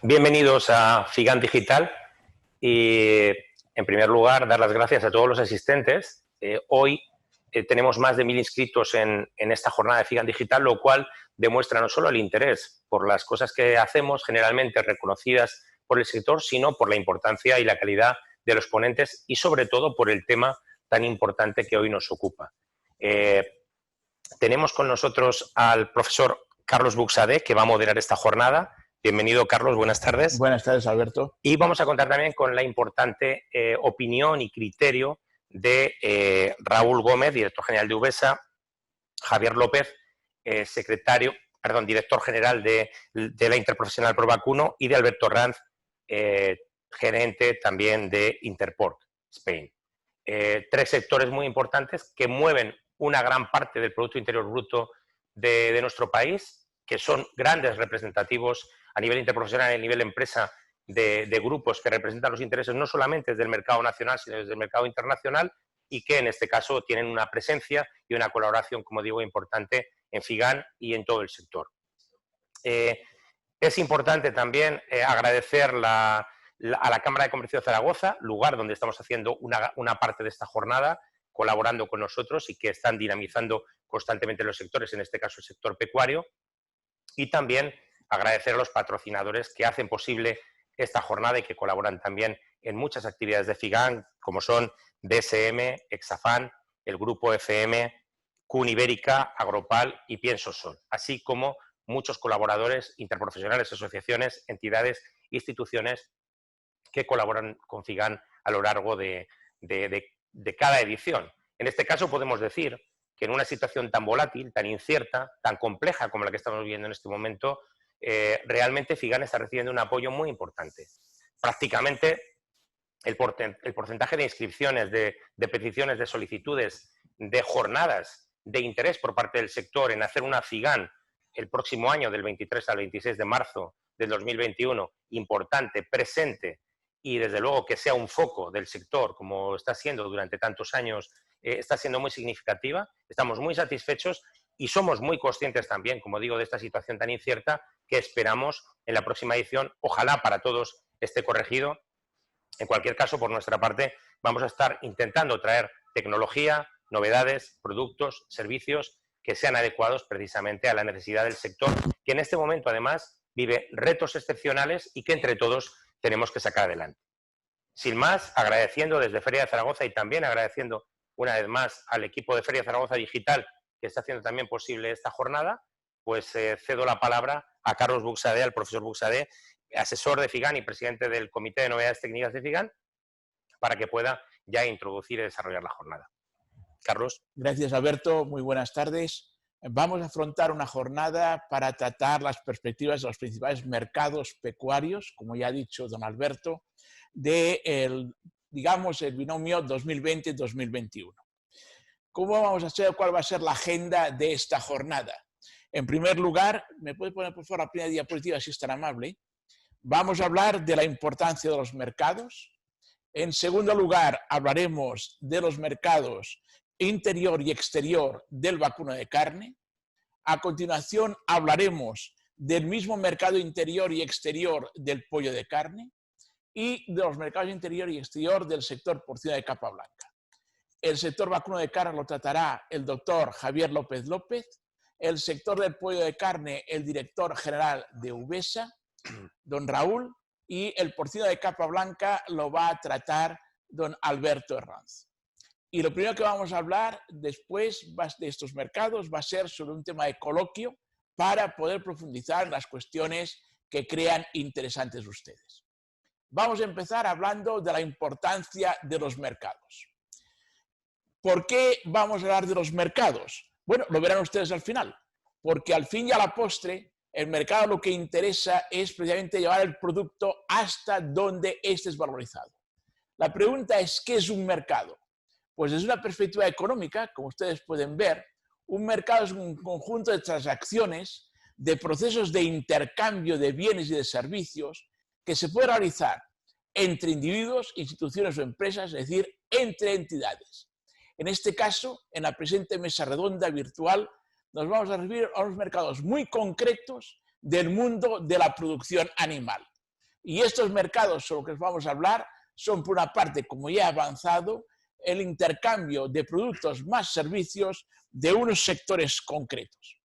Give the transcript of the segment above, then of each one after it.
Bienvenidos a FIGAN Digital y, en primer lugar, dar las gracias a todos los asistentes. Hoy tenemos más de 1000 inscritos en esta jornada de FIGAN Digital, lo cual demuestra no solo el interés por las cosas que hacemos, generalmente reconocidas por el sector, sino por la importancia y la calidad de los ponentes y, sobre todo, por el tema tan importante que hoy nos ocupa. Tenemos con nosotros al profesor Carlos Buxadé, que va a moderar esta jornada. Bienvenido, Carlos. Buenas tardes. Buenas tardes, Alberto. Y vamos a contar también con la importante opinión y criterio de Raúl Gómez, director general de Uvesa, Javier López, director general de la Interprofesional Provacuno, y de Alberto Ranz, gerente también de Interport Spain. Tres sectores muy importantes que mueven una gran parte del Producto Interior Bruto de nuestro país, que son grandes representativos a nivel interprofesional y a nivel empresa de grupos que representan los intereses no solamente desde el mercado nacional, sino desde el mercado internacional, y que en este caso tienen una presencia y una colaboración, como digo, importante en FIGAN y en todo el sector. Es importante también agradecer a la Cámara de Comercio de Zaragoza, lugar donde estamos haciendo una parte de esta jornada, colaborando con nosotros y que están dinamizando constantemente los sectores, en este caso el sector pecuario, y también agradecer a los patrocinadores que hacen posible esta jornada y que colaboran también en muchas actividades de FIGAN, como son DSM, Exafan, el Grupo FM, CUN Ibérica, Agropal y Pienso Sol, así como muchos colaboradores interprofesionales, asociaciones, entidades, instituciones que colaboran con FIGAN a lo largo de cada edición. En este caso podemos decir que en una situación tan volátil, tan incierta, tan compleja como la que estamos viviendo en este momento, realmente FIGAN está recibiendo un apoyo muy importante. Prácticamente el porcentaje de inscripciones, de peticiones, de solicitudes, de jornadas de interés por parte del sector en hacer una FIGAN el próximo año, del 23 al 26 de marzo del 2021, importante, presente, y desde luego que sea un foco del sector, como está siendo durante tantos años, está siendo muy significativa. Estamos muy satisfechos y somos muy conscientes también, como digo, de esta situación tan incierta, que esperamos en la próxima edición, ojalá para todos esté corregido. En cualquier caso, por nuestra parte, vamos a estar intentando traer tecnología, novedades, productos, servicios que sean adecuados precisamente a la necesidad del sector, que en este momento, además, vive retos excepcionales y que entre todos tenemos que sacar adelante. Sin más, agradeciendo desde Feria de Zaragoza y también agradeciendo una vez más al equipo de Feria de Zaragoza Digital, que está haciendo también posible esta jornada, pues cedo la palabra a Carlos Buxadé, al profesor Buxadé, asesor de FIGAN y presidente del Comité de Novedades Técnicas de FIGAN, para que pueda ya introducir y desarrollar la jornada. Carlos. Gracias, Alberto. Muy buenas tardes. Vamos a afrontar una jornada para tratar las perspectivas de los principales mercados pecuarios, como ya ha dicho don Alberto, de digamos, el binomio 2020-2021. ¿Cómo vamos a hacer? ¿Cuál va a ser la agenda de esta jornada? En primer lugar, ¿me puede poner por favor la primera diapositiva si es tan amable? Vamos a hablar de la importancia de los mercados. En segundo lugar, hablaremos de los mercados interior y exterior del vacuno de carne. A continuación, hablaremos del mismo mercado interior y exterior del pollo de carne y de los mercados interior y exterior del sector porcino de capa blanca. El sector vacuno de carne lo tratará el doctor Javier López López. El sector del pollo de carne, el director general de Uvesa, don Raúl, y el porcino de capa blanca lo va a tratar don Alberto Ranz. Y lo primero que vamos a hablar después de estos mercados va a ser sobre un tema de coloquio para poder profundizar en las cuestiones que crean interesantes ustedes. Vamos a empezar hablando de la importancia de los mercados. ¿Por qué vamos a hablar de los mercados? Bueno, lo verán ustedes al final, porque al fin y a la postre el mercado lo que interesa es precisamente llevar el producto hasta donde éste es valorizado. La pregunta es, ¿qué es un mercado? Pues desde una perspectiva económica, como ustedes pueden ver, un mercado es un conjunto de transacciones, de procesos de intercambio de bienes y de servicios que se puede realizar entre individuos, instituciones o empresas, es decir, entre entidades. En este caso, en la presente mesa redonda virtual, nos vamos a referir a unos mercados muy concretos del mundo de la producción animal. Y estos mercados sobre los que vamos a hablar son, por una parte, como ya he avanzado, el intercambio de productos más servicios de unos sectores concretos.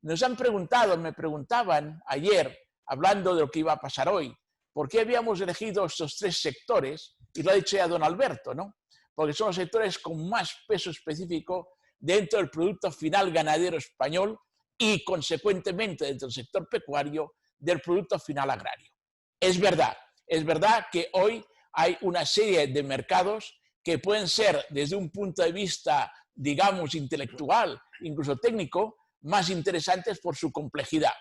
Nos han preguntado, me preguntaban ayer, hablando de lo que iba a pasar hoy, ¿por qué habíamos elegido estos tres sectores? Y lo ha dicho ya don Alberto, ¿no? Porque son los sectores con más peso específico dentro del producto final ganadero español y, consecuentemente, dentro del sector pecuario, del producto final agrario. Es verdad que hoy hay una serie de mercados que pueden ser, desde un punto de vista, digamos, intelectual, incluso técnico, más interesantes por su complejidad.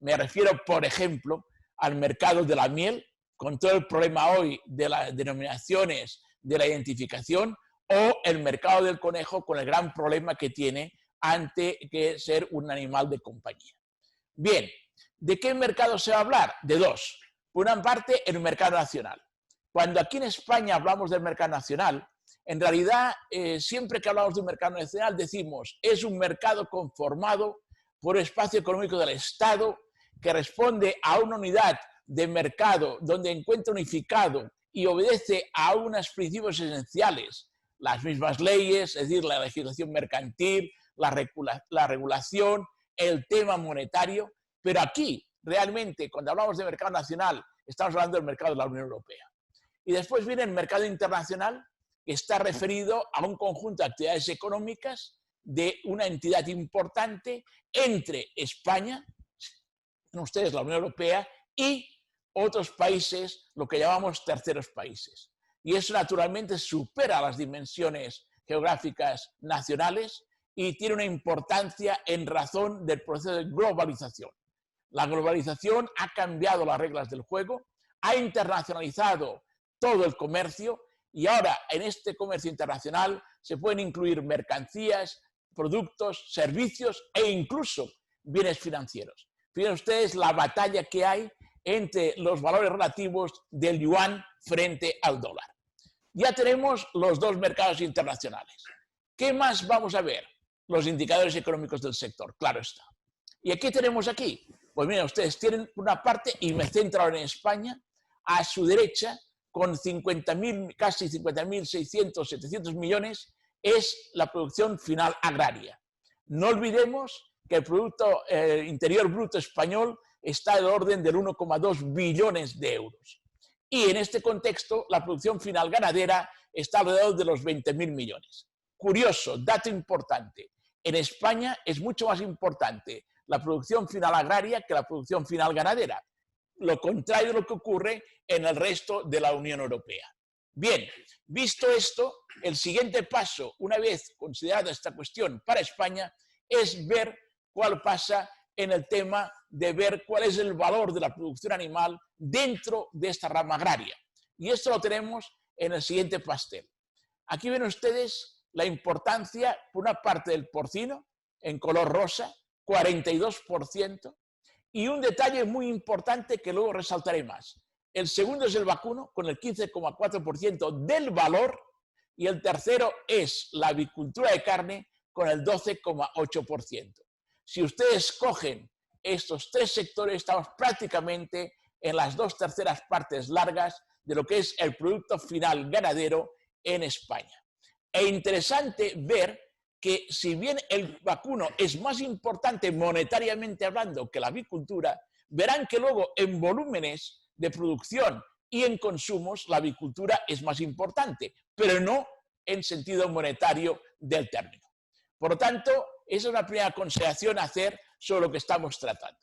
Me refiero, por ejemplo, al mercado de la miel, con todo el problema hoy de las denominaciones, de la identificación, o el mercado del conejo con el gran problema que tiene ante que ser un animal de compañía. Bien, ¿de qué mercado se va a hablar? De dos. Por una parte, el mercado nacional. Cuando aquí en España hablamos del mercado nacional, en realidad, siempre que hablamos de un mercado nacional, decimos es un mercado conformado por el espacio económico del Estado que responde a una unidad de mercado donde encuentra unificado y obedece a unos principios esenciales, las mismas leyes, es decir, la legislación mercantil, la regulación, el tema monetario, pero aquí, realmente, cuando hablamos de mercado nacional, estamos hablando del mercado de la Unión Europea. Y después viene el mercado internacional, que está referido a un conjunto de actividades económicas de una entidad importante entre España, ustedes la Unión Europea, y otros países, lo que llamamos terceros países. Y eso naturalmente supera las dimensiones geográficas nacionales y tiene una importancia en razón del proceso de globalización. La globalización ha cambiado las reglas del juego, ha internacionalizado todo el comercio y ahora en este comercio internacional se pueden incluir mercancías, productos, servicios e incluso bienes financieros. Fíjense ustedes la batalla que hay entre los valores relativos del yuan frente al dólar. Ya tenemos los dos mercados internacionales. ¿Qué más vamos a ver? Los indicadores económicos del sector, claro está. ¿Y qué tenemos aquí? Pues miren, ustedes tienen una parte, y me centro ahora en España, a su derecha, con 50.000, casi 50.600, 700 millones, es la producción final agraria. No olvidemos que el Producto Interior Bruto español está del orden del 1,2 billones de euros. Y en este contexto, la producción final ganadera está alrededor de los 20.000 millones. Curioso, dato importante. En España es mucho más importante la producción final agraria que la producción final ganadera. Lo contrario de lo que ocurre en el resto de la Unión Europea. Bien, visto esto, el siguiente paso, una vez considerada esta cuestión para España, es ver cuál pasa en el tema de ver cuál es el valor de la producción animal dentro de esta rama agraria. Y esto lo tenemos en el siguiente pastel. Aquí ven ustedes la importancia, por una parte, del porcino, en color rosa, 42%, y un detalle muy importante que luego resaltaré más. El segundo es el vacuno, con el 15,4% del valor, y el tercero es la avicultura de carne, con el 12,8%. Si ustedes cogen estos tres sectores, estamos prácticamente en las 2/3 partes largas de lo que es el producto final ganadero en España. E interesante ver que si bien el vacuno es más importante monetariamente hablando que la avicultura, verán que luego en volúmenes de producción y en consumos la avicultura es más importante, pero no en sentido monetario del término. Por lo tanto, esa es una primera consideración a hacer sobre lo que estamos tratando.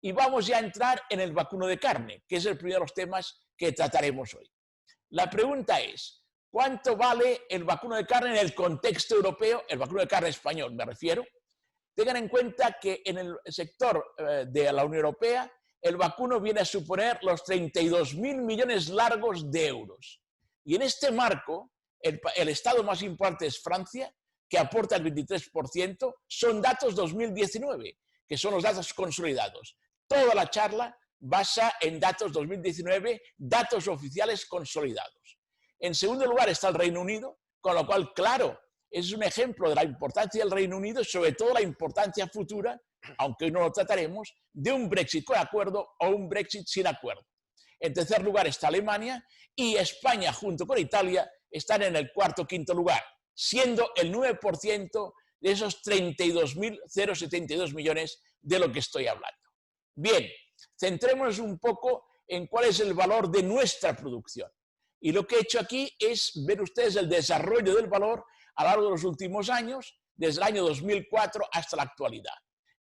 Y vamos ya a entrar en el vacuno de carne, que es el primero de los temas que trataremos hoy. La pregunta es, ¿cuánto vale el vacuno de carne en el contexto europeo? El vacuno de carne español, me refiero. Tengan en cuenta que en el sector de la Unión Europea, el vacuno viene a suponer los 32.000 millones largos de euros. Y en este marco, el estado más importante es Francia, que aporta el 23%, son datos 2019, que son los datos consolidados. Toda la charla basa en datos 2019, datos oficiales consolidados. En segundo lugar está el Reino Unido, con lo cual, claro, es un ejemplo de la importancia del Reino Unido y sobre todo la importancia futura, aunque hoy no lo trataremos, de un Brexit con acuerdo o un Brexit sin acuerdo. En tercer lugar está Alemania y España junto con Italia están en el cuarto o quinto lugar, siendo el 9% de esos 32.072 millones de lo que estoy hablando. Bien, centrémonos un poco en cuál es el valor de nuestra producción. Y lo que he hecho aquí es ver ustedes el desarrollo del valor a lo largo de los últimos años, desde el año 2004 hasta la actualidad.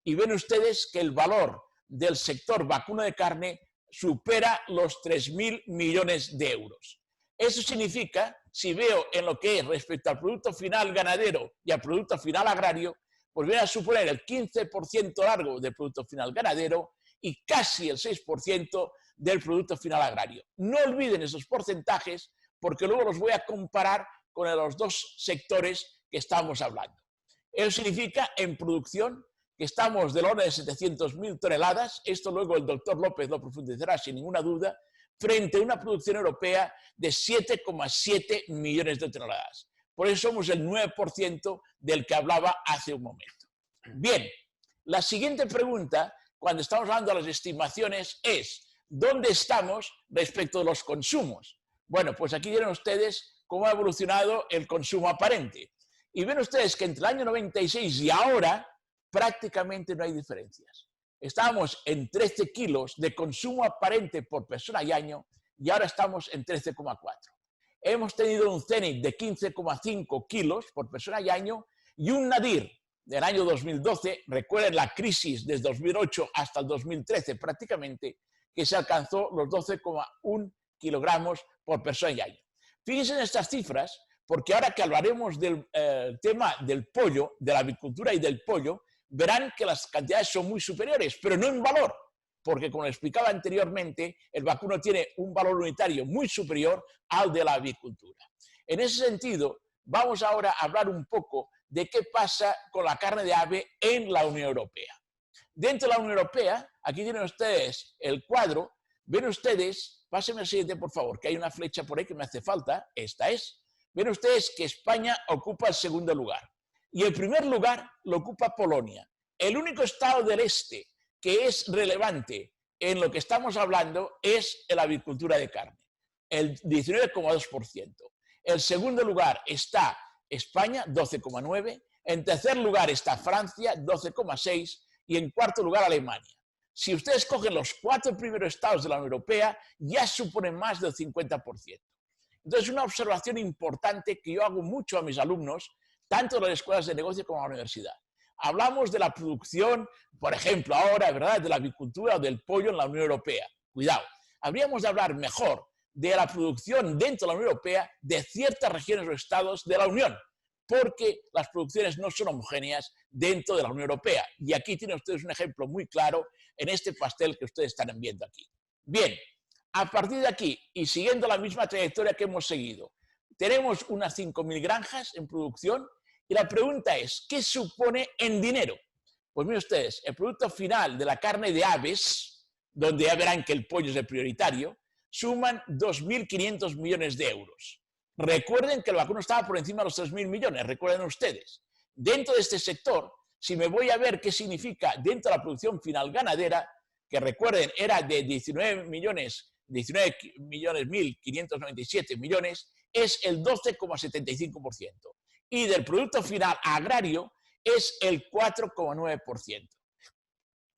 Y ven ustedes que el valor del sector vacuno de carne supera los 3.000 millones de euros. Eso significa, si veo en lo que es respecto al producto final ganadero y al producto final agrario, pues viene a suponer el 15% largo del producto final ganadero y casi el 6% del producto final agrario. No olviden esos porcentajes porque luego los voy a comparar con los dos sectores que estamos hablando. Eso significa en producción que estamos del orden de 700.000 toneladas, esto luego el doctor López lo profundizará sin ninguna duda, frente a una producción europea de 7,7 millones de toneladas. Por eso somos el 9% del que hablaba hace un momento. Bien, la siguiente pregunta, cuando estamos hablando de las estimaciones, es ¿dónde estamos respecto de los consumos? Bueno, pues aquí tienen ustedes cómo ha evolucionado el consumo aparente. Y ven ustedes que entre el año 96 y ahora prácticamente no hay diferencias. Estábamos en 13 kilos de consumo aparente por persona y año y ahora estamos en 13,4. Hemos tenido un cenit de 15,5 kilos por persona y año y un nadir del año 2012, recuerden la crisis desde 2008 hasta el 2013 prácticamente, que se alcanzó los 12,1 kilogramos por persona y año. Fíjense en estas cifras, porque ahora que hablaremos del tema del pollo, de la avicultura y del pollo, verán que las cantidades son muy superiores, pero no en valor, porque como les explicaba anteriormente, el vacuno tiene un valor unitario muy superior al de la avicultura. En ese sentido, vamos ahora a hablar un poco de qué pasa con la carne de ave en la Unión Europea. Dentro de la Unión Europea, aquí tienen ustedes el cuadro, ven ustedes, pásenme al siguiente por favor, que hay una flecha por ahí que me hace falta, esta es, ven ustedes que España ocupa el segundo lugar. Y el primer lugar lo ocupa Polonia. El único estado del este que es relevante en lo que estamos hablando es la avicultura de carne, el 19,2%. En segundo lugar está España, 12,9%. En tercer lugar está Francia, 12,6%. Y en cuarto lugar Alemania. Si ustedes cogen los 4 primeros estados de la Unión Europea, ya suponen más del 50%. Entonces, una observación importante que yo hago mucho a mis alumnos, tanto en las escuelas de negocio como en la universidad. Hablamos de la producción, por ejemplo, ahora, ¿verdad?, de la avicultura o del pollo en la Unión Europea. Cuidado, habríamos de hablar mejor de la producción dentro de la Unión Europea de ciertas regiones o estados de la Unión, porque las producciones no son homogéneas dentro de la Unión Europea. Y aquí tienen ustedes un ejemplo muy claro en este pastel que ustedes están viendo aquí. Bien, a partir de aquí, y siguiendo la misma trayectoria que hemos seguido, tenemos unas 5.000 granjas en producción y la pregunta es, ¿qué supone en dinero? Pues miren ustedes, el producto final de la carne de aves, donde ya verán que el pollo es el prioritario, suman 2.500 millones de euros. Recuerden que el vacuno estaba por encima de los 3.000 millones, recuerden ustedes. Dentro de este sector, si me voy a ver qué significa dentro de la producción final ganadera, que recuerden era de 19.597 millones, es el 12,75%. Y del producto final agrario es el 4,9%.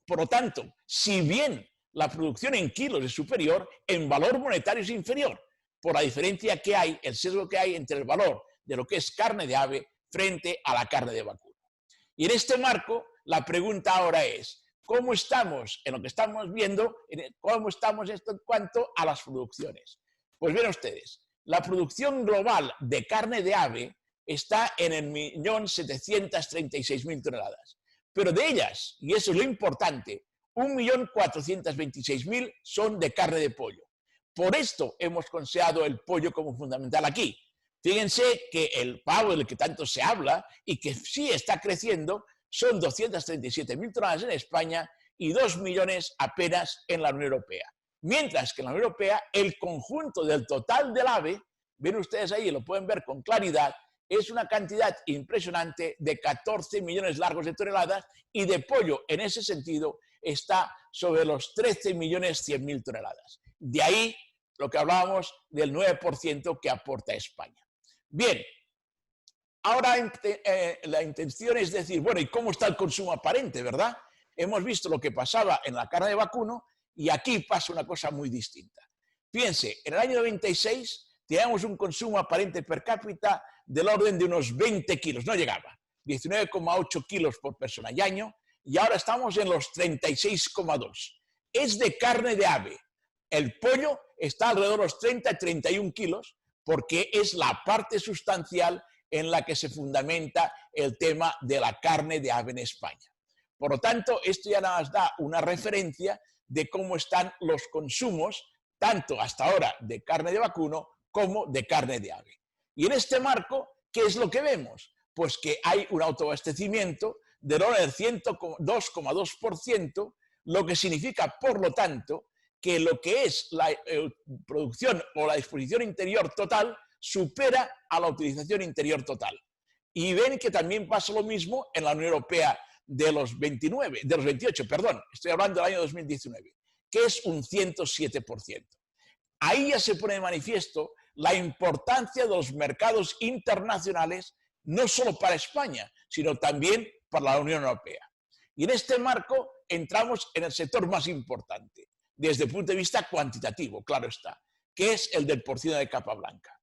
Por lo tanto, si bien la producción en kilos es superior, en valor monetario es inferior, por la diferencia que hay, el sesgo que hay entre el valor de lo que es carne de ave frente a la carne de vacuno. Y en este marco, la pregunta ahora es, ¿cómo estamos en lo que estamos viendo? ¿Cómo estamos en cuanto a las producciones? Pues ven ustedes, la producción global de carne de ave está en el 1.736.000 toneladas. Pero de ellas, y eso es lo importante, 1.426.000 son de carne de pollo. Por esto hemos considerado el pollo como fundamental aquí. Fíjense que el pavo del que tanto se habla y que sí está creciendo son 237.000 toneladas en España y 2 millones apenas en la Unión Europea. Mientras que en la Unión Europea el conjunto del total del ave, ven ustedes ahí, lo pueden ver con claridad, es una cantidad impresionante de 14 millones largos de toneladas y de pollo en ese sentido está sobre los 13.100.000 toneladas. De ahí lo que hablábamos del 9% que aporta España. Bien, ahora la intención es decir, bueno, ¿y cómo está el consumo aparente, verdad? Hemos visto lo que pasaba en la carne de vacuno y aquí pasa una cosa muy distinta. Fíjense, en el año 96 teníamos un consumo aparente per cápita del orden de unos 20 kilos, no llegaba, 19,8 kilos por persona y año, y ahora estamos en los 36,2. Es de carne de ave. El pollo está alrededor de los 30-31 kilos porque es la parte sustancial en la que se fundamenta el tema de la carne de ave en España. Por lo tanto, esto ya nos da una referencia de cómo están los consumos, tanto hasta ahora de carne de vacuno como de carne de ave. Y en este marco, ¿qué es lo que vemos? Pues que hay un autoabastecimiento del orden del 102,2%, lo que significa, por lo tanto, que lo que es la producción o la disposición interior total supera a la utilización interior total. Y ven que también pasa lo mismo en la Unión Europea de los 28, perdón, estoy hablando del año 2019, que es un 107%. Ahí ya se pone de manifiesto la importancia de los mercados internacionales, no solo para España, sino también para la Unión Europea. Y en este marco entramos en el sector más importante, desde el punto de vista cuantitativo, claro está, que es el del porcino de capa blanca.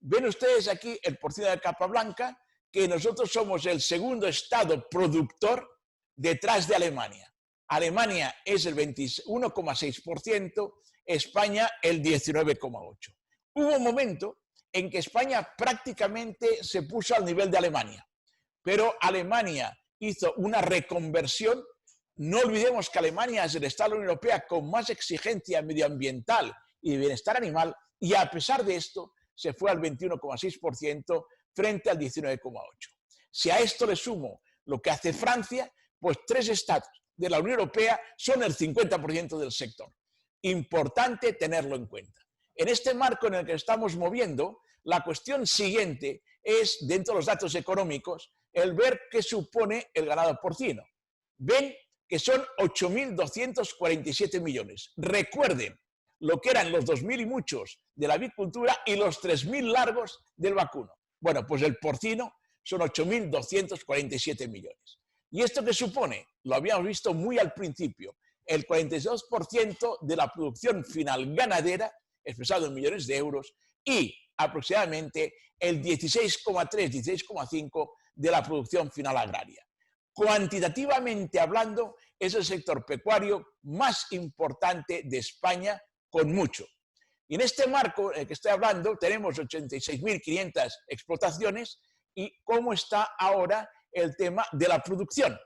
Ven ustedes aquí el porcino de capa blanca, que nosotros somos el segundo estado productor detrás de Alemania. Alemania es el 21,6%, España el 19,8%. Hubo un momento en que España prácticamente se puso al nivel de Alemania, pero Alemania hizo una reconversión. No olvidemos que Alemania es el estado de la Unión Europea con más exigencia medioambiental y de bienestar animal, y a pesar de esto se fue al 21,6% frente al 19,8%. Si a esto le sumo lo que hace Francia, pues 3 estados de la Unión Europea son el 50% del sector. Importante tenerlo en cuenta. En este marco en el que estamos moviendo, la cuestión siguiente es, dentro de los datos económicos, el ver qué supone el ganado porcino. Ven que son 8.247 millones. Recuerden lo que eran los 2.000 y muchos de la avicultura y los 3.000 largos del vacuno. Bueno, pues el porcino son 8.247 millones. ¿Y esto qué supone? Lo habíamos visto muy al principio. El 42% de la producción final ganadera, expresado en millones de euros, y aproximadamente el 16,3, 16,5 de la producción final agraria. Cuantitativamente hablando, es el sector pecuario más importante de España, con mucho. Y en este marco en el que estoy hablando, tenemos 86.500 explotaciones. ¿Y cómo está ahora el tema de la producción?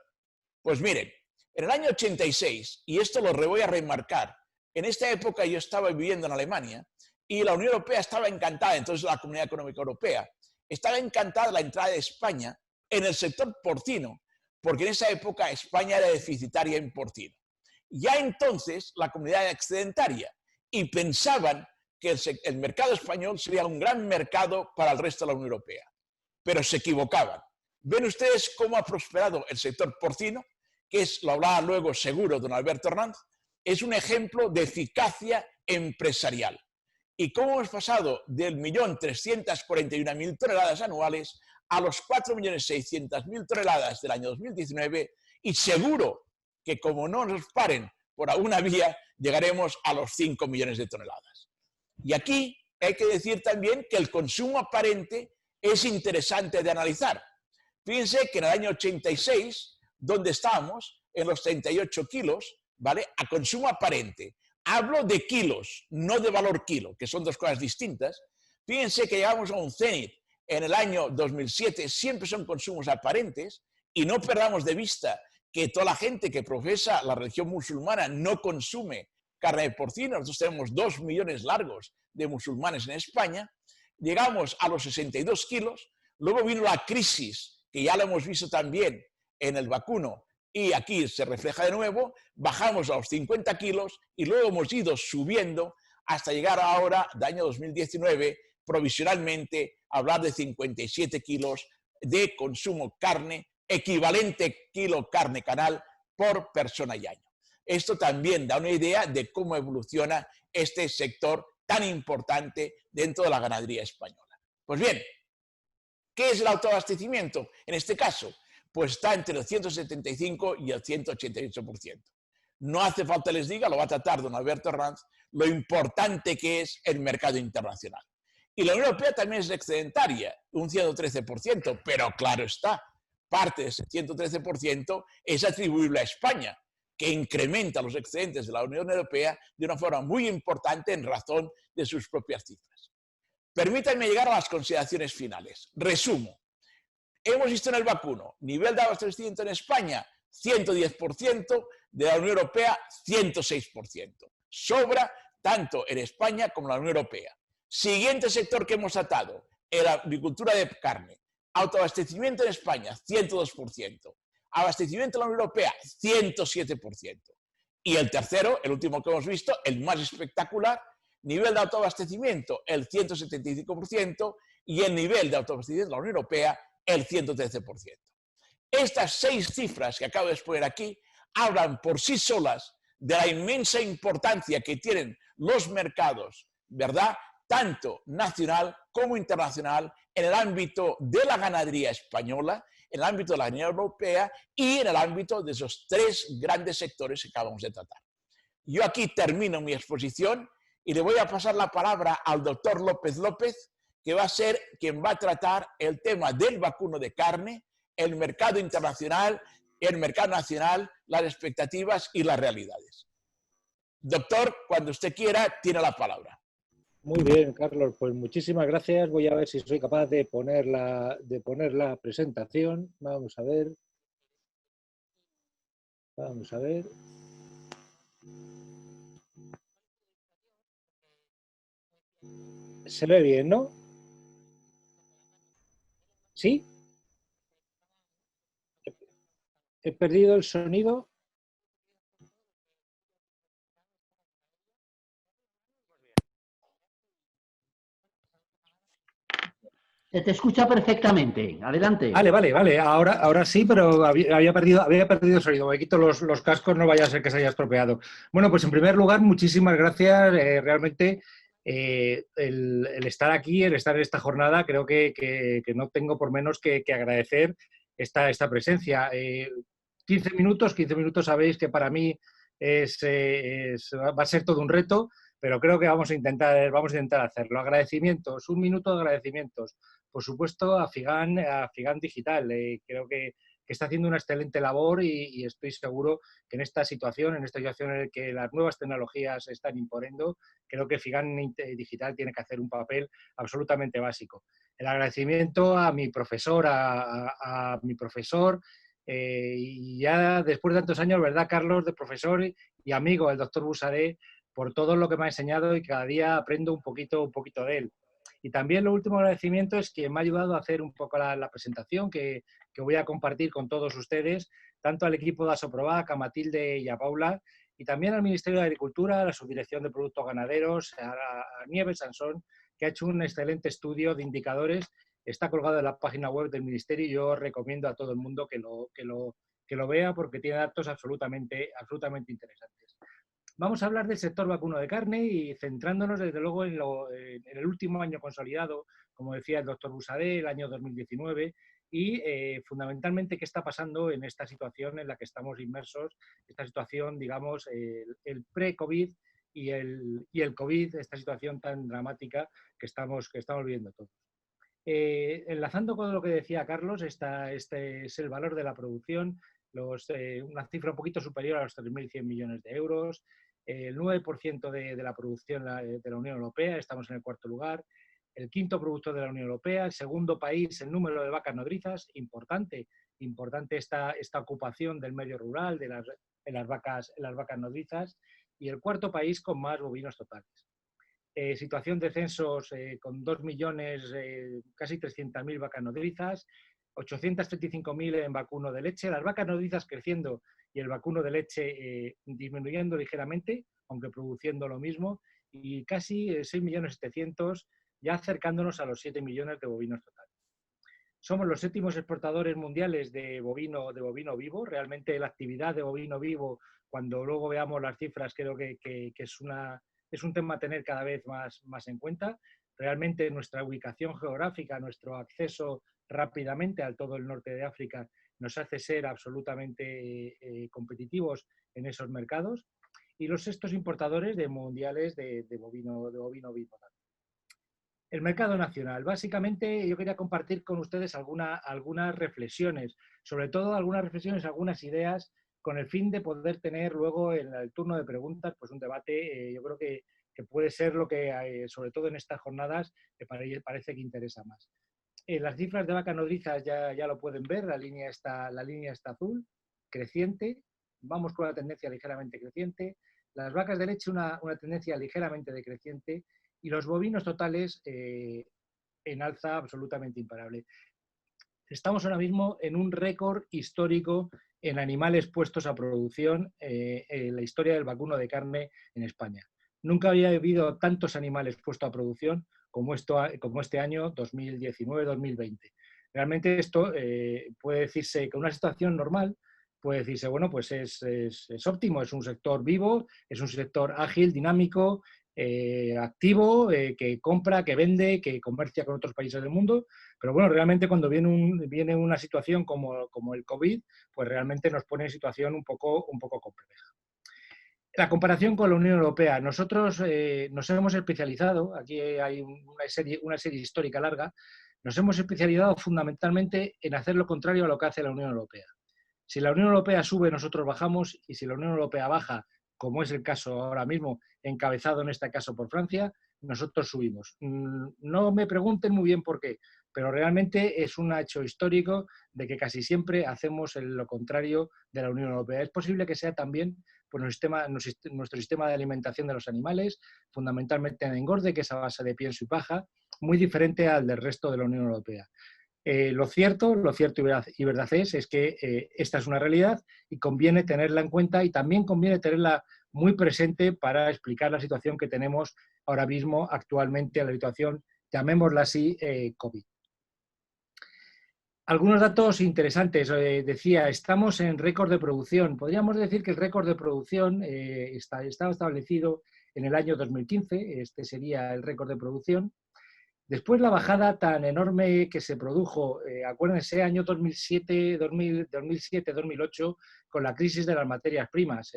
Pues miren, en el año 86, y esto lo voy a remarcar, en esta época yo estaba viviendo en Alemania y la Unión Europea estaba encantada, entonces la Comunidad Económica Europea, estaba encantada de la entrada de España en el sector porcino, porque en esa época España era deficitaria en porcino. Ya entonces la comunidad era excedentaria y pensaban que el mercado español sería un gran mercado para el resto de la Unión Europea. Pero se equivocaban. Ven ustedes cómo ha prosperado el sector porcino, que es, lo hablaba luego seguro don Alberto Hernández, es un ejemplo de eficacia empresarial. Y cómo hemos pasado del 1.341.000 toneladas anuales a los 4.600.000 toneladas del año 2019, y seguro que como no nos paren por alguna vía, llegaremos a los 5 millones de toneladas. Y aquí hay que decir también que el consumo aparente es interesante de analizar. Fíjense que en el año 86, donde estábamos, en los 38 kilos, ¿vale? A consumo aparente. Hablo de kilos, no de valor kilo, que son dos cosas distintas. Fíjense que llegamos a un cenit en el año 2007, siempre son consumos aparentes, y no perdamos de vista que toda la gente que profesa la religión musulmana no consume carne de porcino. Nosotros tenemos 2 millones largos de musulmanes en España. Llegamos a los 62 kilos, luego vino la crisis, que ya lo hemos visto también en el vacuno, y aquí se refleja de nuevo, bajamos a los 50 kilos y luego hemos ido subiendo hasta llegar ahora, de año 2019, provisionalmente, a hablar de 57 kilos de consumo carne, equivalente kilo carne canal por persona y año. Esto también da una idea de cómo evoluciona este sector tan importante dentro de la ganadería española. Pues bien, ¿qué es el autoabastecimiento? En este caso, pues está entre el 175 y el 188%. No hace falta les diga, lo va a tratar don Alberto Herranz, lo importante que es el mercado internacional. Y la Unión Europea también es excedentaria, un 113%, pero claro está, parte de ese 113% es atribuible a España, que incrementa los excedentes de la Unión Europea de una forma muy importante en razón de sus propias cifras. Permítanme llegar a las consideraciones finales. Resumo. Hemos visto en el vacuno, nivel de abastecimiento en España, 110%, de la Unión Europea, 106%. Sobra tanto en España como en la Unión Europea. Siguiente sector que hemos atado, la agricultura de carne. Autoabastecimiento en España, 102%. Abastecimiento en la Unión Europea, 107%. Y el tercero, el último que hemos visto, el más espectacular, nivel de autoabastecimiento, el 175%, y el nivel de autoabastecimiento de la Unión Europea, el 113%. Estas 6 cifras que acabo de exponer aquí hablan por sí solas de la inmensa importancia que tienen los mercados, ¿verdad?, tanto nacional como internacional, en el ámbito de la ganadería española, en el ámbito de la ganadería europea y en el ámbito de esos 3 grandes sectores que acabamos de tratar. Yo aquí termino mi exposición y le voy a pasar la palabra al doctor López López, que va a ser quien va a tratar el tema del vacuno de carne, el mercado internacional, el mercado nacional, las expectativas y las realidades. Doctor, cuando usted quiera, tiene la palabra. Muy bien, Carlos, pues muchísimas gracias. Voy a ver si soy capaz de poner la presentación. Vamos a ver. Vamos a ver. Se ve bien, ¿no? ¿Sí? He perdido el sonido. Se te escucha perfectamente. Adelante. Vale. Ahora sí, pero había perdido el sonido. Me quito los cascos, no vaya a ser que se haya estropeado. Bueno, pues en primer lugar, muchísimas gracias. Realmente el estar aquí, el estar en esta jornada, creo que no tengo por menos que agradecer esta presencia. 15 minutos sabéis que para mí va a ser todo un reto, pero creo que vamos a intentar hacerlo. Agradecimientos, un minuto de agradecimientos. Por supuesto, a Figan Digital. Creo que está haciendo una excelente labor y estoy seguro que en esta situación en la que las nuevas tecnologías se están imponiendo, creo que Figan Digital tiene que hacer un papel absolutamente básico. El agradecimiento a mi profesor, y ya después de tantos años, ¿verdad, Carlos?, de profesor y amigo, el doctor Busaré, por todo lo que me ha enseñado y cada día aprendo un poquito de él. Y también lo último agradecimiento es que me ha ayudado a hacer un poco la presentación que voy a compartir con todos ustedes, tanto al equipo de Asoprovac, a Matilde y a Paula, y también al Ministerio de Agricultura, a la Subdirección de Productos Ganaderos, a Nieves Sansón, que ha hecho un excelente estudio de indicadores. Está colgado en la página web del Ministerio y yo recomiendo a todo el mundo que lo vea porque tiene datos absolutamente interesantes. Vamos a hablar del sector vacuno de carne y centrándonos desde luego en el último año consolidado, como decía el doctor Busadé, el año 2019, y fundamentalmente qué está pasando en esta situación en la que estamos inmersos, esta situación, digamos, el pre-COVID y el COVID, esta situación tan dramática que estamos viviendo todos. Enlazando con lo que decía Carlos, este es el valor de la producción, una cifra un poquito superior a los 3.100 millones de euros, el 9% de la producción de la Unión Europea, estamos en el 4º lugar, el 5º productor de la Unión Europea, el 2º país en número de vacas nodrizas, importante esta ocupación del medio rural, en las vacas nodrizas, y el 4º país con más bovinos totales. Situación de censos con 2 millones, casi 300.000 vacas nodrizas, 835.000 en vacuno de leche, las vacas nodrizas creciendo y el vacuno de leche disminuyendo ligeramente, aunque produciendo lo mismo, y casi 6.700.000, ya acercándonos a los 7 millones de bovinos totales. Somos los 7º exportadores mundiales de bovino vivo. Realmente la actividad de bovino vivo, cuando luego veamos las cifras, creo que es un tema a tener cada vez más en cuenta. Realmente nuestra ubicación geográfica, nuestro acceso rápidamente a todo el norte de África nos hace ser absolutamente competitivos en esos mercados. Y los 6º importadores de mundiales de bovino vivo. El mercado nacional. Básicamente yo quería compartir con ustedes algunas reflexiones, sobre todo algunas ideas, con el fin de poder tener luego en el turno de preguntas pues un debate, yo creo que puede ser lo que, sobre todo en estas jornadas, me parece que interesa más. Las cifras de vacas nodrizas ya lo pueden ver, la línea está azul, creciente, vamos con una tendencia ligeramente creciente. Las vacas de leche una tendencia ligeramente decreciente, y los bovinos totales en alza absolutamente imparable. Estamos ahora mismo en un récord histórico en animales puestos a producción en la historia del vacuno de carne en España. Nunca había habido tantos animales puestos a producción como este año 2019-2020. Realmente esto puede decirse que una situación normal, puede decirse, bueno, pues es óptimo, es un sector vivo, es un sector ágil, dinámico, activo, que compra, que vende, que comercia con otros países del mundo, pero bueno, realmente cuando viene una situación como el COVID, pues realmente nos pone en situación un poco compleja. La comparación con la Unión Europea. Nosotros nos hemos especializado, aquí hay una serie histórica larga, nos hemos especializado fundamentalmente en hacer lo contrario a lo que hace la Unión Europea. Si la Unión Europea sube, nosotros bajamos, y si la Unión Europea baja, como es el caso ahora mismo, encabezado en este caso por Francia, nosotros subimos. No me pregunten muy bien por qué, pero realmente es un hecho histórico de que casi siempre hacemos lo contrario de la Unión Europea. Es posible que sea también por nuestro sistema de alimentación de los animales, fundamentalmente en engorde, que es a base de pienso y paja, muy diferente al del resto de la Unión Europea. Lo cierto y verdad es que esta es una realidad y conviene tenerla en cuenta, y también conviene tenerla muy presente para explicar la situación que tenemos ahora mismo actualmente, la situación, llamémosla así, COVID. Algunos datos interesantes. Decía, estamos en récord de producción. Podríamos decir que el récord de producción estaba establecido en el año 2015. Este sería el récord de producción. Después la bajada tan enorme que se produjo, acuérdense, año 2007-2008, con la crisis de las materias primas.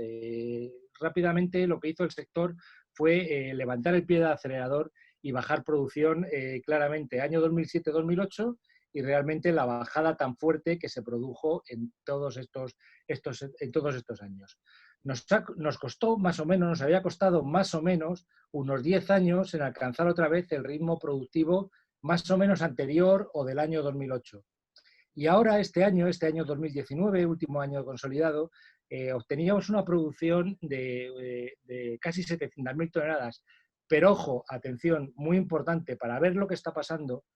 Rápidamente lo que hizo el sector fue levantar el pie del acelerador y bajar producción claramente año 2007-2008, y realmente la bajada tan fuerte que se produjo en todos estos años. Nos costó más o menos, nos había costado más o menos unos 10 años en alcanzar otra vez el ritmo productivo más o menos anterior o del año 2008. Y ahora, este año 2019, último año consolidado, obteníamos una producción de casi 700.000 toneladas. Pero ojo, atención, muy importante para ver lo que está pasando,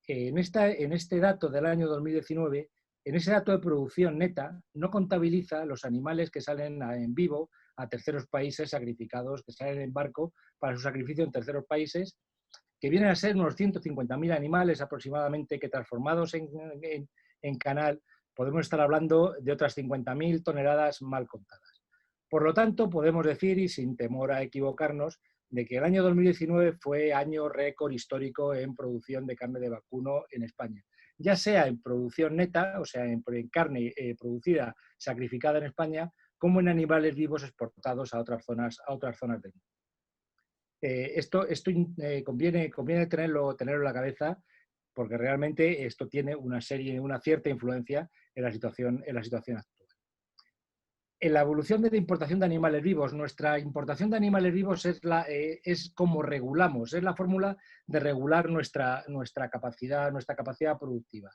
en este dato del año 2019, en ese dato de producción neta, no contabiliza los animales que salen en vivo a terceros países sacrificados, que salen en barco para su sacrificio en terceros países, que vienen a ser unos 150.000 animales aproximadamente, que transformados en canal podemos estar hablando de otras 50.000 toneladas mal contadas. Por lo tanto, podemos decir, y sin temor a equivocarnos, de que el año 2019 fue año récord histórico en producción de carne de vacuno en España, ya sea en producción neta, o sea, en carne producida, sacrificada en España, como en animales vivos exportados a otras zonas del mundo. Esto conviene tenerlo en la cabeza, porque realmente esto tiene una cierta influencia en la situación actual. En la evolución de la importación de animales vivos, nuestra importación de animales vivos es como regulamos, es la fórmula de regular nuestra capacidad productiva.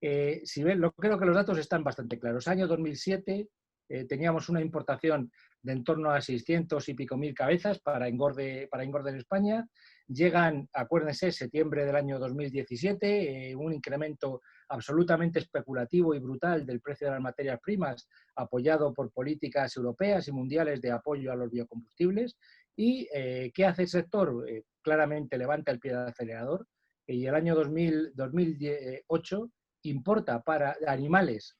Si ven, creo que los datos están bastante claros. Año 2007 teníamos una importación de en torno a 600 y pico mil cabezas para engorde en España. Llegan, acuérdense, septiembre del año 2017, un incremento absolutamente especulativo y brutal del precio de las materias primas, apoyado por políticas europeas y mundiales de apoyo a los biocombustibles. ¿Y qué hace el sector? Claramente levanta el pie del acelerador, y el año 2008 importa animales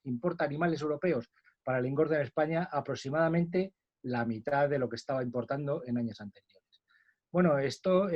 europeos para el engorde en España aproximadamente la mitad de lo que estaba importando en años anteriores. Bueno, esto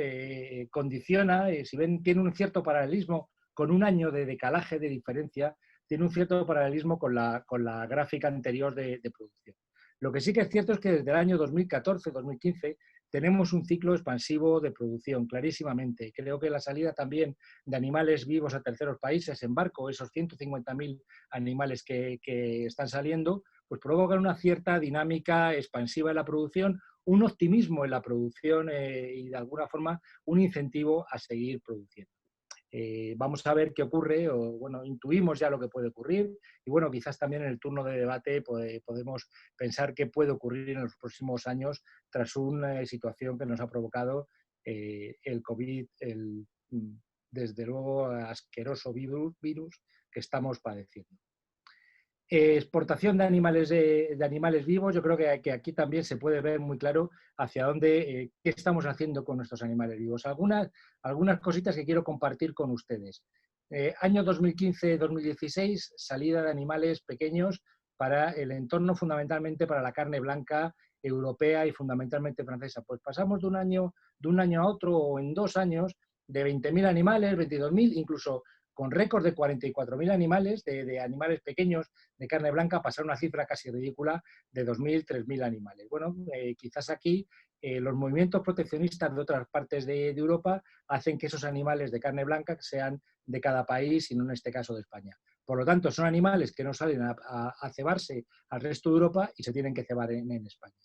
condiciona, si ven, tiene un cierto paralelismo con un año de decalaje de diferencia, tiene un cierto paralelismo con la gráfica anterior de producción. Lo que sí que es cierto es que desde el año 2014-2015 tenemos un ciclo expansivo de producción, clarísimamente. Creo que la salida también de animales vivos a terceros países en barco, esos 150.000 animales que están saliendo, pues provocan una cierta dinámica expansiva en la producción, un optimismo en la producción y de alguna forma un incentivo a seguir produciendo. Vamos a ver qué ocurre, o bueno, intuimos ya lo que puede ocurrir y bueno, quizás también en el turno de debate podemos pensar qué puede ocurrir en los próximos años tras una situación que nos ha provocado el COVID, desde luego asqueroso virus que estamos padeciendo. Exportación de animales vivos, yo creo que aquí también se puede ver muy claro hacia dónde, qué estamos haciendo con nuestros animales vivos. Algunas cositas que quiero compartir con ustedes. Año 2015-2016, salida de animales pequeños para el entorno, fundamentalmente para la carne blanca europea y fundamentalmente francesa. Pues pasamos de un año a otro, o en 2 años, de 20.000 animales, 22.000, incluso con récord de 44.000 animales, de animales pequeños de carne blanca, pasar una cifra casi ridícula de 2.000, 3.000 animales. Bueno, quizás aquí los movimientos proteccionistas de otras partes de Europa hacen que esos animales de carne blanca sean de cada país y no en este caso de España. Por lo tanto, son animales que no salen a cebarse al resto de Europa y se tienen que cebar en España.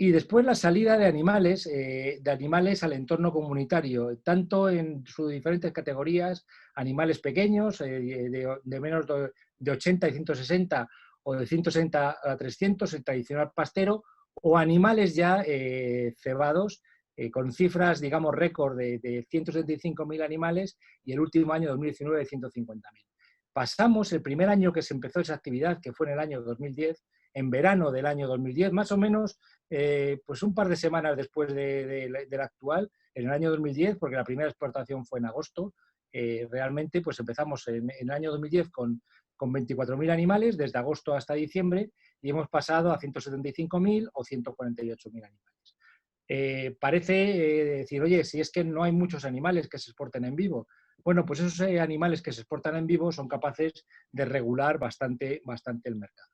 Y después la salida de animales al entorno comunitario, tanto en sus diferentes categorías, animales pequeños, de menos de 80 y 160, o de 160 a 300, el tradicional pastero, o animales ya cebados, con cifras, digamos, récord de 175.000 animales y el último año, 2019, de 150.000. Pasamos el primer año que se empezó esa actividad, que fue en el año 2010, en verano del año 2010, más o menos, pues un par de semanas después de la actual, en el año 2010, porque la primera exportación fue en agosto, realmente pues empezamos en el año 2010 con 24.000 animales, desde agosto hasta diciembre, y hemos pasado a 175.000 o 148.000 animales. Parece decir, oye, si es que no hay muchos animales que se exporten en vivo. Bueno, pues esos animales que se exportan en vivo son capaces de regular bastante el mercado.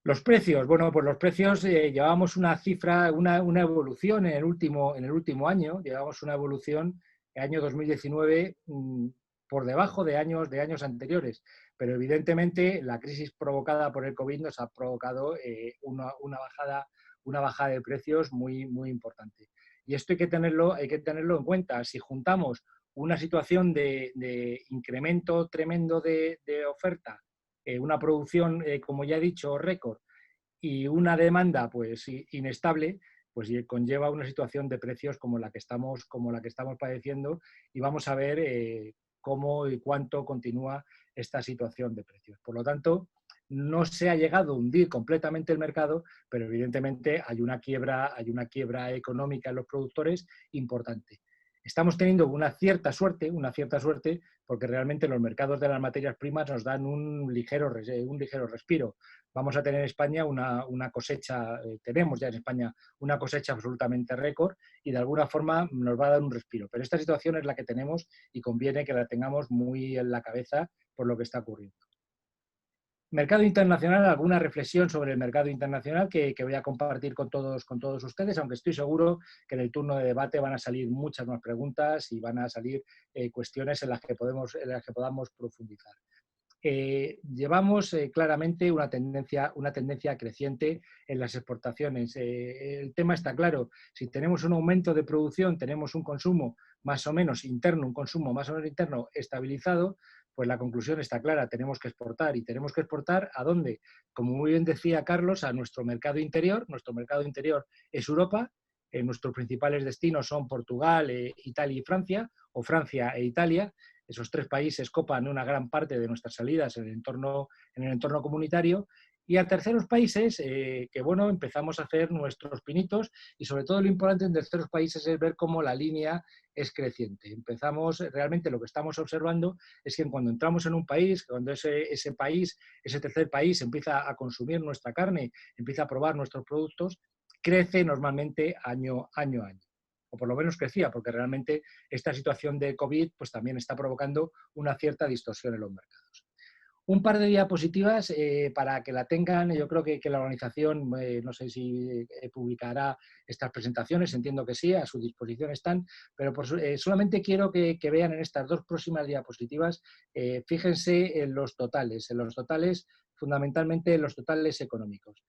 Los precios, bueno, pues los precios llevábamos una cifra, una evolución en el último año, llevábamos una evolución en el año 2019 por debajo de años anteriores, pero evidentemente la crisis provocada por el COVID nos ha provocado una bajada de precios muy importante. Y esto hay que tenerlo en cuenta. Si juntamos una situación de incremento tremendo de oferta, una producción, como ya he dicho, récord, y una demanda pues inestable, pues conlleva una situación de precios como la que estamos padeciendo, y vamos a ver cómo y cuánto continúa esta situación de precios. Por lo tanto, no se ha llegado a hundir completamente el mercado, pero evidentemente hay una quiebra económica en los productores importante. Estamos teniendo una cierta suerte, porque realmente los mercados de las materias primas nos dan un ligero respiro. Vamos a tener en España una cosecha, tenemos ya en España una cosecha absolutamente récord, y de alguna forma nos va a dar un respiro. Pero esta situación es la que tenemos y conviene que la tengamos muy en la cabeza por lo que está ocurriendo. Mercado internacional, alguna reflexión sobre el mercado internacional que voy a compartir con todos ustedes, aunque estoy seguro que en el turno de debate van a salir muchas más preguntas y van a salir cuestiones en las que podamos profundizar. Llevamos claramente una tendencia creciente en las exportaciones. El tema está claro. Si tenemos un aumento de producción, tenemos un consumo más o menos interno, estabilizado, pues la conclusión está clara, tenemos que exportar. ¿Y tenemos que exportar a dónde? Como muy bien decía Carlos, a nuestro mercado interior. Nuestro mercado interior es Europa. Nuestros principales destinos son Portugal, Italia y Francia, o Francia e Italia. Esos 3 países copan una gran parte de nuestras salidas en el entorno comunitario, Y a terceros países, que bueno, empezamos a hacer nuestros pinitos y sobre todo lo importante en terceros países es ver cómo la línea es creciente. Empezamos, realmente lo que estamos observando es que cuando entramos en un país, cuando ese país, ese tercer país empieza a consumir nuestra carne, empieza a probar nuestros productos, crece normalmente año a año. O por lo menos crecía, porque realmente esta situación de COVID pues también está provocando una cierta distorsión en los mercados. Un par de diapositivas para que la tengan. Yo creo que la organización, no sé si publicará estas presentaciones, entiendo que sí, a su disposición están, pero solamente quiero que vean en estas dos próximas diapositivas, fíjense en los totales, fundamentalmente en los totales económicos.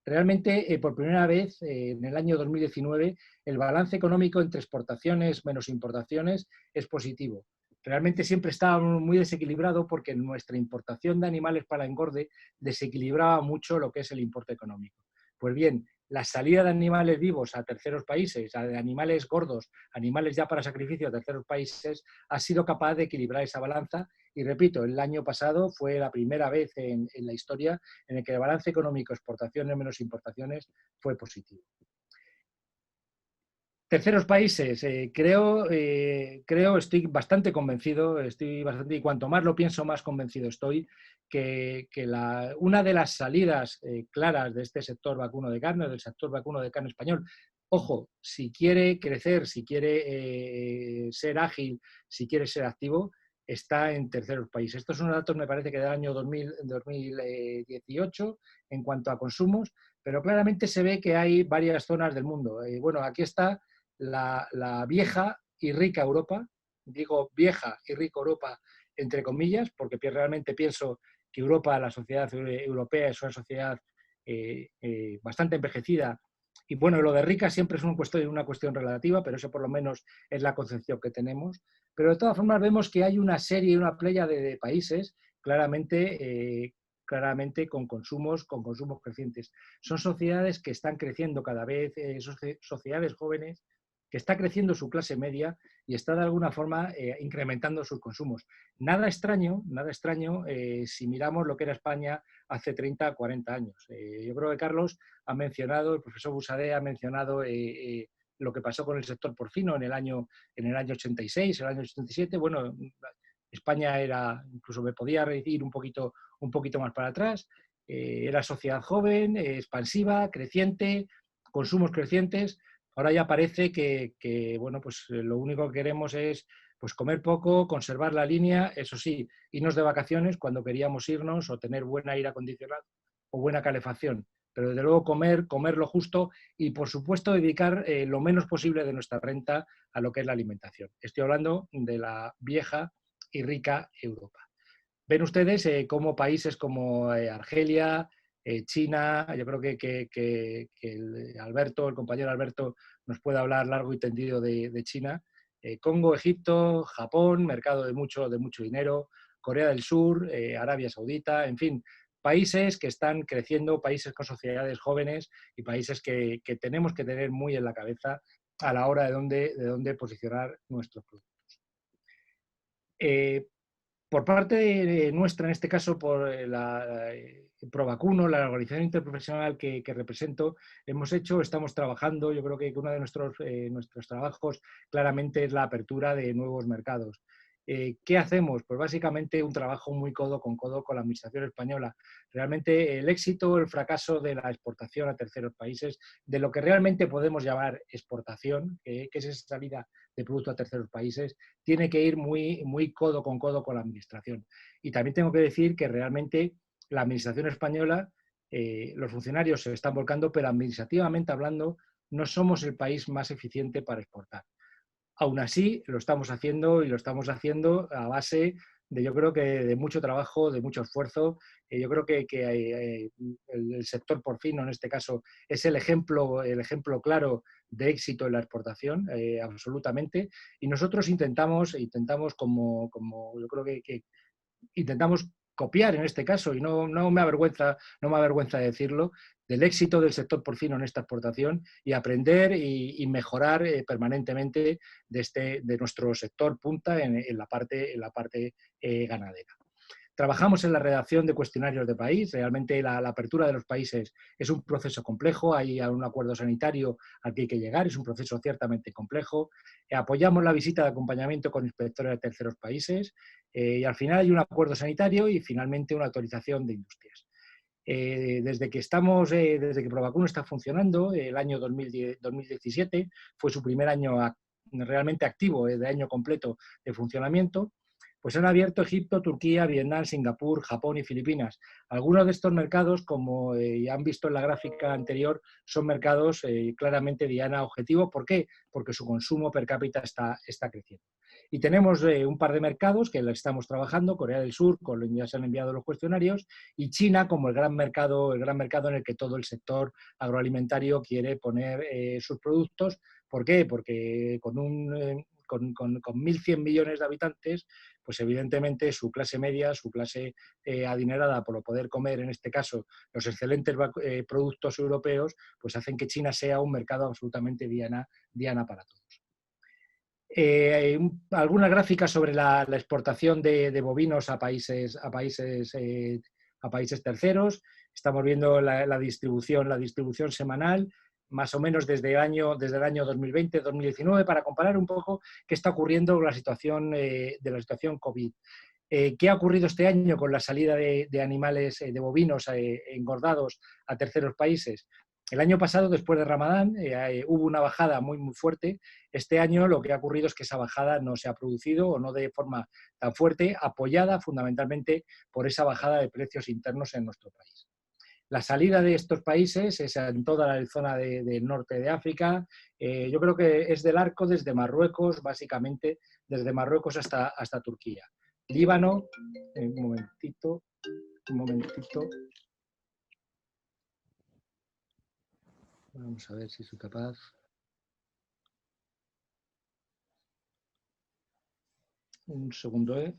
Realmente, por primera vez, en el año 2019, el balance económico entre exportaciones menos importaciones es positivo. Realmente siempre estábamos muy desequilibrado porque nuestra importación de animales para engorde desequilibraba mucho lo que es el importe económico. Pues bien, la salida de animales vivos a terceros países, de animales gordos, animales ya para sacrificio a terceros países, ha sido capaz de equilibrar esa balanza. Y repito, el año pasado fue la primera vez en la historia en el que el balance económico, exportaciones menos importaciones, fue positivo. Terceros países, estoy bastante convencido, y cuanto más lo pienso, más convencido estoy, que una de las salidas claras de este sector vacuno de carne, del sector vacuno de carne español, ojo, si quiere crecer, si quiere ser ágil, si quiere ser activo, está en terceros países. Estos son datos, me parece que del año 2018 en cuanto a consumos, pero claramente se ve que hay varias zonas del mundo. Bueno, aquí está la vieja y rica Europa, digo vieja y rica Europa entre comillas, porque realmente pienso que Europa, la sociedad europea, es una sociedad bastante envejecida. Y bueno, lo de rica siempre es una cuestión relativa, pero eso por lo menos es la concepción que tenemos. Pero de todas formas vemos que hay una serie, una playa de países claramente con consumos crecientes. Son sociedades que están creciendo cada vez, sociedades jóvenes, que está creciendo su clase media y está de alguna forma incrementando sus consumos. Nada extraño si miramos lo que era España hace 30, 40 años. Yo creo que Carlos ha mencionado, el profesor Busadé ha mencionado lo que pasó con el sector porcino en el año 86, el año 87. Bueno, España era, incluso me podía ir un poquito más para atrás, era sociedad joven, expansiva, creciente, consumos crecientes. Ahora ya parece que bueno, pues lo único que queremos es pues comer poco, conservar la línea, eso sí, irnos de vacaciones cuando queríamos irnos o tener buen aire acondicionado o buena calefacción. Pero desde luego comer lo justo y por supuesto dedicar lo menos posible de nuestra renta a lo que es la alimentación. Estoy hablando de la vieja y rica Europa. Ven ustedes cómo países como Argelia, China, yo creo que el compañero Alberto, nos puede hablar largo y tendido de China, Congo, Egipto, Japón, mercado de mucho dinero, Corea del Sur, Arabia Saudita, en fin, países que están creciendo, países con sociedades jóvenes y países que tenemos que tener muy en la cabeza a la hora de dónde posicionar nuestros productos. Por parte nuestra, en este caso por la Provacuno, la organización interprofesional que represento, estamos trabajando, yo creo que uno de nuestros trabajos claramente es la apertura de nuevos mercados. ¿Qué hacemos? Pues básicamente un trabajo muy codo con la administración española. Realmente el éxito o el fracaso de la exportación a terceros países, de lo que realmente podemos llamar exportación, que es esa salida de producto a terceros países, tiene que ir muy codo con la administración. Y también tengo que decir que realmente la administración española, los funcionarios se están volcando, pero administrativamente hablando, no somos el país más eficiente para exportar. Aún así, lo estamos haciendo y lo estamos haciendo a base de, yo creo que de mucho trabajo, de mucho esfuerzo. Yo creo que el sector porcino, en este caso, es el ejemplo claro de éxito en la exportación, absolutamente. Y nosotros intentamos como yo creo que intentamos copiar en este caso, y no me avergüenza de decirlo, del éxito del sector porcino en esta exportación y aprender y mejorar permanentemente de nuestro sector punta en la parte ganadera. Trabajamos en la redacción de cuestionarios de país. Realmente la apertura de los países es un proceso complejo. Hay un acuerdo sanitario al que hay que llegar. Es un proceso ciertamente complejo. Apoyamos la visita de acompañamiento con inspectores de terceros países. Y al final hay un acuerdo sanitario y finalmente una autorización de industrias. Desde que Provacuno está funcionando, el año 2017 fue su primer año realmente activo, de año completo de funcionamiento, pues han abierto Egipto, Turquía, Vietnam, Singapur, Japón y Filipinas. Algunos de estos mercados, como ya han visto en la gráfica anterior, son mercados claramente diana objetivo. ¿Por qué? Porque su consumo per cápita está creciendo. Y tenemos un par de mercados que estamos trabajando, Corea del Sur, con los que ya se han enviado los cuestionarios, y China como el gran mercado en el que todo el sector agroalimentario quiere poner sus productos. ¿Por qué? Porque con 1.100 millones de habitantes, pues evidentemente su clase media, su clase adinerada por poder comer, en este caso, los excelentes productos europeos, pues hacen que China sea un mercado absolutamente diana para todos. Algunas gráficas sobre la exportación de bovinos a países terceros. Estamos viendo la distribución semanal, más o menos desde el año 2020-2019, para comparar un poco qué está ocurriendo con la situación COVID. ¿Qué ha ocurrido este año con la salida de animales, de bovinos engordados a terceros países? El año pasado, después de Ramadán, hubo una bajada muy, muy fuerte. Este año lo que ha ocurrido es que esa bajada no se ha producido, o no de forma tan fuerte, apoyada fundamentalmente por esa bajada de precios internos en nuestro país. La salida de estos países es en toda la zona del norte de África. Yo creo que es del arco desde Marruecos, básicamente desde Marruecos hasta Turquía. Líbano, un momentito. Vamos a ver si soy capaz. Un segundo,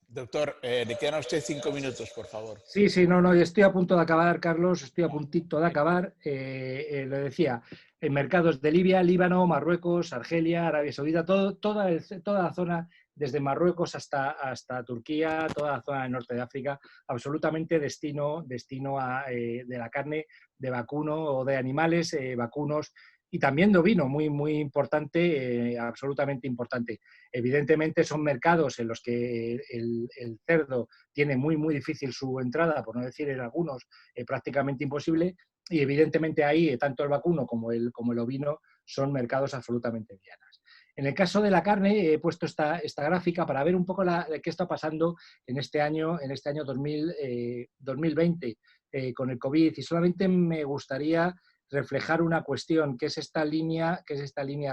Doctor, le quedan a usted 5 minutos, por favor. Sí, no, estoy a punto de acabar, Carlos, estoy a puntito de acabar. Lo decía, en mercados de Libia, Líbano, Marruecos, Argelia, Arabia Saudita, toda la zona, desde Marruecos hasta Turquía, toda la zona del norte de África, absolutamente destino de la carne de vacuno o de animales vacunos, y también de ovino, muy, muy importante, absolutamente importante. Evidentemente son mercados en los que el cerdo tiene muy, muy difícil su entrada, por no decir en algunos prácticamente imposible, y evidentemente ahí tanto el vacuno como el ovino son mercados absolutamente dianas. En el caso de la carne he puesto esta gráfica para ver un poco qué está pasando en este año 2020 con el COVID, y solamente me gustaría reflejar una cuestión, que es esta línea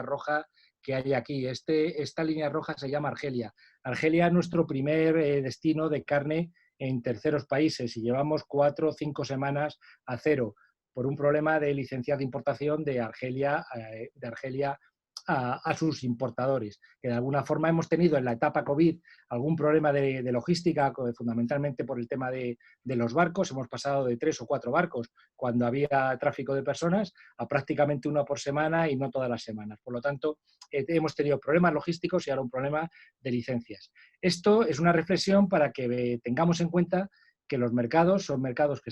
roja que hay aquí. Esta línea roja se llama Argelia. Argelia es nuestro primer destino de carne en terceros países, y llevamos 4 o 5 semanas a cero por un problema de licencias de importación de Argelia a sus importadores, que de alguna forma hemos tenido en la etapa COVID algún problema de logística, fundamentalmente por el tema de los barcos. Hemos pasado de 3 o 4 barcos cuando había tráfico de personas a prácticamente 1 por semana, y no todas las semanas. Por lo tanto, hemos tenido problemas logísticos y ahora un problema de licencias. Esto es una reflexión para que tengamos en cuenta que los mercados son mercados que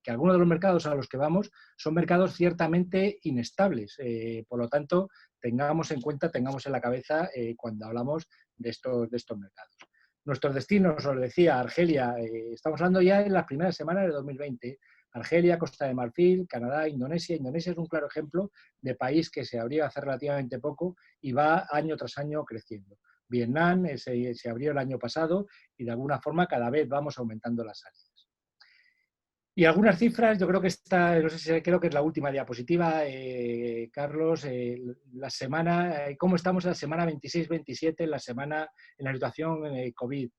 que algunos de los mercados a los que vamos son mercados ciertamente inestables. Por lo tanto, tengamos en cuenta, tengamos en la cabeza cuando hablamos de estos mercados. Nuestros destinos, os lo decía, Argelia, estamos hablando ya en las primeras semanas de 2020. Argelia, Costa de Marfil, Canadá, Indonesia. Indonesia es un claro ejemplo de país que se abrió hace relativamente poco y va año tras año creciendo. Vietnam se abrió el año pasado, y de alguna forma cada vez vamos aumentando las salidas. Y algunas cifras, yo creo que creo que es la última diapositiva, Carlos, cómo estamos en la semana 26-27, en la situación COVID.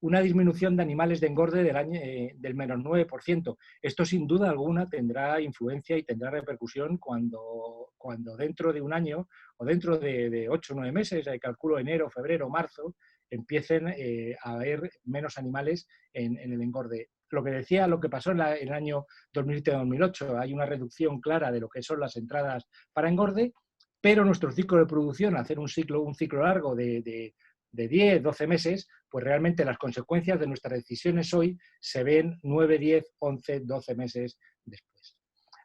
Una disminución de animales de engorde del menos 9%. Esto sin duda alguna tendrá influencia y tendrá repercusión cuando dentro de un año o dentro de 8 o 9 meses, calculo enero, febrero, marzo, empiecen a haber menos animales en el engorde. Lo que pasó en el año 2007-2008, hay una reducción clara de lo que son las entradas para engorde, pero nuestro ciclo de producción, hacer un ciclo largo de 10, 12 meses, pues realmente las consecuencias de nuestras decisiones hoy se ven 9, 10, 11, 12 meses después.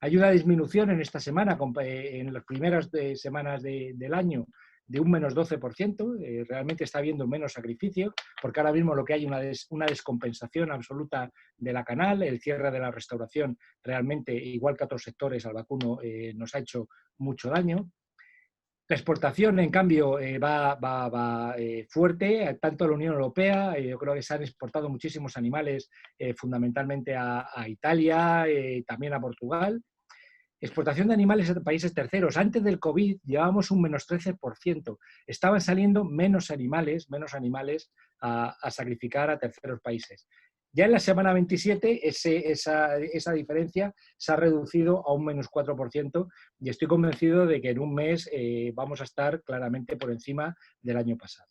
Hay una disminución en esta semana, en las primeras semanas del año, de un menos 12%, realmente está habiendo menos sacrificio, porque ahora mismo lo que hay es una descompensación absoluta de la canal, el cierre de la restauración realmente, igual que otros sectores, al vacuno nos ha hecho mucho daño. La exportación, en cambio, va fuerte, tanto a la Unión Europea, yo creo que se han exportado muchísimos animales, fundamentalmente a Italia, también a Portugal. Exportación de animales a países terceros. Antes del COVID llevábamos un menos 13%. Estaban saliendo menos animales a sacrificar a terceros países. Ya en la semana 27 esa diferencia se ha reducido a un menos 4% y estoy convencido de que en un mes vamos a estar claramente por encima del año pasado.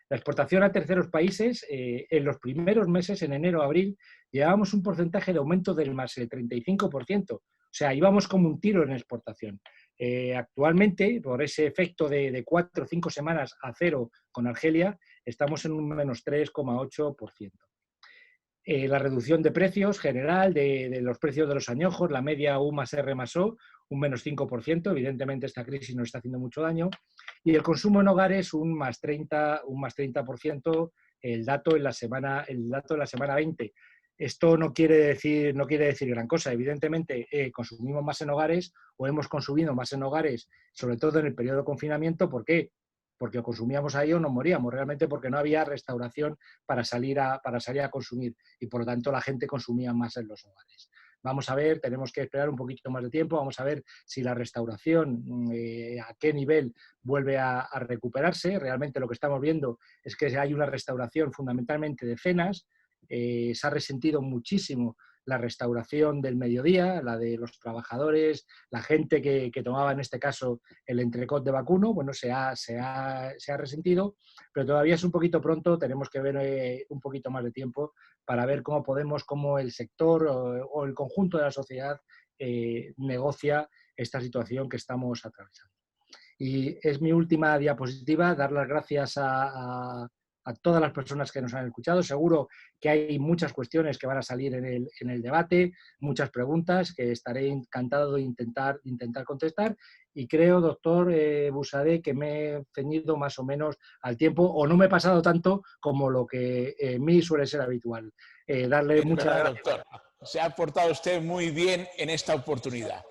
La exportación a terceros países, en los primeros meses, en enero-abril, llevábamos un porcentaje de aumento del más el 35%. O sea, íbamos como un tiro en exportación. Actualmente, por ese efecto de 4 o 5 semanas a cero con Argelia, estamos en un menos 3,8%. La reducción de precios general de los precios de los añojos, la media U más R más O, un menos 5%, evidentemente esta crisis nos está haciendo mucho daño, y el consumo en hogares un más 30%, el dato de la semana 20. Esto no quiere decir gran cosa. Evidentemente, consumimos más en hogares o hemos consumido más en hogares, sobre todo en el periodo de confinamiento. ¿Por qué? Porque o consumíamos ahí o nos moríamos, realmente porque no había restauración para salir a consumir y por lo tanto la gente consumía más en los hogares. Vamos a ver, tenemos que esperar un poquito más de tiempo, vamos a ver si la restauración, a qué nivel vuelve a recuperarse. Realmente lo que estamos viendo es que hay una restauración fundamentalmente de cenas. Se ha resentido muchísimo la restauración del mediodía, la de los trabajadores, la gente que tomaba en este caso el entrecot de vacuno, bueno, se ha resentido, pero todavía es un poquito pronto, tenemos que ver un poquito más de tiempo para ver cómo el sector o el conjunto de la sociedad negocia esta situación que estamos atravesando. Y es mi última diapositiva, dar las gracias a todas las personas que nos han escuchado. Seguro que hay muchas cuestiones que van a salir en el debate, muchas preguntas que estaré encantado de intentar contestar. Y creo, doctor Busadé, que me he ceñido más o menos al tiempo o no me he pasado tanto como lo que en mí suele ser habitual. Darle muchas gracias. Doctor, se ha portado usted muy bien en esta oportunidad.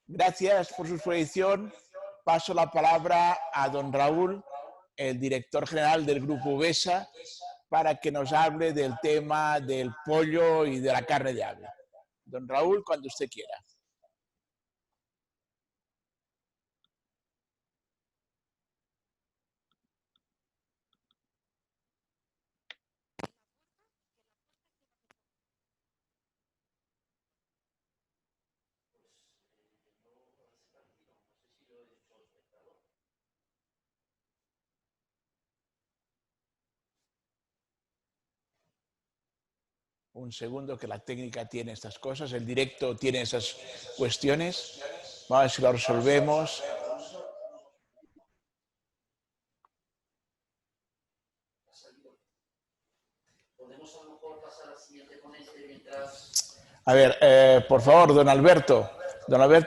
Gracias por su exposición. Paso la palabra a don Raúl, el director general del Grupo Uvesa, para que nos hable del tema del pollo y de la carne de ave. Don Raúl, cuando usted quiera. Un segundo, que la técnica tiene estas cosas, el directo tiene esas cuestiones. Vamos a ver si lo resolvemos. A ver, por favor, don Alberto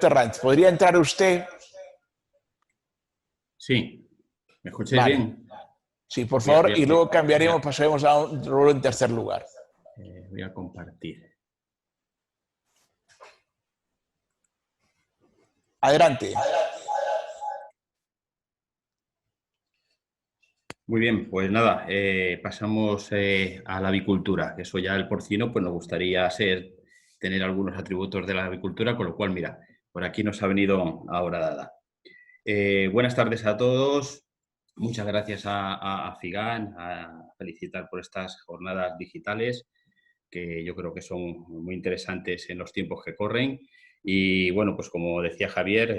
Ranz, ¿podría entrar usted? Sí, ¿me escucháis bien? Sí, por favor, y luego cambiaremos, pasaremos a un rol en tercer lugar. Voy a compartir. Adelante. Muy bien, pues nada, pasamos a la avicultura, que eso ya el porcino, pues nos gustaría tener algunos atributos de la avicultura, con lo cual, mira, por aquí nos ha venido ahora dada. Buenas tardes a todos. Muchas gracias a FIGAN, a felicitar por estas jornadas digitales, que yo creo que son muy interesantes en los tiempos que corren. Y bueno, pues como decía Javier,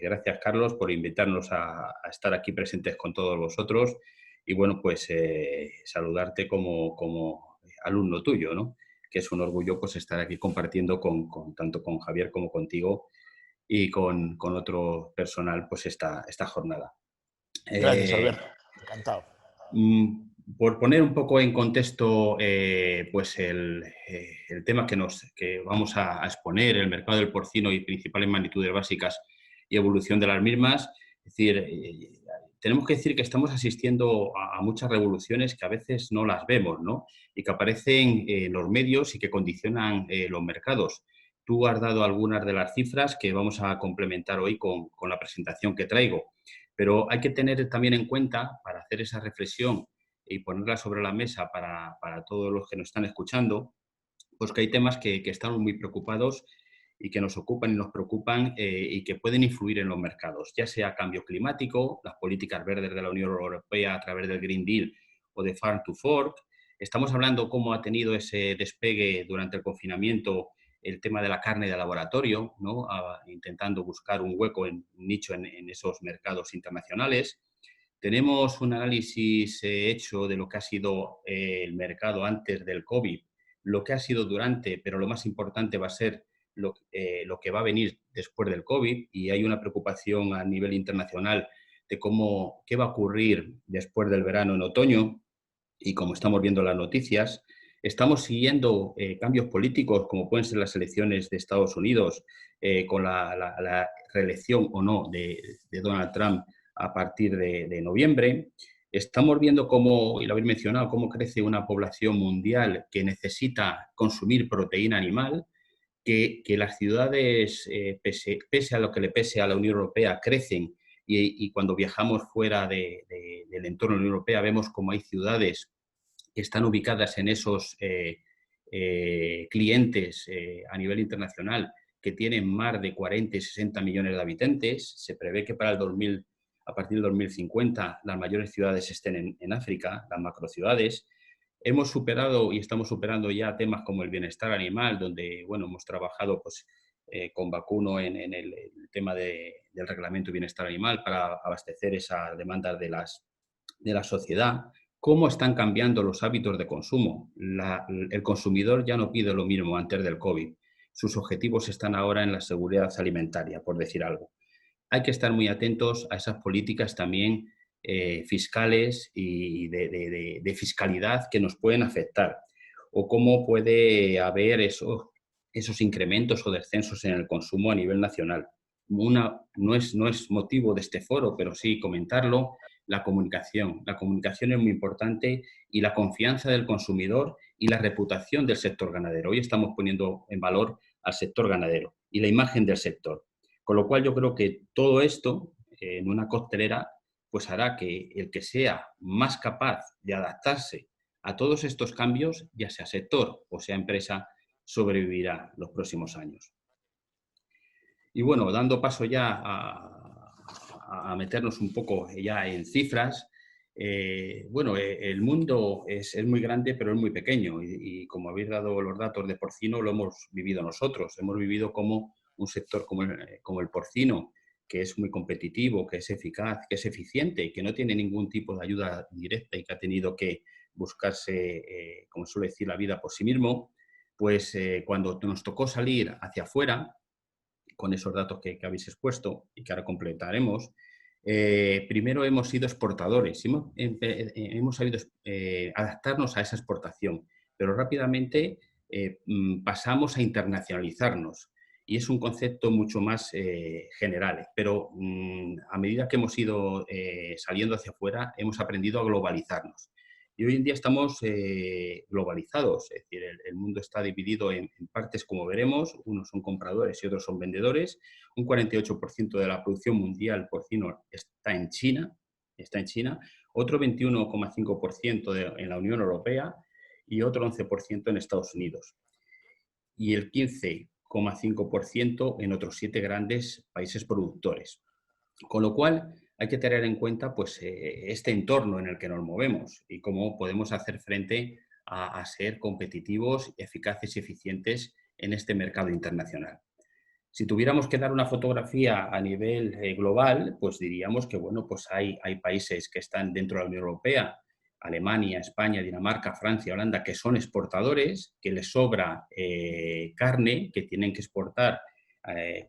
gracias Carlos por invitarnos a estar aquí presentes con todos vosotros. Y bueno, pues saludarte como alumno tuyo, ¿no? Que es un orgullo pues estar aquí compartiendo tanto con Javier como contigo y con otro personal pues esta jornada. Gracias, Alberto. Encantado. Por poner un poco en contexto pues el tema que vamos a exponer, el mercado del porcino y principales magnitudes básicas y evolución de las mismas, es decir, tenemos que decir que estamos asistiendo a muchas revoluciones que a veces no las vemos, ¿no? Y que aparecen en los medios y que condicionan los mercados. Tú has dado algunas de las cifras que vamos a complementar hoy con la presentación que traigo. Pero hay que tener también en cuenta, para hacer esa reflexión y ponerla sobre la mesa para todos los que nos están escuchando, pues que hay temas que estamos muy preocupados y que nos ocupan y nos preocupan y que pueden influir en los mercados, ya sea cambio climático, las políticas verdes de la Unión Europea a través del Green Deal o de Farm to Fork. Estamos hablando cómo ha tenido ese despegue durante el confinamiento el tema de la carne de laboratorio, ¿no? Intentando buscar un hueco, un nicho en esos mercados internacionales. Tenemos un análisis hecho de lo que ha sido el mercado antes del COVID, lo que ha sido durante, pero lo más importante va a ser lo que va a venir después del COVID, y hay una preocupación a nivel internacional de qué va a ocurrir después del verano en otoño, y como estamos viendo en las noticias, estamos siguiendo cambios políticos como pueden ser las elecciones de Estados Unidos con la reelección o no de Donald Trump a partir de noviembre. Estamos viendo cómo, y lo habéis mencionado, cómo crece una población mundial que necesita consumir proteína animal, que las ciudades, pese a lo que le pese a la Unión Europea, crecen y cuando viajamos fuera del entorno de la Unión Europea vemos cómo hay ciudades que están ubicadas en esos clientes a nivel internacional que tienen más de 40 y 60 millones de habitantes. Se prevé que para el 2000, a partir del 2050 las mayores ciudades estén en África, las macrociudades. Hemos superado y estamos superando ya temas como el bienestar animal, donde bueno, hemos trabajado pues, con Vacuno en el tema del reglamento de bienestar animal para abastecer esa demanda de la sociedad. ¿Cómo están cambiando los hábitos de consumo? El consumidor ya no pide lo mismo antes del COVID. Sus objetivos están ahora en la seguridad alimentaria, por decir algo. Hay que estar muy atentos a esas políticas también fiscales y de fiscalidad que nos pueden afectar, o cómo puede haber esos incrementos o descensos en el consumo a nivel nacional. No es motivo de este foro, pero sí comentarlo. La comunicación es muy importante, y la confianza del consumidor y la reputación del sector ganadero. Hoy estamos poniendo en valor al sector ganadero y la imagen del sector. Con lo cual yo creo que todo esto en una coctelera pues hará que el que sea más capaz de adaptarse a todos estos cambios, ya sea sector o sea empresa, sobrevivirá los próximos años. Y bueno, dando paso ya a meternos un poco ya en cifras, bueno, el mundo es muy grande, pero es muy pequeño, y como habéis dado los datos de porcino, lo hemos vivido nosotros. Hemos vivido como un sector como el porcino, que es muy competitivo, que es eficaz, que es eficiente y que no tiene ningún tipo de ayuda directa y que ha tenido que buscarse, como suele decir, la vida por sí mismo. Pues cuando nos tocó salir hacia afuera, con esos datos que habéis expuesto y que ahora completaremos, primero hemos sido exportadores, hemos sabido adaptarnos a esa exportación, pero rápidamente pasamos a internacionalizarnos, y es un concepto mucho más general, pero a medida que hemos ido saliendo hacia afuera hemos aprendido a globalizarnos. Y hoy en día estamos globalizados, es decir, el mundo está dividido en partes, como veremos. Unos son compradores y otros son vendedores. Un 48% de la producción mundial porcino está en China, otro 21,5% en la Unión Europea y otro 11% en Estados Unidos. Y el 15,5% en otros 7 grandes países productores. Con lo cual, hay que tener en cuenta pues, este entorno en el que nos movemos y cómo podemos hacer frente a ser competitivos, eficaces y eficientes en este mercado internacional. Si tuviéramos que dar una fotografía a nivel global, pues diríamos que bueno, pues hay países que están dentro de la Unión Europea, Alemania, España, Dinamarca, Francia, Holanda, que son exportadores, que les sobra carne, que tienen que exportar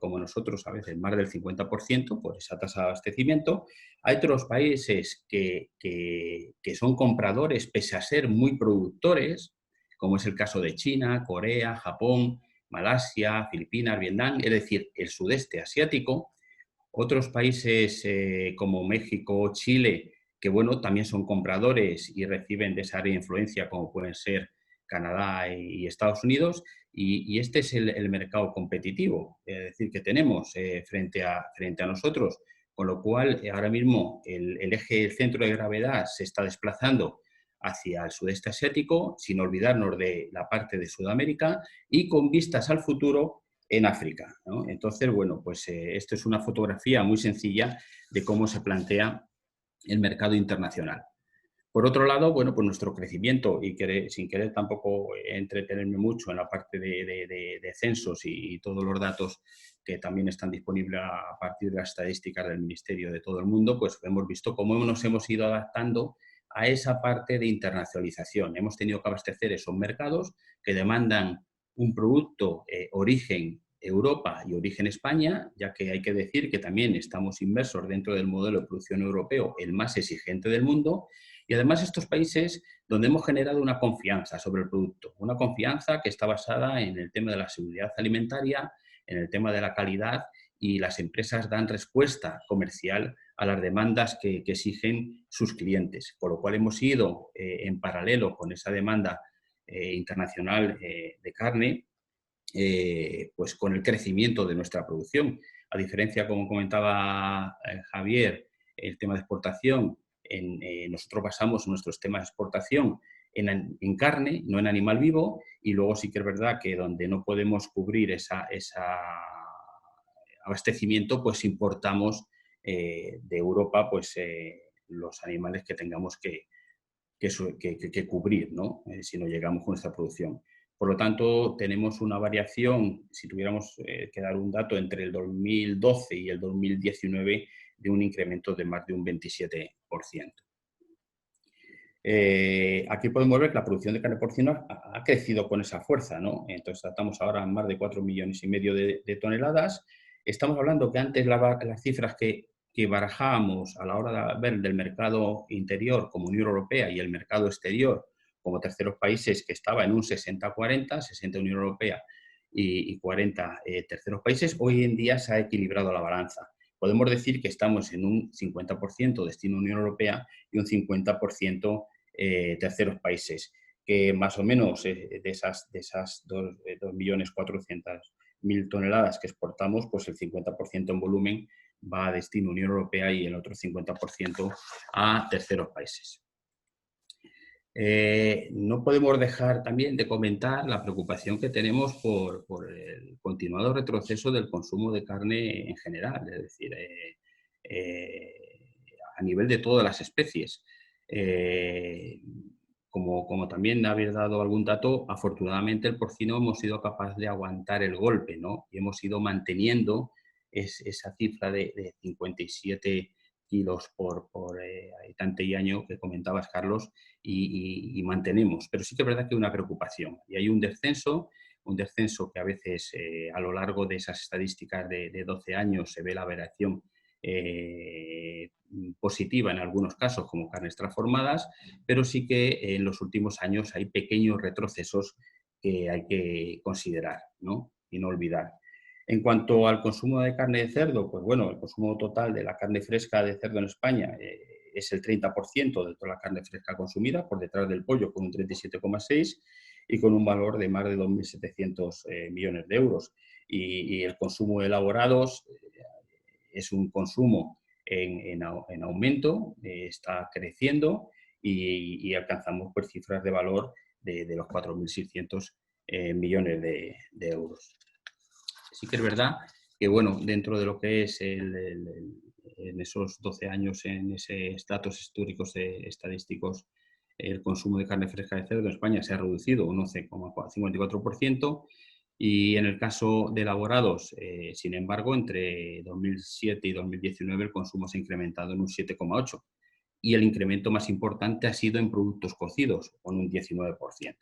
como nosotros, a veces más del 50% por esa tasa de abastecimiento. Hay otros países que son compradores pese a ser muy productores, como es el caso de China, Corea, Japón, Malasia, Filipinas, Vietnam, es decir, el sudeste asiático. Otros países como México, Chile, que bueno, también son compradores y reciben de esa área de influencia, como pueden ser Canadá y Estados Unidos, y este es el mercado competitivo, es decir, que tenemos frente a nosotros, con lo cual ahora mismo el eje, el centro de gravedad se está desplazando hacia el sudeste asiático, sin olvidarnos de la parte de Sudamérica y con vistas al futuro en África, ¿no? Entonces, bueno, pues esto es una fotografía muy sencilla de cómo se plantea el mercado internacional. Por otro lado, bueno, pues nuestro crecimiento, y sin querer tampoco entretenerme mucho en la parte de censos y todos los datos que también están disponibles a partir de las estadísticas del Ministerio de todo el mundo, pues hemos visto cómo nos hemos ido adaptando a esa parte de internacionalización. Hemos tenido que abastecer esos mercados que demandan un producto origen Europa y origen España, ya que hay que decir que también estamos inmersos dentro del modelo de producción europeo, el más exigente del mundo, y además estos países donde hemos generado una confianza sobre el producto, una confianza que está basada en el tema de la seguridad alimentaria, en el tema de la calidad, y las empresas dan respuesta comercial a las demandas que exigen sus clientes, por lo cual hemos ido en paralelo con esa demanda internacional de carne, pues con el crecimiento de nuestra producción. A diferencia, como comentaba Javier, el tema de exportación, nosotros basamos nuestros temas de exportación en carne, no en animal vivo, y luego sí que es verdad que donde no podemos cubrir ese abastecimiento, pues importamos de Europa pues, los animales que tengamos que cubrir, ¿no? Si no llegamos con nuestra producción. Por lo tanto, tenemos una variación, si tuviéramos que dar un dato, entre el 2012 y el 2019 de un incremento de más de un 27%. Aquí podemos ver que la producción de carne porcina ha crecido con esa fuerza, ¿no? Entonces, estamos ahora en más de 4,5 millones de toneladas. Estamos hablando que antes las cifras que barajábamos a la hora de ver del mercado interior como Unión Europea y el mercado exterior como terceros países, que estaba en un 60-40, 60 Unión Europea y 40 terceros países, hoy en día se ha equilibrado la balanza. Podemos decir que estamos en un 50% destino Unión Europea y un 50% terceros países, que más o menos de esas 2.400.000 toneladas que exportamos, pues el 50% en volumen va a destino Unión Europea y el otro 50% a terceros países. No podemos dejar también de comentar la preocupación que tenemos por el continuado retroceso del consumo de carne en general, es decir, a nivel de todas las especies. Como también habéis dado algún dato, afortunadamente el porcino hemos sido capaces de aguantar el golpe, ¿no? Y hemos ido manteniendo esa cifra de 57 kilos por habitante y año que comentabas, Carlos, y mantenemos. Pero sí que es verdad que hay una preocupación y hay un descenso que a veces a lo largo de esas estadísticas de 12 años se ve la variación positiva en algunos casos como carnes transformadas, pero sí que en los últimos años hay pequeños retrocesos que hay que considerar, ¿no? Y no olvidar. En cuanto al consumo de carne de cerdo, pues bueno, el consumo total de la carne fresca de cerdo en España es el 30% de toda la carne fresca consumida, por detrás del pollo con un 37,6% y con un valor de más de 2.700 millones de euros. Y el consumo de elaborados es un consumo en aumento, está creciendo y alcanzamos pues, cifras de valor de los 4.600 millones de euros. Sí que es verdad que, bueno, dentro de lo que es en esos 12 años, en esos datos históricos estadísticos, el consumo de carne fresca de cerdo en España se ha reducido un 11,54%. Y en el caso de elaborados, sin embargo, entre 2007 y 2019 el consumo se ha incrementado en un 7,8%. Y el incremento más importante ha sido en productos cocidos, con un 19%.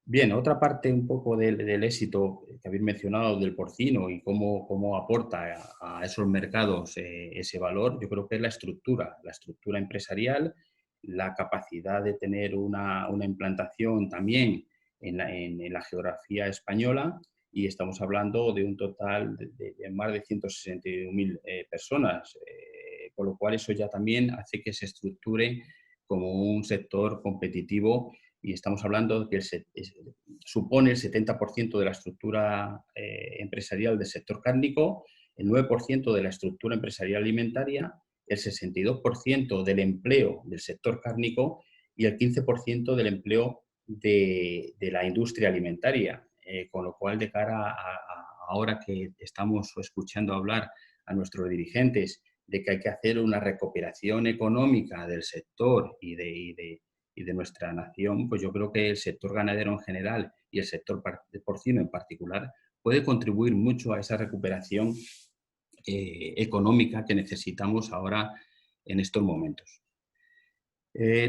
Bien, otra parte un poco del éxito que habéis mencionado del porcino y cómo aporta a esos mercados ese valor, yo creo que es la estructura empresarial, la capacidad de tener una implantación también en la geografía española, y estamos hablando de un total de más de 161.000 personas, con lo cual eso ya también hace que se estructure como un sector competitivo, y estamos hablando de que supone el 70% de la estructura empresarial del sector cárnico, el 9% de la estructura empresarial alimentaria, el 62% del empleo del sector cárnico y el 15% del empleo de la industria alimentaria. Con lo cual, de cara a ahora que estamos escuchando hablar a nuestros dirigentes de que hay que hacer una recuperación económica del sector y de nuestra nación, pues yo creo que el sector ganadero en general y el sector porcino en particular puede contribuir mucho a esa recuperación económica que necesitamos ahora en estos momentos.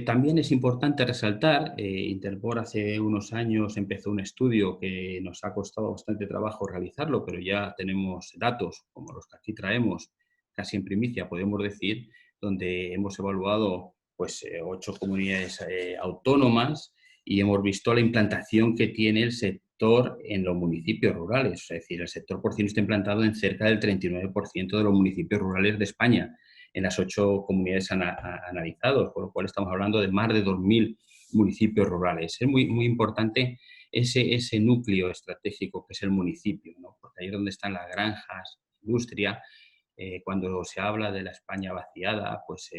También es importante resaltar, Interpor hace unos años empezó un estudio que nos ha costado bastante trabajo realizarlo, pero ya tenemos datos como los que aquí traemos, casi en primicia podemos decir, donde hemos evaluado pues 8 comunidades autónomas y hemos visto la implantación que tiene el sector en los municipios rurales. Es decir, el sector porcino está implantado en cerca del 39% de los municipios rurales de España, en las 8 comunidades analizadas, con lo cual estamos hablando de más de 2.000 municipios rurales. Es muy importante ese núcleo estratégico que es el municipio, ¿no? Porque ahí es donde están las granjas, industria. Cuando se habla de la España vaciada, pues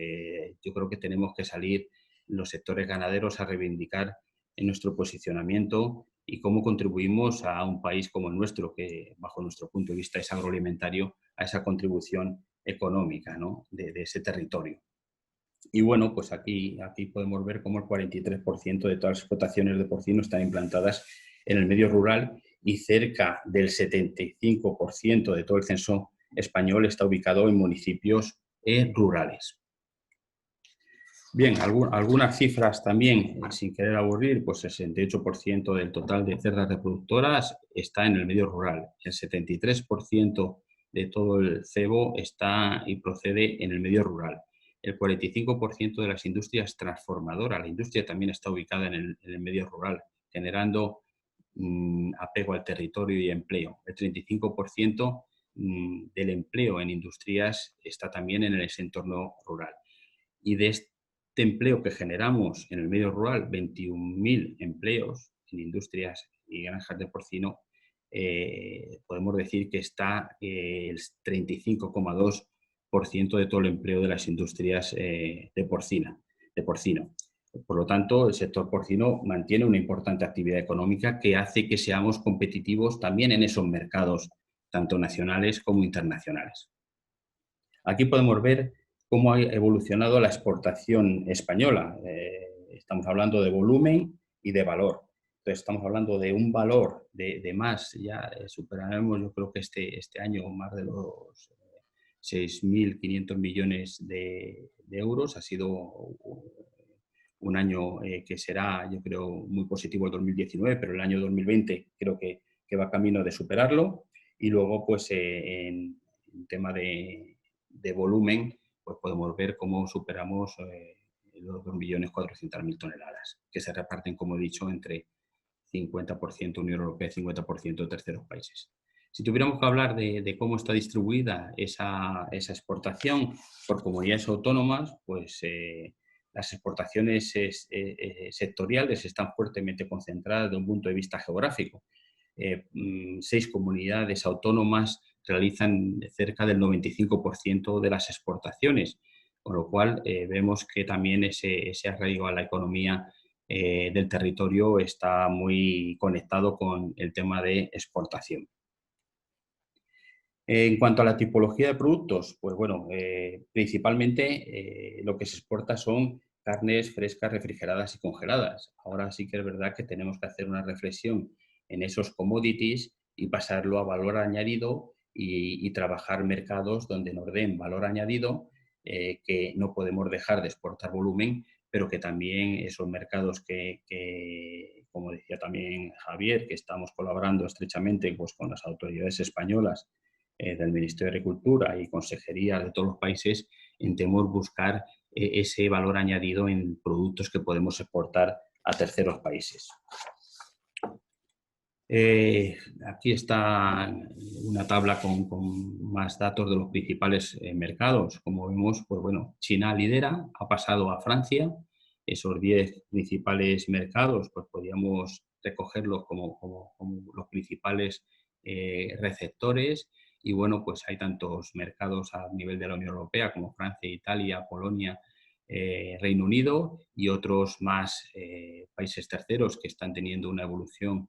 yo creo que tenemos que salir los sectores ganaderos a reivindicar en nuestro posicionamiento y cómo contribuimos a un país como el nuestro, que bajo nuestro punto de vista es agroalimentario, a esa contribución económica, ¿no? de ese territorio. Y bueno, pues aquí podemos ver cómo el 43% de todas las explotaciones de porcino están implantadas en el medio rural y cerca del 75% de todo el censo español está ubicado en municipios rurales. Bien, algunas cifras también, sin querer aburrir, pues el 68% del total de cerdas reproductoras está en el medio rural, el 73% de todo el cebo está y procede en el medio rural. El 45% de las industrias transformadoras, la industria también está ubicada en el medio rural, generando apego al territorio y empleo. El 35% del empleo en industrias está también en ese entorno rural. Y de este empleo que generamos en el medio rural, 21.000 empleos en industrias y granjas de porcino, podemos decir que está el 35,2% de todo el empleo de las industrias de porcino. Por lo tanto, el sector porcino mantiene una importante actividad económica que hace que seamos competitivos también en esos mercados, tanto nacionales como internacionales. Aquí podemos ver cómo ha evolucionado la exportación española. Estamos hablando de volumen y de valor. Entonces, estamos hablando de un valor de más, ya superaremos, yo creo que este año más de los 6.500 millones de euros. Ha sido un año que será, yo creo, muy positivo el 2019, pero el año 2020 creo que va camino de superarlo. Y luego, pues, en tema de volumen, pues podemos ver cómo superamos los 2.400.000 toneladas, que se reparten, como he dicho, entre 50% Unión Europea y 50% terceros países. Si tuviéramos que hablar de cómo está distribuida esa exportación por comunidades autónomas, pues las exportaciones sectoriales están fuertemente concentradas desde un punto de vista geográfico. 6 comunidades autónomas realizan cerca del 95% de las exportaciones, con lo cual vemos que también ese arraigo a la economía del territorio está muy conectado con el tema de exportación. En cuanto a la tipología de productos, pues bueno, principalmente lo que se exporta son carnes frescas, refrigeradas y congeladas. Ahora sí que es verdad que tenemos que hacer una reflexión en esos commodities y pasarlo a valor añadido y trabajar mercados donde nos den valor añadido, que no podemos dejar de exportar volumen, pero que también esos mercados como decía también Javier, que estamos colaborando estrechamente pues, con las autoridades españolas del Ministerio de Agricultura y consejerías de todos los países, intentemos buscar ese valor añadido en productos que podemos exportar a terceros países. Aquí está una tabla con más datos de los principales mercados. Como vemos, pues bueno, China lidera, ha pasado a Francia. Esos 10 principales mercados, pues podríamos recogerlos como los principales receptores. Y bueno, pues hay tantos mercados a nivel de la Unión Europea como Francia, Italia, Polonia, Reino Unido y otros más países terceros que están teniendo una evolución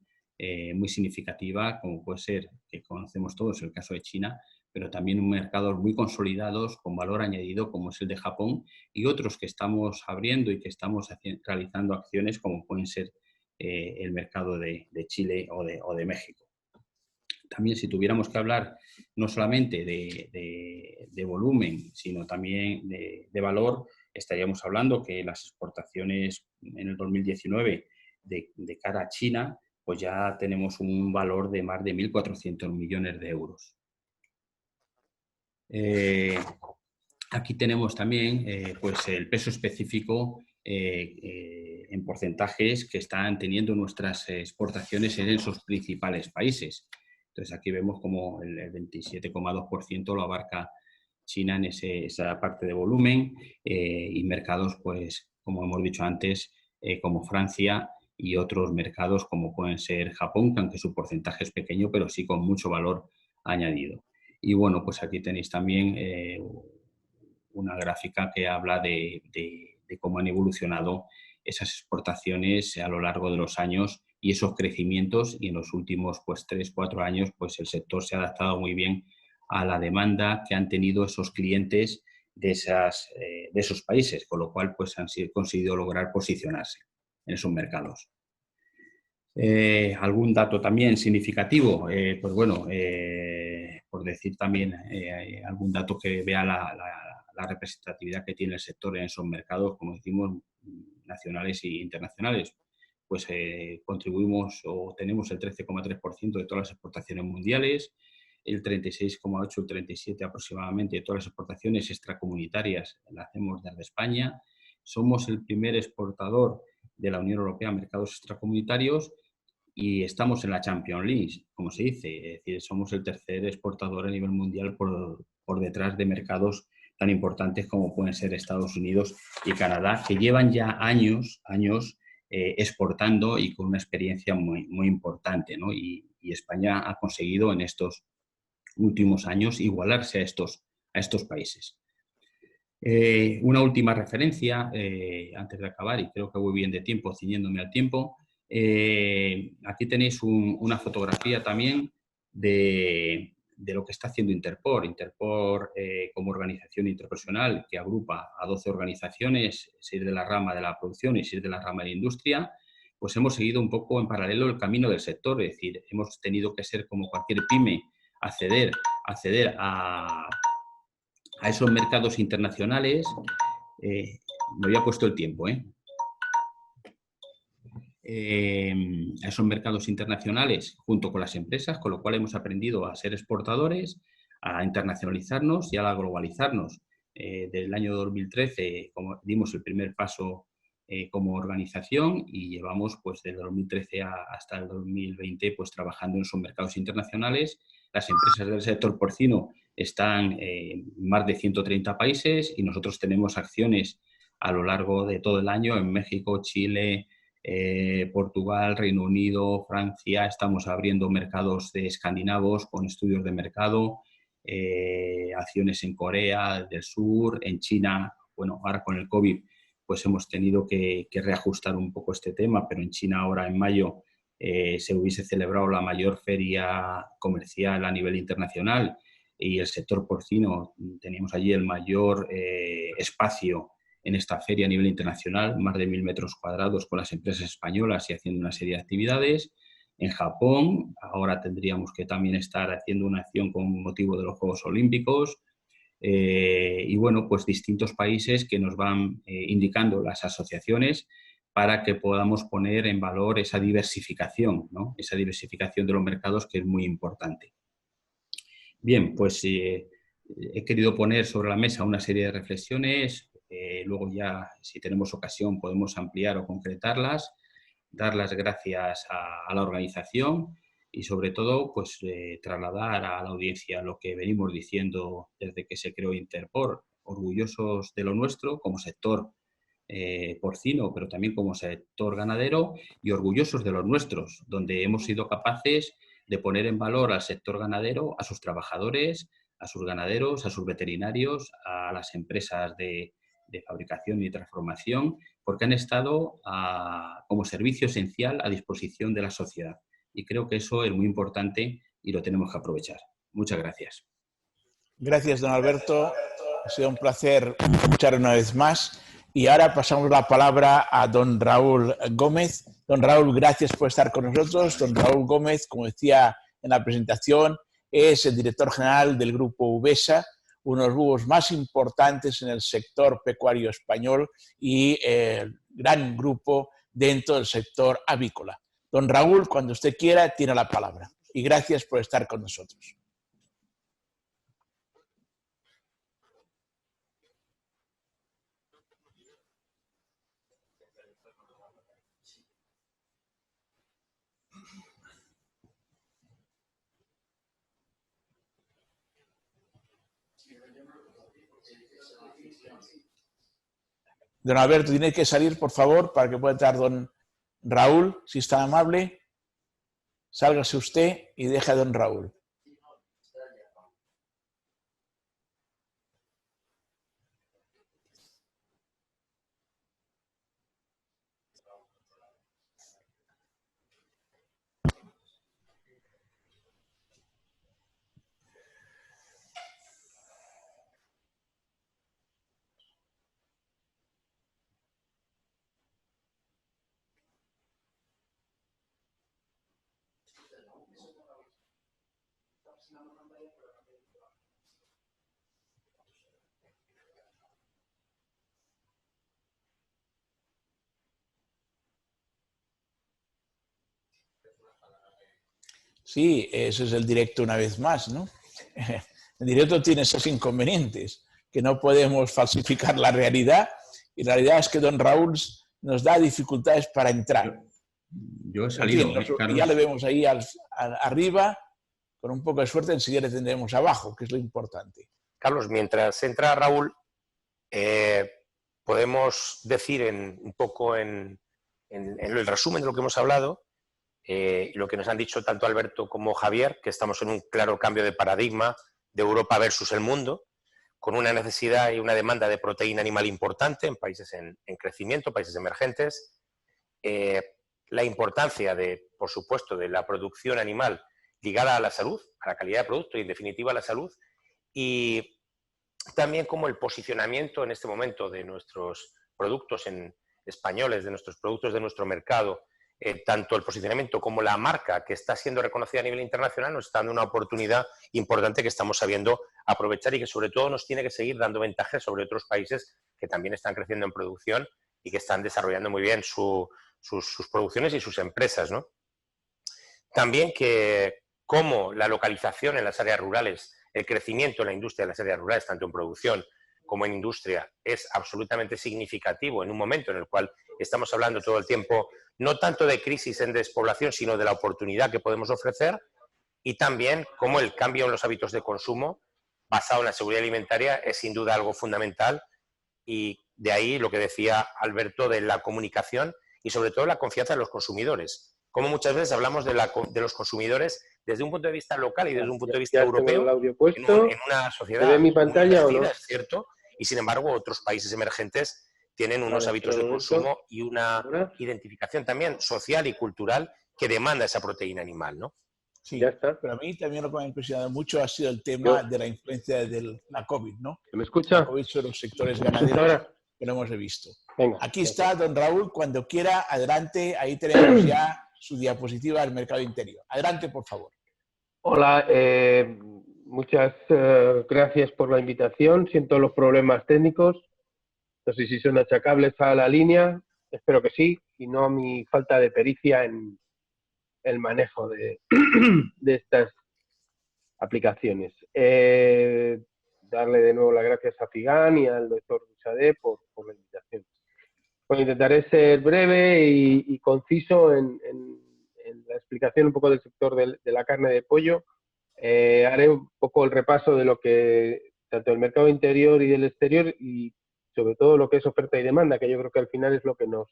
muy significativa, como puede ser, que conocemos todos, el caso de China, pero también mercados muy consolidados con valor añadido como es el de Japón y otros que estamos abriendo y que estamos realizando acciones como pueden ser el mercado de Chile o de México. También si tuviéramos que hablar no solamente de volumen, sino también de valor, estaríamos hablando que las exportaciones en el 2019 de cara a China, pues ya tenemos un valor de más de 1.400 millones de euros. Aquí tenemos también pues el peso específico en porcentajes que están teniendo nuestras exportaciones en esos principales países. Entonces aquí vemos como el 27,2% lo abarca China en esa parte de volumen y mercados, pues como hemos dicho antes, como Francia y otros mercados como pueden ser Japón, que aunque su porcentaje es pequeño, pero sí con mucho valor añadido. Y bueno, pues aquí tenéis también una gráfica que habla de cómo han evolucionado esas exportaciones a lo largo de los años y esos crecimientos, y en los últimos pues 3-4 años pues el sector se ha adaptado muy bien a la demanda que han tenido esos clientes de esos países, con lo cual pues han conseguido lograr posicionarse en esos mercados. ¿Algún dato también significativo? Pues bueno, por decir también algún dato que vea la representatividad que tiene el sector en esos mercados, como decimos, nacionales e internacionales. Pues contribuimos o tenemos el 13,3% de todas las exportaciones mundiales, el 36,8%, el 37% aproximadamente de todas las exportaciones extracomunitarias las hacemos desde España. Somos el primer exportador de la Unión Europea a mercados extracomunitarios y estamos en la Champions League, como se dice. Es decir, somos el tercer exportador a nivel mundial por detrás de mercados tan importantes como pueden ser Estados Unidos y Canadá, que llevan ya años exportando y con una experiencia muy importante, ¿no? Y España ha conseguido en estos últimos años igualarse a estos países. Una última referencia, antes de acabar, y creo que voy bien de tiempo, ciñéndome al tiempo. Aquí tenéis una fotografía también de lo que está haciendo Interpor. Interpor, como organización interprofesional que agrupa a 12 organizaciones, 6 de la rama de la producción y 6 de la rama de la industria, pues hemos seguido un poco en paralelo el camino del sector. Es decir, hemos tenido que ser como cualquier pyme, acceder a esos mercados internacionales. Me había puesto el tiempo, a esos mercados internacionales junto con las empresas, con lo cual hemos aprendido a ser exportadores, a internacionalizarnos y a globalizarnos. Desde el año 2013 dimos el primer paso como organización y llevamos pues desde 2013 hasta el 2020 pues trabajando en esos mercados internacionales. Las empresas del sector porcino están en más de 130 países y nosotros tenemos acciones a lo largo de todo el año en México, Chile, Portugal, Reino Unido, Francia. Estamos abriendo mercados escandinavos con estudios de mercado, acciones en Corea del Sur, en China. Bueno, ahora con el COVID pues hemos tenido que reajustar un poco este tema, pero en China ahora en mayo se hubiese celebrado la mayor feria comercial a nivel internacional y el sector porcino, teníamos allí el mayor espacio en esta feria a nivel internacional, más de 1.000 metros cuadrados con las empresas españolas y haciendo una serie de actividades. En Japón, ahora tendríamos que también estar haciendo una acción con motivo de los Juegos Olímpicos. Y bueno, pues distintos países que nos van indicando las asociaciones para que podamos poner en valor esa diversificación, ¿no? Esa diversificación de los mercados que es muy importante. Bien, pues he querido poner sobre la mesa una serie de reflexiones, luego ya, si tenemos ocasión, podemos ampliar o concretarlas, dar las gracias a la organización y, sobre todo, pues trasladar a la audiencia lo que venimos diciendo desde que se creó Interporc, orgullosos de lo nuestro como sector porcino, pero también como sector ganadero, y orgullosos de los nuestros, donde hemos sido capaces de poner en valor al sector ganadero, a sus trabajadores, a sus ganaderos, a sus veterinarios, a las empresas de fabricación y transformación, porque han estado como servicio esencial a disposición de la sociedad. Y creo que eso es muy importante y lo tenemos que aprovechar. Muchas gracias. Gracias, don Alberto. Ha sido un placer escuchar una vez más. Y ahora pasamos la palabra a don Raúl Gómez. Don Raúl, gracias por estar con nosotros. Don Raúl Gómez, como decía en la presentación, es el director general del grupo Uvesa, uno de los grupos más importantes en el sector pecuario español y el gran grupo dentro del sector avícola. Don Raúl, cuando usted quiera, tiene la palabra. Y gracias por estar con nosotros. Don Alberto, tiene que salir, por favor, para que pueda entrar don Raúl, si es tan amable. Sálgase usted y deje a don Raúl. Sí, ese es el directo una vez más, ¿no? El directo tiene esos inconvenientes, que no podemos falsificar la realidad, y la realidad es que don Raúl nos da dificultades para entrar. Yo he salido, Carlos. Ya le vemos ahí arriba, con un poco de suerte enseguida le tendremos abajo, que es lo importante. Carlos, mientras entra Raúl, podemos decir un poco en el resumen de lo que hemos hablado, lo que nos han dicho tanto Alberto como Javier, que estamos en un claro cambio de paradigma de Europa versus el mundo, con una necesidad y una demanda de proteína animal importante en países en crecimiento, países emergentes, la importancia por supuesto, de la producción animal ligada a la salud, a la calidad de producto y, en definitiva, a la salud, y también como el posicionamiento en este momento de nuestros productos españoles, de nuestros productos de nuestro mercado, tanto el posicionamiento como la marca que está siendo reconocida a nivel internacional nos está dando una oportunidad importante que estamos sabiendo aprovechar y que sobre todo nos tiene que seguir dando ventajas sobre otros países que también están creciendo en producción y que están desarrollando muy bien sus producciones y sus empresas, ¿no? También que como la localización en las áreas rurales, el crecimiento en la industria de las áreas rurales, tanto en producción como en industria, es absolutamente significativo en un momento en el cual estamos hablando todo el tiempo no tanto de crisis en despoblación, sino de la oportunidad que podemos ofrecer, y también cómo el cambio en los hábitos de consumo basado en la seguridad alimentaria es sin duda algo fundamental, y de ahí lo que decía Alberto de la comunicación y sobre todo la confianza en los consumidores. Como muchas veces hablamos de los consumidores desde un punto de vista local y desde un punto de vista europeo, en una sociedad ¿ve mi pantalla o no? Es cierto, y sin embargo otros países emergentes tienen unos hábitos de consumo y una identificación también social y cultural que demanda esa proteína animal, ¿no? Sí, ya está. Pero a mí también lo que me ha impresionado mucho ha sido el tema de la influencia de la COVID, ¿no? ¿Me escucha? La COVID sobre los sectores ganaderos, que lo hemos visto. Venga, aquí está don Raúl, cuando quiera, adelante, ahí tenemos ya su diapositiva del mercado interior. Adelante, por favor. Hola, muchas gracias por la invitación. Siento los problemas técnicos. No sé si son achacables a la línea. espero que sí, y no a mi falta de pericia en el manejo de, de estas aplicaciones. Darle de nuevo las gracias a Figan y al doctor Busadé por la invitación. Pues intentaré ser breve y conciso en la explicación un poco del sector de la carne de pollo. Haré un poco el repaso de lo que, tanto del mercado interior y del exterior, y sobre todo lo que es oferta y demanda, que yo creo que al final es lo que nos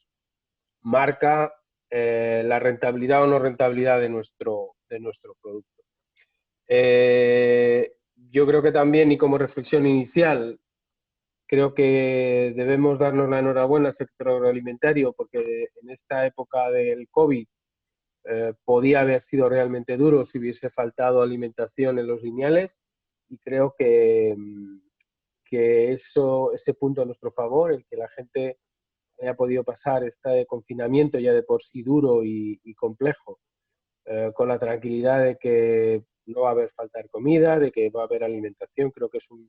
marca la rentabilidad o no rentabilidad de nuestro producto. Yo creo que también, y como reflexión inicial, creo que debemos darnos la enhorabuena al sector agroalimentario, porque en esta época del COVID podía haber sido realmente duro si hubiese faltado alimentación en los lineales, y creo que ese punto a nuestro favor, el que la gente haya podido pasar este confinamiento ya de por sí duro y complejo, con la tranquilidad de que no va a haber falta de comida, de que va a haber alimentación, creo que es un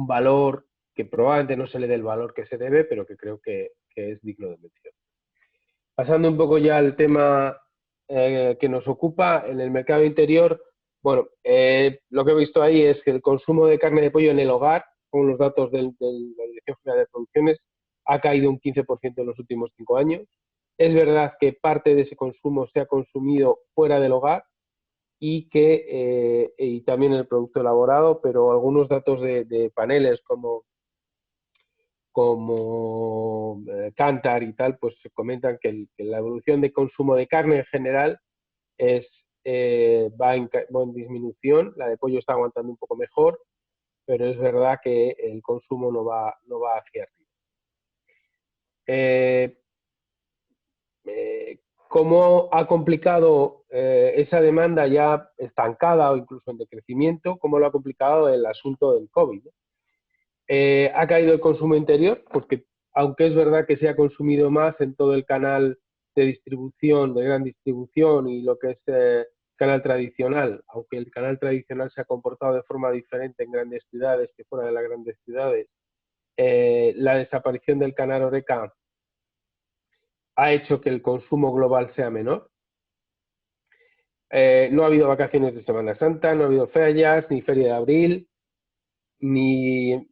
valor que probablemente no se le dé el valor que se debe, pero que creo que es digno de mención. Pasando un poco ya al tema que nos ocupa, en el mercado interior, bueno, lo que he visto ahí es que el consumo de carne de pollo en el hogar, con los datos de la Dirección General de Producciones, ha caído un 15% en los últimos 5 años. Es verdad que parte de ese consumo se ha consumido fuera del hogar y también el producto elaborado, pero algunos datos de paneles como Kantar y tal, pues se comentan que la evolución de consumo de carne en general va en disminución. La de pollo está aguantando un poco mejor, pero es verdad que el consumo no va hacia arriba. ¿Cómo ha complicado esa demanda ya estancada o incluso en decrecimiento? ¿Cómo lo ha complicado el asunto del COVID, ¿no? Ha caído el consumo interior, porque aunque es verdad que se ha consumido más en todo el canal de distribución, de gran distribución y lo que es canal tradicional, aunque el canal tradicional se ha comportado de forma diferente en grandes ciudades que fuera de las grandes ciudades, la desaparición del canal Horeca ha hecho que el consumo global sea menor. No ha habido vacaciones de Semana Santa, no ha habido ferias, ni Feria de Abril, ni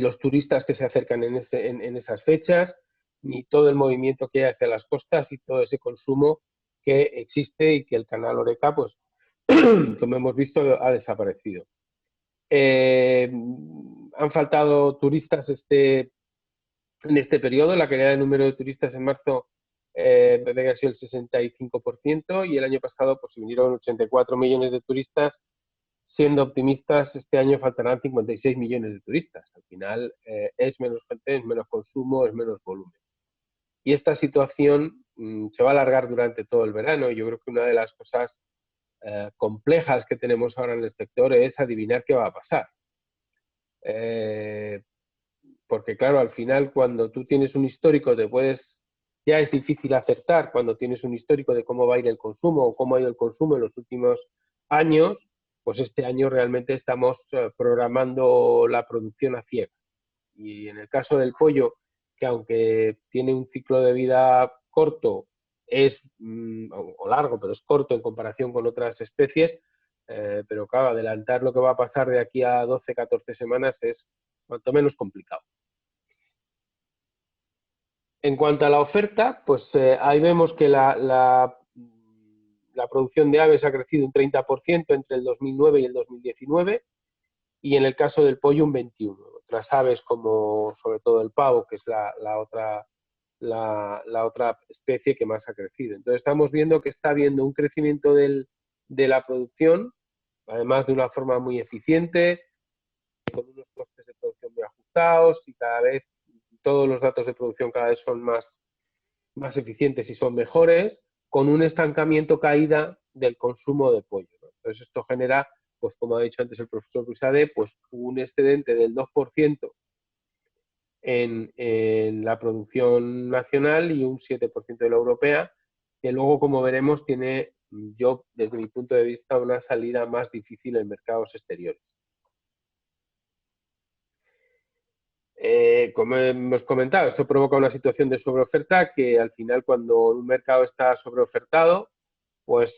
los turistas que se acercan en esas fechas, ni todo el movimiento que hay hacia las costas y todo ese consumo que existe y que el canal Horeca, pues, como hemos visto, ha desaparecido. Han faltado turistas en este periodo. La caída del número de turistas en marzo parece que ha sido el 65%, y el año pasado pues vinieron 84 millones de turistas. Siendo optimistas, este año faltarán 56 millones de turistas. Al final es menos gente, es menos consumo, es menos volumen. Y esta situación se va a alargar durante todo el verano. Yo creo que una de las cosas complejas que tenemos ahora en el sector es adivinar qué va a pasar. Porque claro, al final cuando tú tienes un histórico ya es difícil acertar cuando tienes un histórico de cómo va a ir el consumo o cómo ha ido el consumo en los últimos años. Pues este año realmente estamos programando la producción a ciegas. Y en el caso del pollo, que aunque tiene un ciclo de vida corto, o largo, pero es corto en comparación con otras especies, pero claro, adelantar lo que va a pasar de aquí a 12, 14 semanas es cuanto menos complicado. En cuanto a la oferta, pues ahí vemos que la producción de aves ha crecido un 30% entre el 2009 y el 2019, y en el caso del pollo un 21%. Otras aves como sobre todo el pavo, que es la otra especie que más ha crecido. Entonces estamos viendo que está habiendo un crecimiento de la producción, además de una forma muy eficiente, con unos costes de producción muy ajustados, y cada vez todos los datos de producción cada vez son más eficientes y son mejores, con un estancamiento, caída del consumo de pollo, ¿no? Entonces esto genera, pues como ha dicho antes el profesor Busadé, pues un excedente del 2% en la producción nacional y un 7% de la europea, que luego, como veremos, tiene, yo desde mi punto de vista, una salida más difícil en mercados exteriores. Como hemos comentado, esto provoca una situación de sobreoferta que al final, cuando un mercado está sobreofertado, pues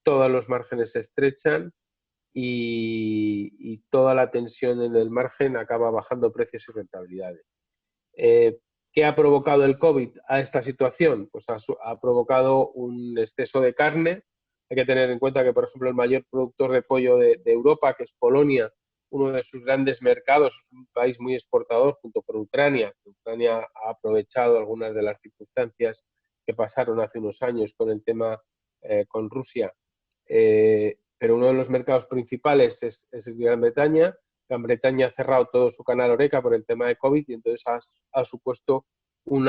todos los márgenes se estrechan y toda la tensión en el margen acaba bajando precios y rentabilidades. ¿Qué ha provocado el COVID a esta situación? Pues ha provocado un exceso de carne. Hay que tener en cuenta que, por ejemplo, el mayor productor de pollo de Europa, que es Polonia, uno de sus grandes mercados, es un país muy exportador junto con Ucrania. Ucrania ha aprovechado algunas de las circunstancias que pasaron hace unos años con el tema con Rusia. Pero uno de los mercados principales es Gran Bretaña. Gran Bretaña ha cerrado todo su canal Horeca por el tema de COVID y entonces ha supuesto un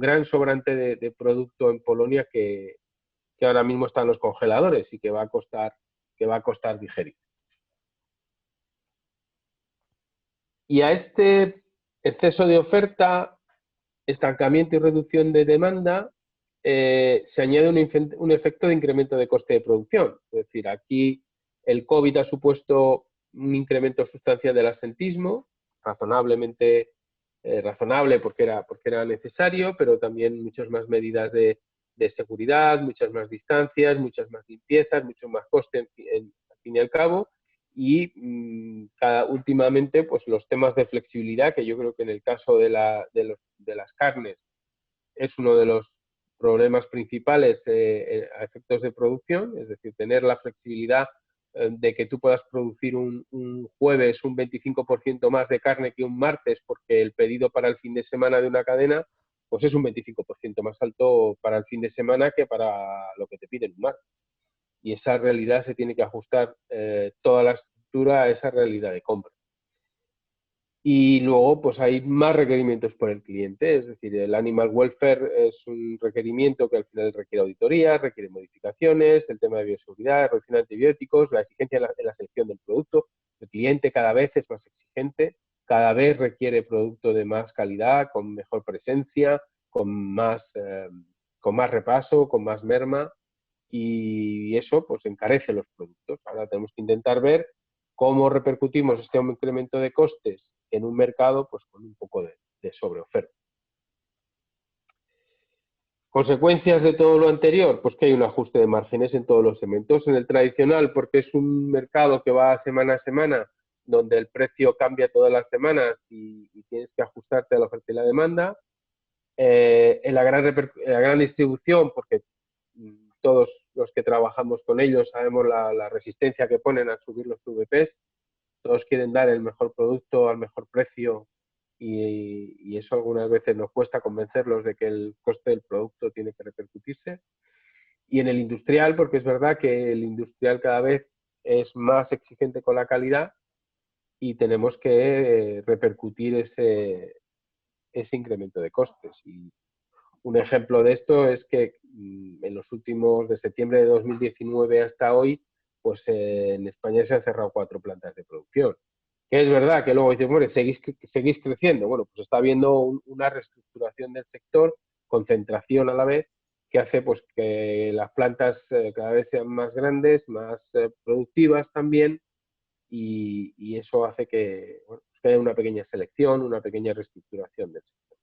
gran sobrante de producto en Polonia que ahora mismo está en los congeladores y que va a costar digerir. Y a este exceso de oferta, estancamiento y reducción de demanda, se añade un efecto de incremento de coste de producción. Es decir, aquí el COVID ha supuesto un incremento sustancial del absentismo, razonablemente razonable porque era necesario, pero también muchas más medidas de seguridad, muchas más distancias, muchas más limpiezas, mucho más coste al fin y al cabo. Y últimamente, pues los temas de flexibilidad, que yo creo que en el caso de las carnes es uno de los problemas principales a efectos de producción, es decir, tener la flexibilidad de que tú puedas producir un jueves un 25% más de carne que un martes, porque el pedido para el fin de semana de una cadena pues es un 25% más alto para el fin de semana que para lo que te piden un martes. Y esa realidad se tiene que ajustar toda la estructura a esa realidad de compra. Y luego pues hay más requerimientos por el cliente, es decir, el animal welfare es un requerimiento que al final requiere auditorías, requiere modificaciones, el tema de bioseguridad, reducción de antibióticos, la exigencia en la selección del producto. El cliente cada vez es más exigente, cada vez requiere producto de más calidad, con mejor presencia, con más repaso, con más merma, y eso pues encarece los productos. Ahora tenemos que intentar ver cómo repercutimos este incremento de costes en un mercado pues con un poco de sobreoferta. ¿Consecuencias de todo lo anterior? Pues que hay un ajuste de márgenes en todos los segmentos. En el tradicional, porque es un mercado que va semana a semana, donde el precio cambia todas las semanas y tienes que ajustarte a la oferta y la demanda. En la gran distribución, porque todos los que trabajamos con ellos sabemos la resistencia que ponen a subir los PVPs. Todos quieren dar el mejor producto al mejor precio y eso algunas veces nos cuesta convencerlos de que el coste del producto tiene que repercutirse. Y en el industrial, porque es verdad que el industrial cada vez es más exigente con la calidad y tenemos que repercutir ese incremento de costes. Y un ejemplo de esto es que en los últimos, de septiembre de 2019 hasta hoy, pues en España se han cerrado 4 plantas de producción. Que es verdad que luego dices, bueno, seguís creciendo. Bueno, pues está habiendo una reestructuración del sector, concentración a la vez, que hace pues que las plantas cada vez sean más grandes, más productivas también, y eso hace que, bueno, que haya una pequeña selección, una pequeña reestructuración del sector.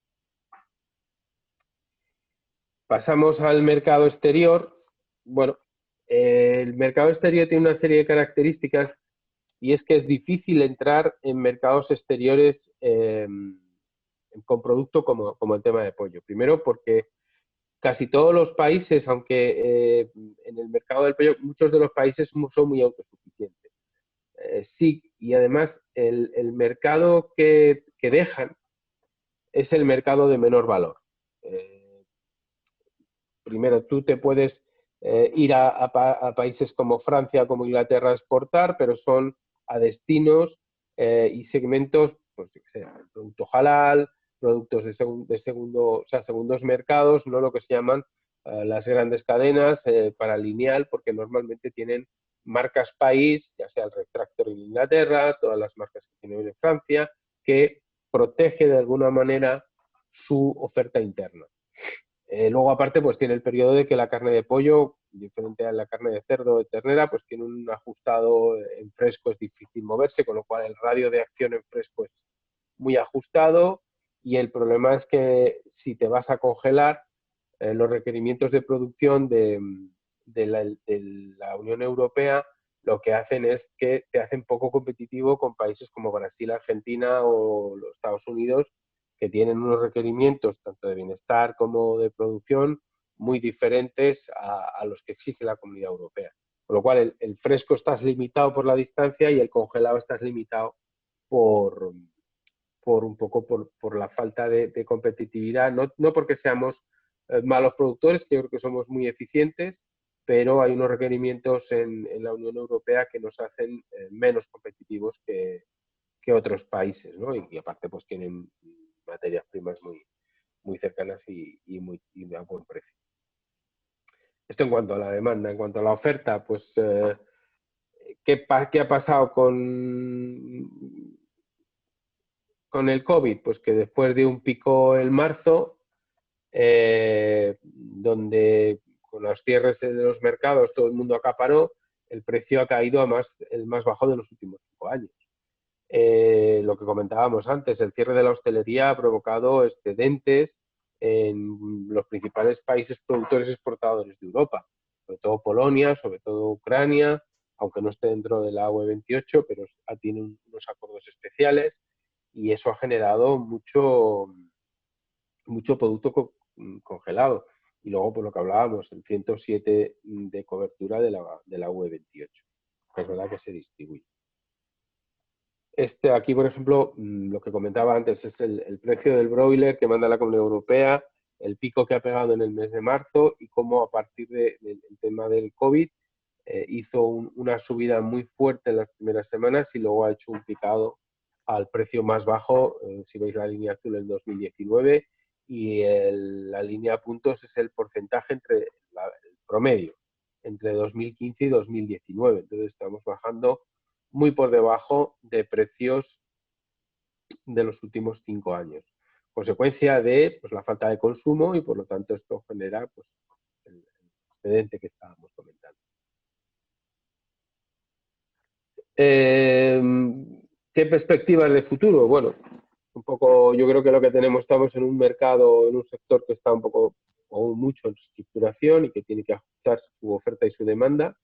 Pasamos al mercado exterior. Bueno, el mercado exterior tiene una serie de características y es que es difícil entrar en mercados exteriores con producto como el tema de pollo. Primero porque casi todos los países, aunque en el mercado del pollo muchos de los países son muy autosuficientes. Sí, y además el mercado que dejan es el mercado de menor valor. Primero, tú te puedes ir a países como Francia, como Inglaterra a exportar, pero son a destinos y segmentos, pues, producto halal, productos de segundos mercados, no lo que se llaman las grandes cadenas para lineal, porque normalmente tienen marcas país, ya sea el Retractor en Inglaterra, todas las marcas que tienen en Francia, que protege de alguna manera su oferta interna. Luego, aparte, pues tiene el periodo de que la carne de pollo, diferente a la carne de cerdo o de ternera, pues tiene un ajustado en fresco, es difícil moverse, con lo cual el radio de acción en fresco es muy ajustado, y el problema es que si te vas a congelar, los requerimientos de producción de la Unión Europea lo que hacen es que te hacen poco competitivo con países como Brasil, Argentina o los Estados Unidos, que tienen unos requerimientos tanto de bienestar como de producción muy diferentes a los que exige la Comunidad Europea. Con lo cual, el fresco estás limitado por la distancia y el congelado estás limitado por un poco por la falta de competitividad, no porque seamos malos productores, que yo creo que somos muy eficientes, pero hay unos requerimientos en la Unión Europea que nos hacen menos competitivos que otros países, ¿no? Y aparte pues tienen materias primas muy cercanas y a buen precio. Esto en cuanto a la demanda. En cuanto a la oferta, pues ¿qué ha pasado con el COVID? Pues que después de un pico en marzo, donde con los cierres de los mercados todo el mundo acaparó, el precio ha caído a el más bajo de los últimos 5 años. Lo que comentábamos antes, el cierre de la hostelería ha provocado excedentes en los principales países productores y exportadores de Europa, sobre todo Polonia, sobre todo Ucrania, aunque no esté dentro de la UE 28, pero tiene unos acuerdos especiales, y eso ha generado mucho producto congelado. Y luego, por lo que hablábamos, el 107 de cobertura de la UE 28. Es verdad que se distribuye. Aquí, por ejemplo, lo que comentaba antes es el precio del broiler que manda la Comunidad Europea, el pico que ha pegado en el mes de marzo y cómo a partir del tema del COVID hizo una subida muy fuerte en las primeras semanas y luego ha hecho un picado al precio más bajo, si veis la línea azul, en 2019, y la línea a puntos es el porcentaje entre el promedio entre 2015 y 2019. Entonces estamos bajando muy por debajo de precios de los últimos 5 años. Consecuencia de pues, la falta de consumo, y por lo tanto esto genera pues, el excedente que estábamos comentando. ¿Qué perspectivas de futuro? Bueno, un poco, yo creo que lo que tenemos, estamos en un mercado, en un sector que está un poco o mucho en reestructuración y que tiene que ajustar su oferta y su demanda,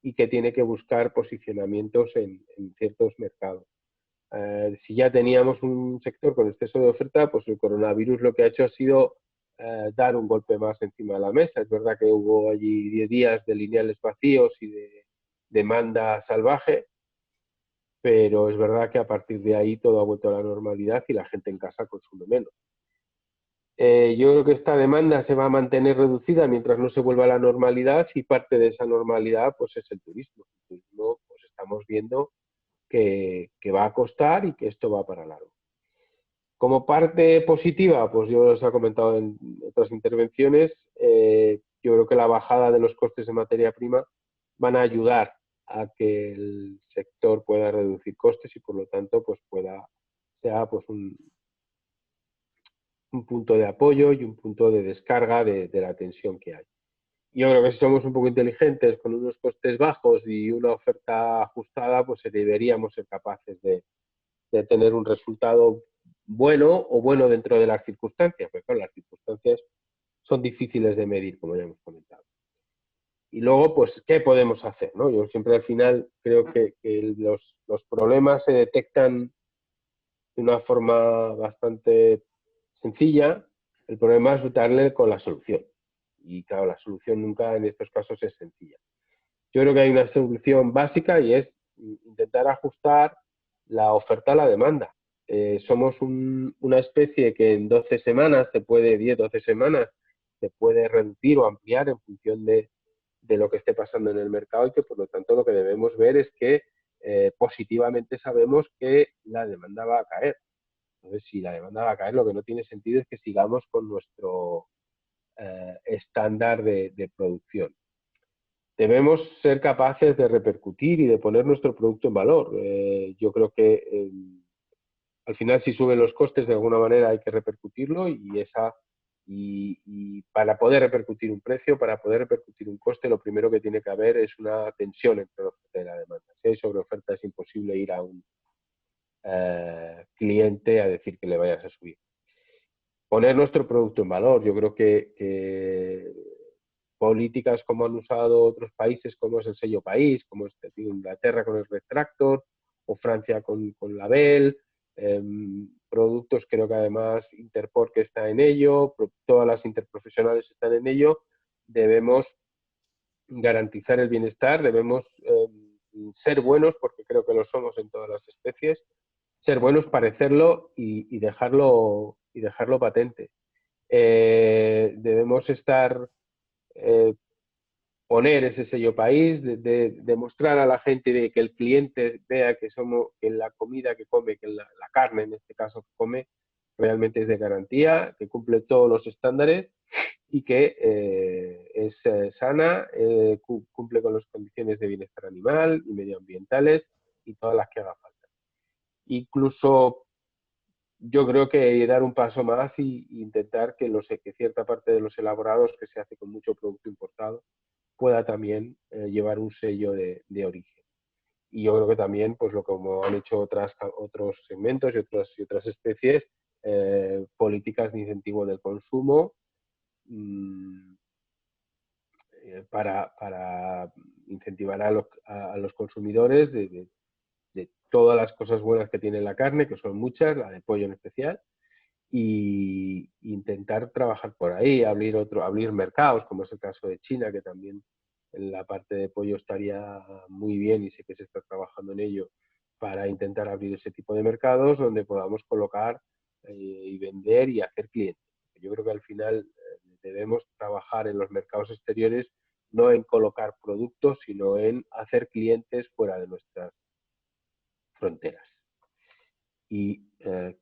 y que tiene que buscar posicionamientos en ciertos mercados. Si ya teníamos un sector con exceso de oferta, pues el coronavirus lo que ha hecho ha sido dar un golpe más encima de la mesa. Es verdad que hubo allí 10 días de lineales vacíos y de demanda salvaje, pero es verdad que a partir de ahí todo ha vuelto a la normalidad y la gente en casa consume menos. Yo creo que esta demanda se va a mantener reducida mientras no se vuelva a la normalidad, y parte de esa normalidad pues es el turismo. El turismo pues estamos viendo que va a costar y que esto va para largo. Como parte positiva, pues yo os he comentado en otras intervenciones, yo creo que la bajada de los costes de materia prima van a ayudar a que el sector pueda reducir costes y por lo tanto pues sea pues un punto de apoyo y un punto de descarga de la tensión que hay. Yo creo que si somos un poco inteligentes, con unos costes bajos y una oferta ajustada, pues deberíamos ser capaces de tener un resultado bueno, o bueno dentro de las circunstancias, porque claro, las circunstancias son difíciles de medir, como ya hemos comentado. Y luego, pues, ¿qué podemos hacer? ¿No? Yo siempre al final creo que los problemas se detectan de una forma bastante sencilla. El problema es darle con la solución. Y claro, la solución nunca en estos casos es sencilla. Yo creo que hay una solución básica y es intentar ajustar la oferta a la demanda. Somos una especie que en 12 semanas, 10-12 semanas, se puede reducir o ampliar en función de lo que esté pasando en el mercado, y que por lo tanto lo que debemos ver es que positivamente sabemos que la demanda va a caer. Entonces, si la demanda va a caer, lo que no tiene sentido es que sigamos con nuestro estándar de producción. Debemos ser capaces de repercutir y de poner nuestro producto en valor. Yo creo que al final, si suben los costes, de alguna manera hay que repercutirlo, y para poder repercutir un precio, para poder repercutir un coste, lo primero que tiene que haber es una tensión entre la oferta y la demanda. Si hay sobreoferta, es imposible ir a cliente a decir que le vayas a subir. Poner nuestro producto en valor. Yo creo que políticas como han usado otros países, como es el sello país, como es Inglaterra con el Red Tractor o Francia con Label, productos, creo que además Interport, que está en ello, todas las interprofesionales están en ello. Debemos garantizar el bienestar, debemos ser buenos, porque creo que lo somos en todas las especies, ser buenos, parecerlo y dejarlo patente. Debemos poner ese sello país, de demostrar a la gente, de que el cliente vea que la comida que come, que la carne en este caso que come, realmente es de garantía, que cumple todos los estándares y que es sana, cumple con las condiciones de bienestar animal y medioambientales y todas las que haga falta. Incluso yo creo que dar un paso más e intentar que cierta parte de los elaborados que se hace con mucho producto importado pueda también llevar un sello de origen. Y yo creo que también, pues como han hecho otros segmentos y otras especies, políticas de incentivo del consumo para incentivar a los consumidores de todas las cosas buenas que tiene la carne, que son muchas, la de pollo en especial, y intentar trabajar por ahí, abrir mercados, como es el caso de China, que también en la parte de pollo estaría muy bien y sé que se está trabajando en ello para intentar abrir ese tipo de mercados donde podamos colocar y vender y hacer clientes. Yo creo que al final debemos trabajar en los mercados exteriores no en colocar productos, sino en hacer clientes fuera de nuestras fronteras. Y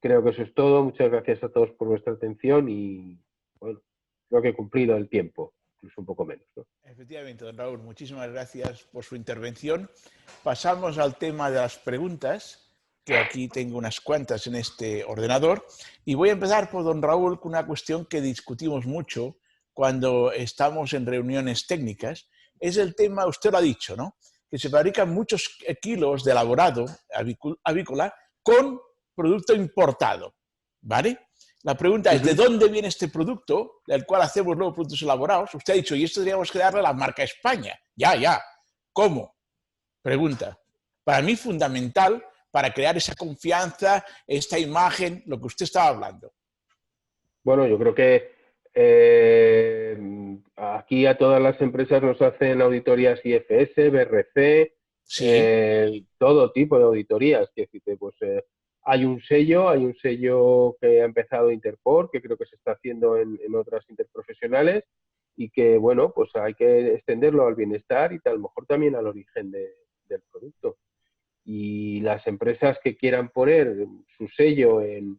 creo que eso es todo. Muchas gracias a todos por vuestra atención y bueno, creo que he cumplido el tiempo, incluso un poco menos, ¿no? Efectivamente, don Raúl, muchísimas gracias por su intervención. Pasamos al tema de las preguntas, que aquí tengo unas cuantas en este ordenador. Y voy a empezar por don Raúl con una cuestión que discutimos mucho cuando estamos en reuniones técnicas. Es el tema, usted lo ha dicho, ¿no?, que se fabrican muchos kilos de elaborado avícola con producto importado, ¿vale? La pregunta es, ¿de dónde viene este producto, del cual hacemos luego productos elaborados? Usted ha dicho, y esto tendríamos que darle la marca España. Ya. ¿Cómo? Pregunta. Para mí fundamental para crear esa confianza, esta imagen, lo que usted estaba hablando. Bueno, yo creo que aquí a todas las empresas nos hacen auditorías IFS, BRC, Sí. todo tipo de auditorías. Que pues, hay un sello que ha empezado Interport, que creo que se está haciendo en otras interprofesionales y que, bueno, pues hay que extenderlo al bienestar y a lo mejor también al origen del producto. Y las empresas que quieran poner su sello en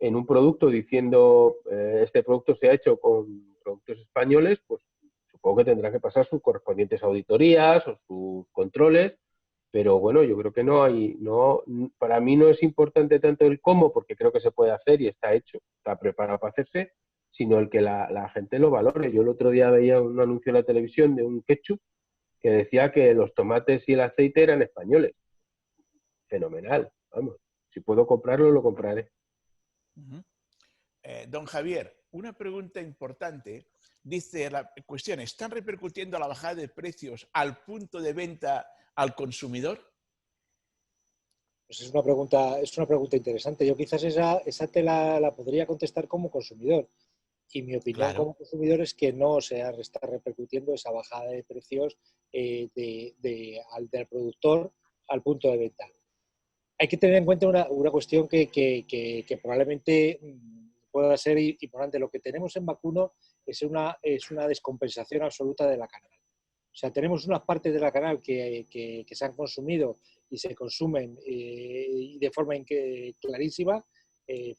un producto diciendo este producto se ha hecho con productos españoles, pues supongo que tendrá que pasar sus correspondientes auditorías o sus controles, pero bueno, yo creo que para mí no es importante tanto el cómo, porque creo que se puede hacer y está hecho, está preparado para hacerse, sino el que la gente lo valore. Yo el otro día veía un anuncio en la televisión de un ketchup que decía que los tomates y el aceite eran españoles. Fenomenal, vamos, si puedo comprarlo, lo compraré. Don Javier, una pregunta importante. Dice la cuestión, ¿están repercutiendo la bajada de precios al punto de venta al consumidor? Pues es una pregunta interesante. Yo quizás esa te la podría contestar como consumidor. Y mi opinión como consumidor es que no se está repercutiendo esa bajada de precios del productor al punto de venta. Hay que tener en cuenta una cuestión que probablemente pueda ser importante. Lo que tenemos en vacuno es una descompensación absoluta de la canal. O sea, tenemos unas partes de la canal que se han consumido y se consumen de forma clarísima,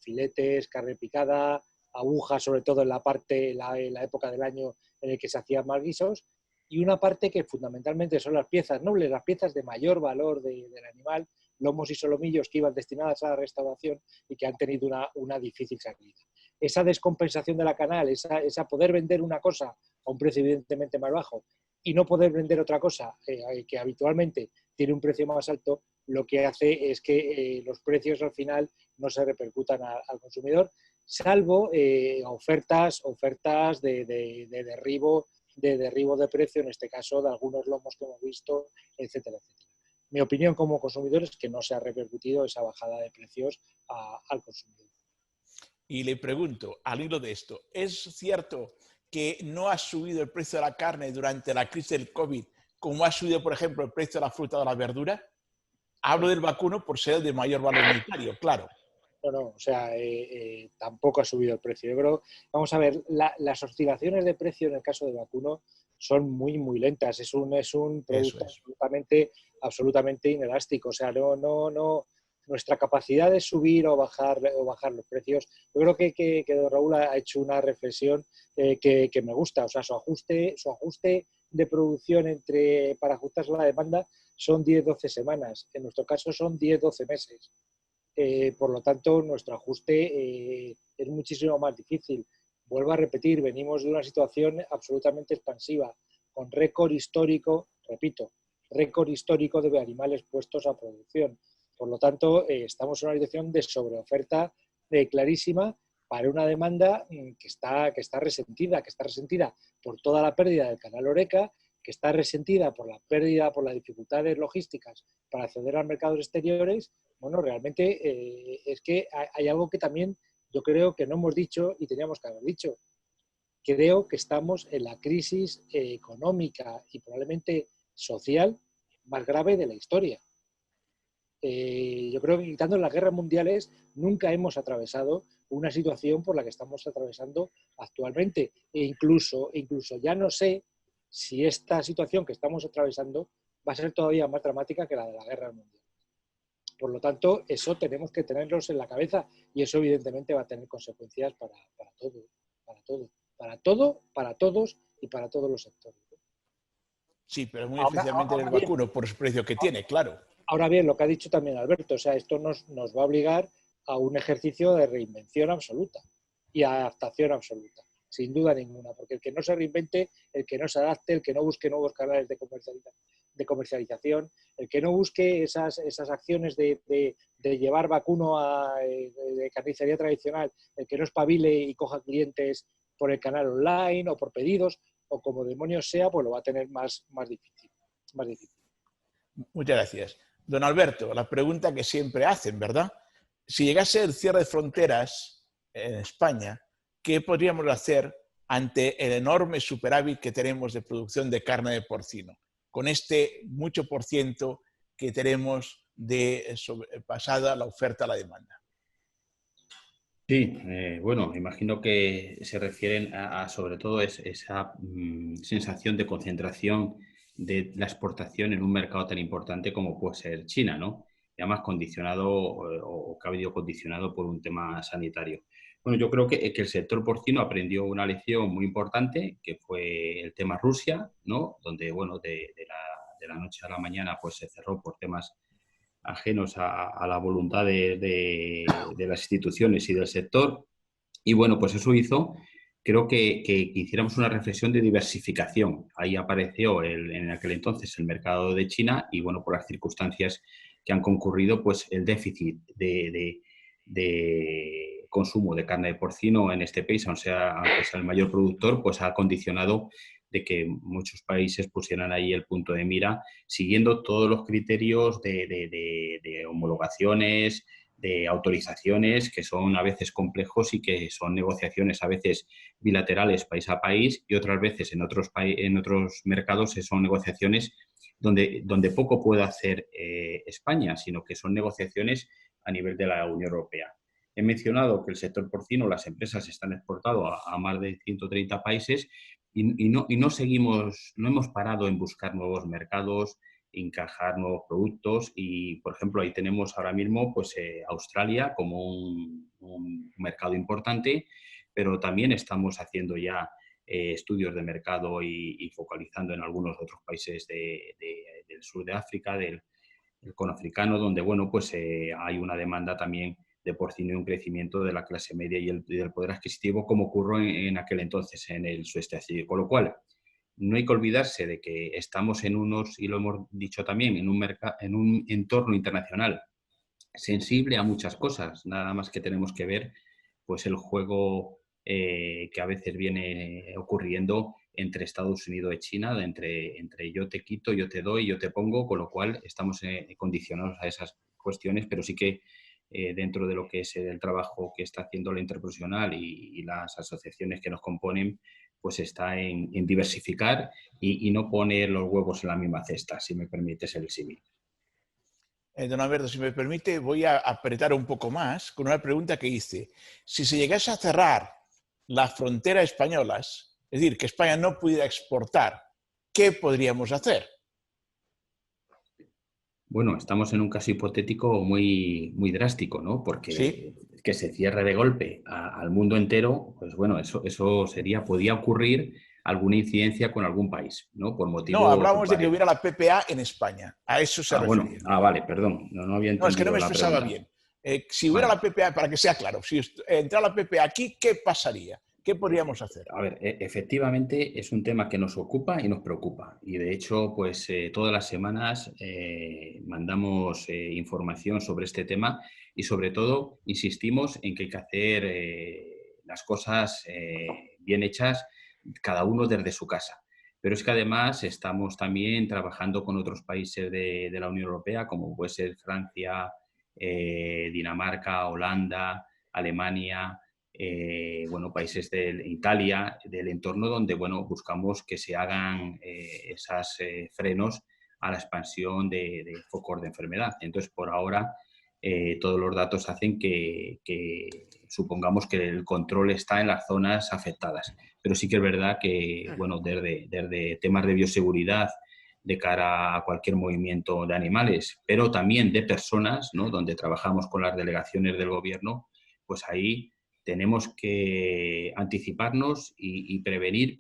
filetes, carne picada, agujas, sobre todo en la época del año en el que se hacían más guisos, y una parte que fundamentalmente son las piezas nobles, las piezas de mayor valor del animal, lomos y solomillos que iban destinadas a la restauración y que han tenido una difícil salida. Esa descompensación de la canal, esa poder vender una cosa a un precio evidentemente más bajo y no poder vender otra cosa que habitualmente tiene un precio más alto, lo que hace es que los precios al final no se repercutan al consumidor, salvo ofertas de derribo de precio, en este caso de algunos lomos que hemos visto, etcétera, etcétera. Mi opinión como consumidor es que no se ha repercutido esa bajada de precios al consumidor. Y le pregunto, al hilo de esto, ¿es cierto que no ha subido el precio de la carne durante la crisis del COVID como ha subido, por ejemplo, el precio de la fruta o la verdura? Hablo del vacuno por ser el de mayor valor unitario, claro. No, o sea, tampoco ha subido el precio. Yo creo, vamos a ver, las oscilaciones de precio en el caso de vacuno son muy, muy lentas. Es un producto absolutamente inelástico. O sea, no, nuestra capacidad de subir o bajar los precios, yo creo que don Raúl ha hecho una reflexión que me gusta. O sea, su ajuste de producción para ajustarse a la demanda son 10-12 semanas. En nuestro caso son 10-12 meses. Por lo tanto, nuestro ajuste es muchísimo más difícil. Vuelvo a repetir, venimos de una situación absolutamente expansiva, con récord histórico, repito, récord histórico de animales puestos a producción. Por lo tanto, estamos en una situación de sobreoferta clarísima para una demanda que está resentida por toda la pérdida del canal Horeca, que está resentida por las dificultades logísticas para acceder a mercados exteriores. Bueno, realmente es que hay algo que también yo creo que no hemos dicho y teníamos que haber dicho. Creo que estamos en la crisis económica y probablemente social más grave de la historia. Yo creo que quitando las guerras mundiales nunca hemos atravesado una situación por la que estamos atravesando actualmente. E incluso ya no sé si esta situación que estamos atravesando va a ser todavía más dramática que la de la guerra mundial. Por lo tanto, eso tenemos que tenerlos en la cabeza y eso evidentemente va a tener consecuencias para todos y para todos los sectores. Sí, pero muy especialmente en el vacuno, por el precio que tiene, claro. Ahora bien, lo que ha dicho también Alberto, o sea, esto nos va a obligar a un ejercicio de reinvención absoluta y adaptación absoluta, sin duda ninguna, porque el que no se reinvente, el que no se adapte, el que no busque nuevos canales de comercialización, el que no busque esas acciones de llevar vacuno de carnicería tradicional, el que no espabile y coja clientes por el canal online o por pedidos o como demonios sea, pues lo va a tener más difícil. Muchas gracias. Don Alberto, la pregunta que siempre hacen, ¿verdad? Si llegase el cierre de fronteras en España, ¿qué podríamos hacer ante el enorme superávit que tenemos de producción de carne de porcino? Con este mucho por ciento que tenemos de sobrepasada la oferta a la demanda. Sí, bueno, imagino que se refieren sobre todo esa sensación de concentración de la exportación en un mercado tan importante como puede ser China, ¿no? Y además condicionado o que ha habido condicionado por un tema sanitario. Bueno, yo creo que el sector porcino aprendió una lección muy importante, que fue el tema Rusia, ¿no? Donde, bueno, de la noche a la mañana pues se cerró por temas ajenos a la voluntad de las instituciones y del sector. Y bueno, pues eso hizo, creo que hiciéramos una reflexión de diversificación. Ahí apareció en aquel entonces el mercado de China y bueno, por las circunstancias que han concurrido, pues el déficit de consumo de carne de porcino en este país, aunque sea el mayor productor, pues ha condicionado de que muchos países pusieran ahí el punto de mira, siguiendo todos los criterios de homologaciones, de autorizaciones, que son a veces complejos y que son negociaciones a veces bilaterales país a país y otras veces en otros mercados son negociaciones donde poco puede hacer España, sino que son negociaciones a nivel de la Unión Europea. He mencionado que el sector porcino, las empresas están exportando a más de 130 países y no hemos parado en buscar nuevos mercados, encajar nuevos productos y, por ejemplo, ahí tenemos ahora mismo pues, Australia como un mercado importante, pero también estamos haciendo ya estudios de mercado y focalizando en algunos otros países del sur de África, del cono africano, donde bueno, pues, hay una demanda también de porcino y un crecimiento de la clase media y del poder adquisitivo como ocurrió en aquel entonces en el sudeste asiático. Con lo cual, no hay que olvidarse de que estamos en unos, y lo hemos dicho también, en un entorno internacional sensible a muchas cosas, nada más que tenemos que ver pues el juego que a veces viene ocurriendo entre Estados Unidos y China, entre yo te quito, yo te doy, yo te pongo, con lo cual estamos condicionados a esas cuestiones, pero sí que dentro de lo que es el trabajo que está haciendo la interprofesional y las asociaciones que nos componen, pues está en diversificar y no poner los huevos en la misma cesta, si me permites el símil. Don Alberto, si me permite, voy a apretar un poco más con una pregunta que hice. Si se llegase a cerrar las fronteras españolas, es decir, que España no pudiera exportar, ¿qué podríamos hacer? Bueno, estamos en un caso hipotético muy, muy drástico, ¿no? Porque Sí. que se cierre de golpe al mundo entero, pues bueno, eso podía ocurrir alguna incidencia con algún país, ¿no? Por No, motivos hablamos de que varios. hubiera la PPA en España. A eso se refería. Vale, perdón, no había No, es que no entendido me la expresaba pregunta. bien. Si hubiera Vale. la PPA, para que sea claro, si entrara la PPA aquí, ¿qué pasaría? ¿Qué podríamos hacer? A ver, efectivamente es un tema que nos ocupa y nos preocupa. Y de hecho, pues todas las semanas mandamos información sobre este tema y sobre todo insistimos en que hay que hacer las cosas bien hechas, cada uno desde su casa. Pero es que además estamos también trabajando con otros países de la Unión Europea, como puede ser Francia, Dinamarca, Holanda, Alemania, países de Italia, del entorno donde, buscamos que se hagan esos frenos a la expansión de focos de enfermedad. Entonces, por ahora, todos los datos hacen que supongamos que el control está en las zonas afectadas. Pero sí que es verdad que, desde temas de bioseguridad, de cara a cualquier movimiento de animales, pero también de personas, ¿no? Donde trabajamos con las delegaciones del gobierno, pues ahí tenemos que anticiparnos y prevenir.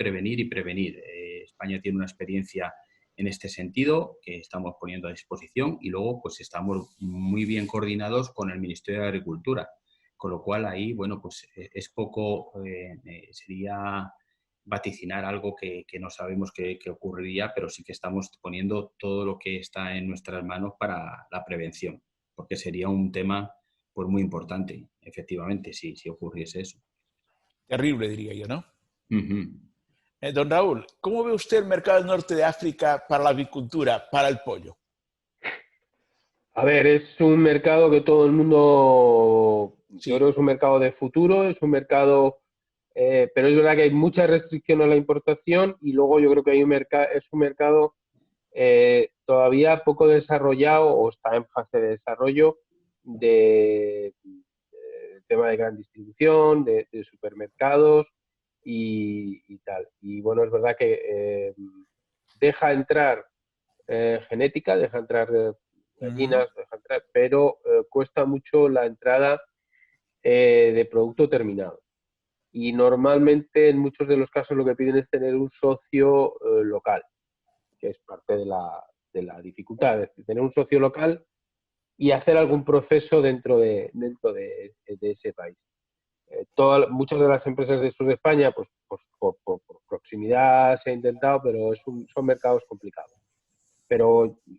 España tiene una experiencia en este sentido que estamos poniendo a disposición y luego pues estamos muy bien coordinados con el Ministerio de Agricultura, con lo cual ahí, es poco, sería vaticinar algo que no sabemos que ocurriría, pero sí que estamos poniendo todo lo que está en nuestras manos para la prevención, porque sería un tema pues muy importante, efectivamente, si ocurriese eso. Terrible, diría yo, ¿no? Uh-huh. Don Raúl, ¿cómo ve usted el mercado del norte de África para la avicultura, para el pollo? A ver, es un mercado que todo el mundo, Sí. yo creo que es un mercado de futuro, es un mercado, pero es verdad que hay mucha restricción a la importación y luego yo creo que es un mercado todavía poco desarrollado o está en fase de desarrollo de tema de gran distribución, de supermercados y tal. Y bueno, es verdad que deja entrar genética, deja entrar gallinas, deja entrar, pero cuesta mucho la entrada de producto terminado. Y normalmente en muchos de los casos lo que piden es tener un socio local, que es parte de la dificultad, es decir, tener un socio local y hacer algún proceso dentro de ese país. Muchas de las empresas de sur de España, pues por proximidad se ha intentado, pero son mercados complicados.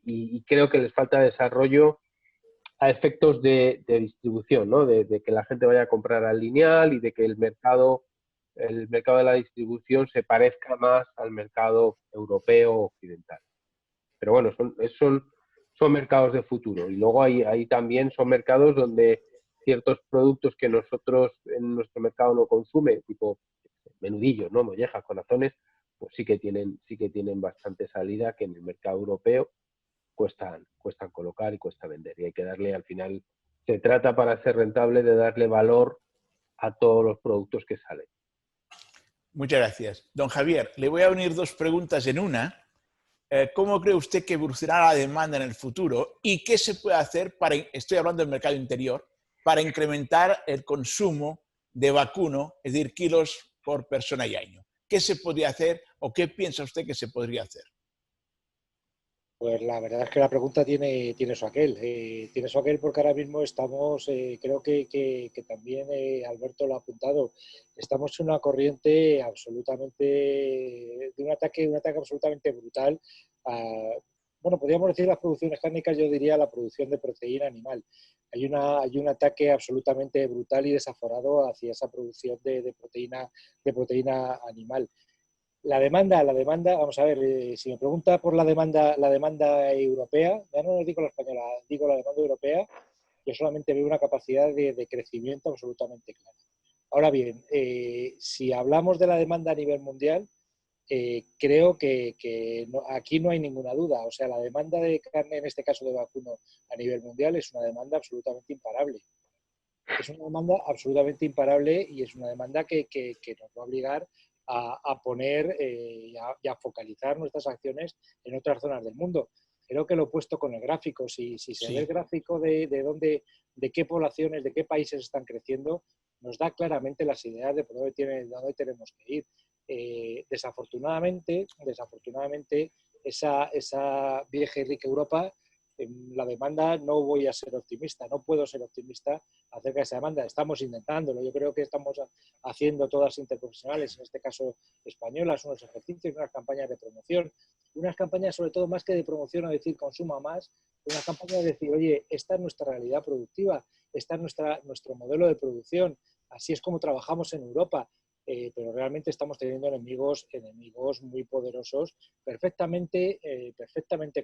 Y creo que les falta desarrollo a efectos de distribución, ¿no? De que la gente vaya a comprar al lineal y de que el mercado de la distribución se parezca más al mercado europeo occidental. Pero bueno, son mercados de futuro. Y luego ahí también son mercados donde ciertos productos que nosotros en nuestro mercado no consume, tipo menudillos, ¿no? Mollejas, corazones, pues sí que tienen bastante salida que en el mercado europeo cuestan colocar y cuesta vender. Y hay que darle, al final, se trata para ser rentable de darle valor a todos los productos que salen. Muchas gracias. Don Javier, le voy a unir dos preguntas en una. ¿Cómo cree usted que evolucionará la demanda en el futuro y qué se puede hacer estoy hablando del mercado interior, para incrementar el consumo de vacuno, es decir, kilos por persona y año? ¿Qué se podría hacer o qué piensa usted que se podría hacer? Pues la verdad es que la pregunta tiene su aquel. Tiene su aquel porque ahora mismo estamos, creo que también Alberto lo ha apuntado, estamos en una corriente absolutamente, de un ataque absolutamente brutal. Bueno, podríamos decir las producciones cárnicas, yo diría la producción de proteína animal. Hay un ataque absolutamente brutal y desaforado hacia esa producción de proteína animal. La demanda, vamos a ver, si me pregunta por la demanda europea, ya no digo la española, digo la demanda europea, yo solamente veo una capacidad de crecimiento absolutamente clara. Ahora bien, si hablamos de la demanda a nivel mundial, creo que aquí no hay ninguna duda. O sea, la demanda de carne, en este caso de vacuno, a nivel mundial es una demanda absolutamente imparable. Es una demanda absolutamente imparable y es una demanda que nos va a obligar a poner y a focalizar nuestras acciones en otras zonas del mundo. Creo que lo he puesto con el gráfico. Si se ve el gráfico de qué poblaciones, de qué países están creciendo, nos da claramente las ideas de por dónde tenemos que ir. Desafortunadamente, esa vieja y rica Europa, la demanda, no voy a ser optimista, no puedo ser optimista acerca de esa demanda. Estamos intentándolo. Yo creo que estamos haciendo todas interprofesionales, en este caso españolas, unos ejercicios, unas campañas de promoción, unas campañas sobre todo más que de promoción, a decir consuma más, unas campañas de decir, oye, esta es nuestra realidad productiva, esta es nuestro modelo de producción, así es como trabajamos en Europa. Pero realmente estamos teniendo enemigos muy poderosos, perfectamente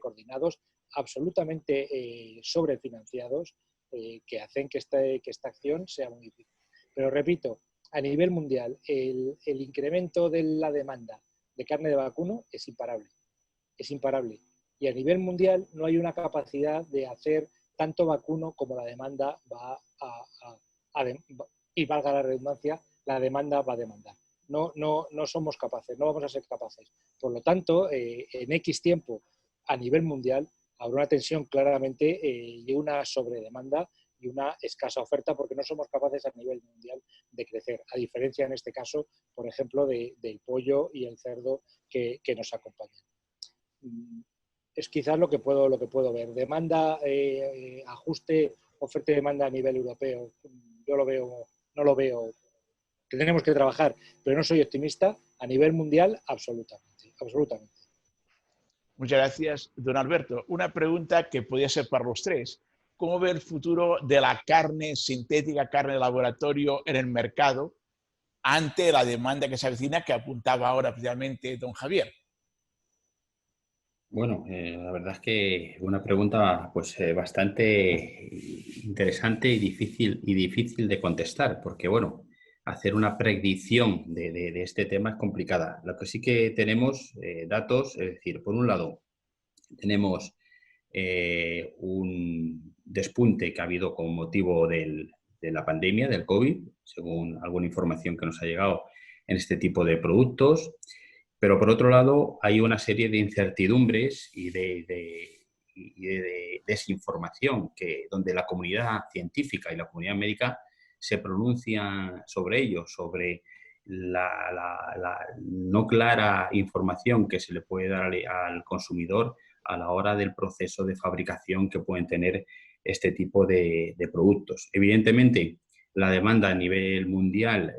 coordinados, absolutamente sobrefinanciados, que hacen que esta acción sea muy difícil. Pero repito, a nivel mundial, el incremento de la demanda de carne de vacuno es imparable. Y a nivel mundial no hay una capacidad de hacer tanto vacuno como la demanda y valga la redundancia, la demanda va a demandar. No somos capaces, no vamos a ser capaces. Por lo tanto, en X tiempo, a nivel mundial, habrá una tensión claramente y una sobredemanda y una escasa oferta porque no somos capaces a nivel mundial de crecer, a diferencia en este caso, por ejemplo, del pollo y el cerdo que nos acompañan. Es quizás lo que puedo ver. Demanda, ajuste, oferta y demanda a nivel europeo. Yo no lo veo. Tenemos que trabajar, pero no soy optimista. A nivel mundial, absolutamente. Muchas gracias, don Alberto. Una pregunta que podría ser para los tres. ¿Cómo ve el futuro de la carne sintética, carne de laboratorio en el mercado ante la demanda que se avecina, que apuntaba ahora precisamente don Javier? Bueno, la verdad es que una pregunta pues bastante interesante y difícil de contestar, porque bueno, hacer una predicción de este tema es complicada. Lo que sí que tenemos datos, es decir, por un lado tenemos un despunte que ha habido con motivo de la pandemia, del COVID, según alguna información que nos ha llegado en este tipo de productos. Pero por otro lado, hay una serie de incertidumbres y de desinformación donde la comunidad científica y la comunidad médica se pronuncian sobre ello, sobre la no clara información que se le puede dar al consumidor a la hora del proceso de fabricación que pueden tener este tipo de productos. Evidentemente, la demanda a nivel mundial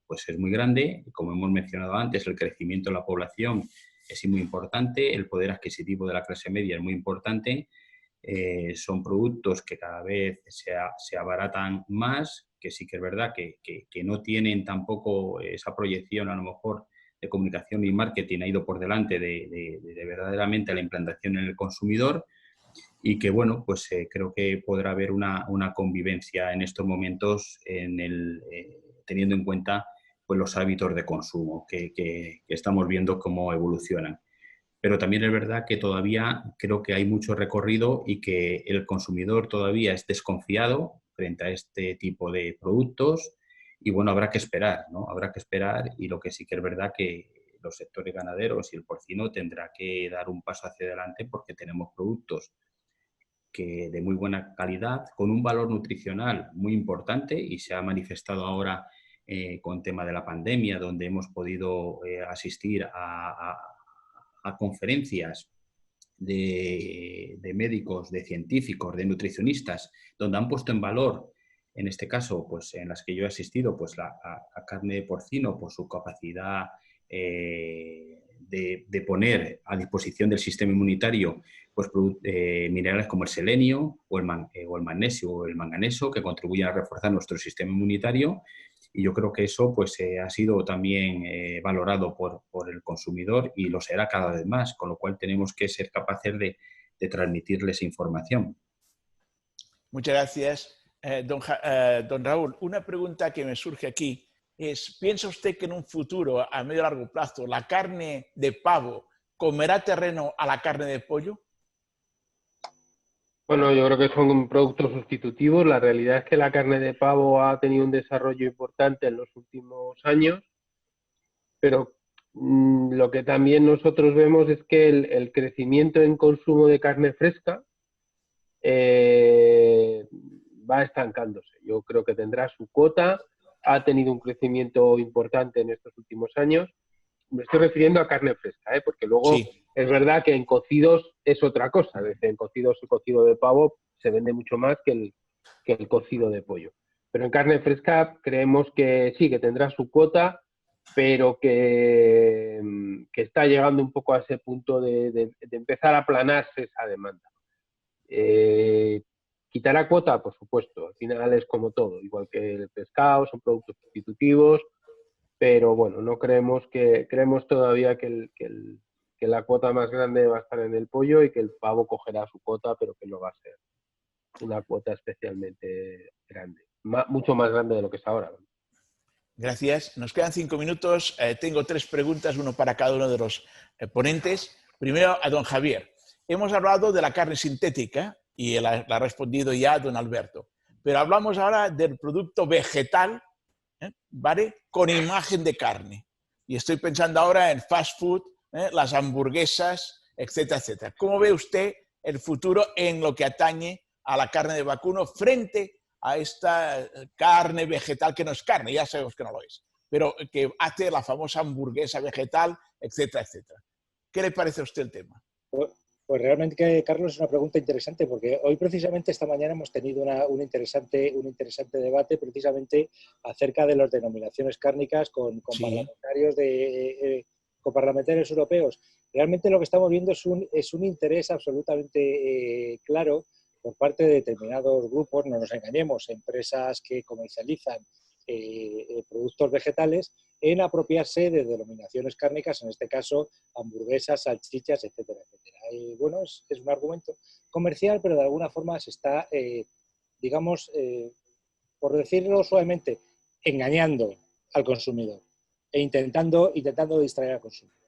pues es muy grande. Como hemos mencionado antes, el crecimiento de la población es muy importante, el poder adquisitivo de la clase media es muy importante. Son productos que cada vez se abaratan más, que sí que es verdad que no tienen tampoco esa proyección a lo mejor de comunicación y marketing ha ido por delante de verdaderamente la implantación en el consumidor y que, bueno, pues creo que podrá haber una convivencia en estos momentos teniendo en cuenta pues, los hábitos de consumo que estamos viendo cómo evolucionan. Pero también es verdad que todavía creo que hay mucho recorrido y que el consumidor todavía es desconfiado frente a este tipo de productos y bueno, habrá que esperar, ¿no? Habrá que esperar y lo que sí que es verdad que los sectores ganaderos y el porcino tendrá que dar un paso hacia adelante porque tenemos productos de muy buena calidad, con un valor nutricional muy importante y se ha manifestado ahora con tema de la pandemia, donde hemos podido asistir a conferencias de médicos, de científicos, de nutricionistas, donde han puesto en valor, en este caso, pues en las que yo he asistido, pues la carne de porcino por su capacidad de poner a disposición del sistema inmunitario pues, minerales como el selenio o el magnesio o el manganeso, que contribuyen a reforzar nuestro sistema inmunitario. Y yo creo que eso pues, ha sido también valorado por el consumidor y lo será cada vez más, con lo cual tenemos que ser capaces de transmitirles información. Muchas gracias. Don Raúl, una pregunta que me surge aquí es, ¿piensa usted que en un futuro, a medio y largo plazo, la carne de pavo comerá terreno a la carne de pollo? Bueno, yo creo que son productos sustitutivos. La realidad es que la carne de pavo ha tenido un desarrollo importante en los últimos años, pero lo que también nosotros vemos es que el crecimiento en consumo de carne fresca va estancándose. Yo creo que tendrá su cuota, ha tenido un crecimiento importante en estos últimos años. Me estoy refiriendo a carne fresca, porque luego sí. Es verdad que en cocidos es otra cosa. Es decir, en cocidos el cocido de pavo se vende mucho más que el cocido de pollo. Pero en carne fresca creemos que sí, que tendrá su cuota, pero que está llegando un poco a ese punto de empezar a aplanarse esa demanda. ¿Quitará cuota? Por supuesto. Al final es como todo, igual que el pescado, son productos sustitutivos, pero bueno, no creemos todavía que la cuota más grande va a estar en el pollo y que el pavo cogerá su cuota, pero que no va a ser una cuota especialmente grande, mucho más grande de lo que es ahora. Gracias. Nos quedan 5 minutos. Tengo 3 preguntas, uno para cada uno de los ponentes. Primero a don Javier. Hemos hablado de la carne sintética y la ha respondido ya don Alberto. Pero hablamos ahora del producto vegetal, ¿vale? Con imagen de carne. Y estoy pensando ahora en fast food, las hamburguesas, etcétera, etcétera. ¿Cómo ve usted el futuro en lo que atañe a la carne de vacuno frente a esta carne vegetal que no es carne? Ya sabemos que no lo es, pero que hace la famosa hamburguesa vegetal, etcétera, etcétera. ¿Qué le parece a usted el tema? Pues realmente, Carlos, es una pregunta interesante, porque hoy precisamente esta mañana hemos tenido un interesante debate precisamente acerca de las denominaciones cárnicas con sí. Con parlamentarios europeos. Realmente lo que estamos viendo es un interés absolutamente claro por parte de determinados grupos, no nos engañemos, empresas que comercializan productos vegetales, en apropiarse de denominaciones cárnicas, en este caso hamburguesas, salchichas, etcétera, etcétera. Bueno, es un argumento comercial, pero de alguna forma se está, digamos, por decirlo suavemente, engañando al consumidor e intentando distraer al consumidor.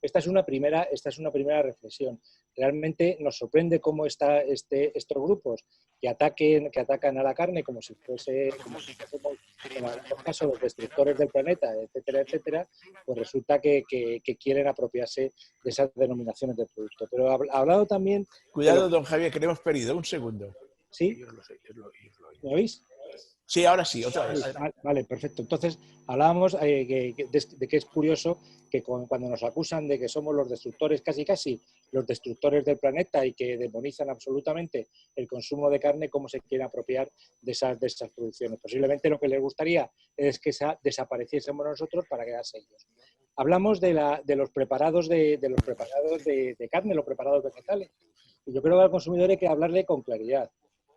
Esta es una primera reflexión. Realmente nos sorprende cómo estos grupos que atacan a la carne como si fuésemos, en algunos casos, los destructores del planeta, etcétera, etcétera, pues resulta que quieren apropiarse de esas denominaciones de producto. Pero ha hablado también... Cuidado, don Javier, que le hemos perdido. Un segundo. ¿Sí? ¿Me oís? Sí, ahora sí, otra vez. Vale, perfecto. Entonces, hablábamos de que es curioso que cuando nos acusan de que somos los destructores, casi los destructores del planeta y que demonizan absolutamente el consumo de carne, cómo se quieren apropiar de esas producciones. Posiblemente lo que les gustaría es que desapareciésemos nosotros para quedarse ellos. Hablamos de los preparados de carne, los preparados vegetales. Y yo creo que al consumidor hay que hablarle con claridad.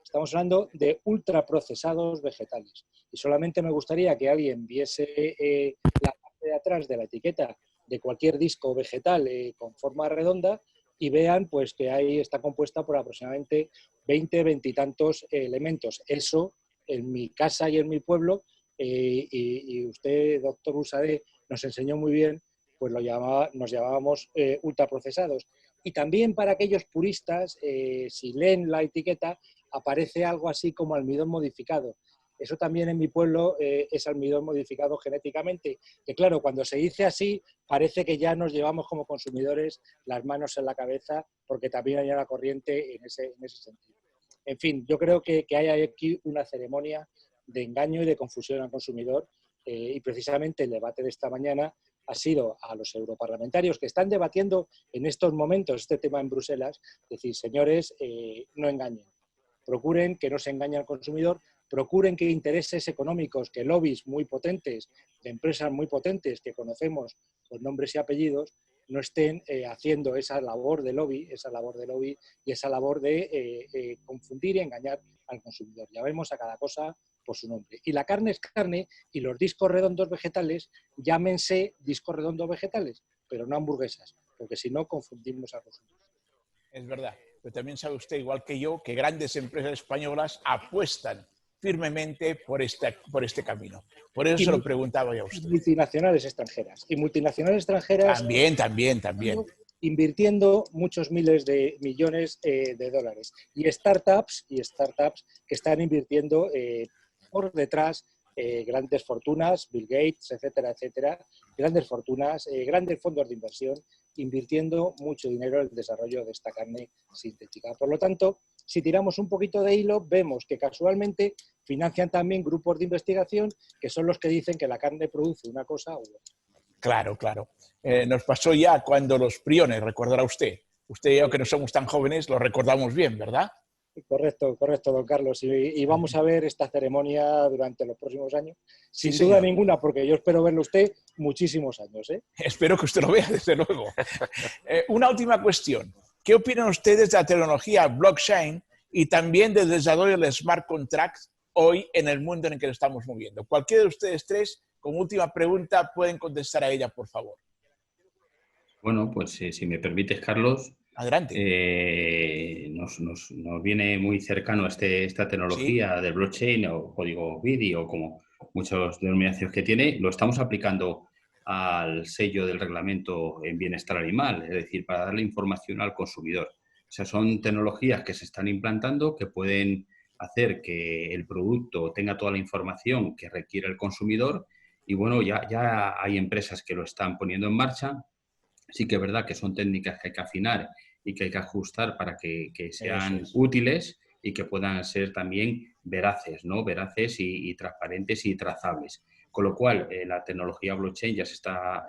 Estamos hablando de ultraprocesados vegetales. Y solamente me gustaría que alguien viese la parte de atrás de la etiqueta de cualquier disco vegetal con forma redonda y vean pues, que ahí está compuesta por aproximadamente 20 y tantos elementos. Eso, en mi casa y en mi pueblo, y usted, doctor Busadé, nos enseñó muy bien, pues nos llamábamos ultraprocesados. Y también para aquellos puristas, si leen la etiqueta, aparece algo así como almidón modificado. Eso también en mi pueblo es almidón modificado genéticamente, que claro, cuando se dice así, parece que ya nos llevamos como consumidores las manos en la cabeza, porque también hay una corriente en ese sentido. En fin, yo creo que hay aquí una ceremonia de engaño y de confusión al consumidor, y precisamente el debate de esta mañana ha sido a los europarlamentarios que están debatiendo en estos momentos este tema en Bruselas, decir, señores, no engañen, procuren que no se engañe al consumidor, procuren que intereses económicos, que lobbies muy potentes, de empresas muy potentes que conocemos con nombres y apellidos, no estén haciendo esa labor de lobby y esa labor de confundir y engañar al consumidor. Ya vemos a cada cosa por su nombre. Y la carne es carne y los discos redondos vegetales, llámense discos redondos vegetales, pero no hamburguesas, porque si no confundimos al consumidor. Es verdad, pero también sabe usted, igual que yo, que grandes empresas españolas apuestan firmemente por este camino. Por eso se lo preguntaba yo a usted. Multinacionales extranjeras. Y multinacionales extranjeras... También. Invirtiendo muchos miles de millones de dólares. Y startups que están invirtiendo por detrás grandes fortunas, Bill Gates, etcétera, grandes fortunas, grandes fondos de inversión, invirtiendo mucho dinero en el desarrollo de esta carne sintética. Por lo tanto, si tiramos un poquito de hilo, vemos que casualmente financian también grupos de investigación que son los que dicen que la carne produce una cosa u otra. Claro. Nos pasó ya cuando los priones, recordará usted. Usted y yo, que no somos tan jóvenes, lo recordamos bien, ¿verdad? Correcto, don Carlos. Y vamos a ver esta ceremonia durante los próximos años. Sin Sí, duda señor. ninguna, porque yo espero verlo usted muchísimos años. Espero que usted lo vea, desde luego. Una última cuestión. ¿Qué opinan ustedes de la tecnología blockchain y también del desarrollo del smart contract hoy en el mundo en el que nos estamos moviendo? Cualquiera de ustedes tres, como última pregunta, pueden contestar a ella, por favor. Bueno, pues si me permites, Carlos, Adelante. nos viene muy cercano esta tecnología del blockchain o código BIDI o como muchas denominaciones que tiene. Lo estamos aplicando al sello del reglamento en bienestar animal, es decir, para darle información al consumidor. O sea, son tecnologías que se están implantando que pueden hacer que el producto tenga toda la información que requiere el consumidor y bueno, ya hay empresas que lo están poniendo en marcha. Sí que es verdad que son técnicas que hay que afinar y que hay que ajustar para que sean útiles y que puedan ser también veraces, ¿no? Veraces y transparentes y trazables. Con lo cual, la tecnología blockchain ya se está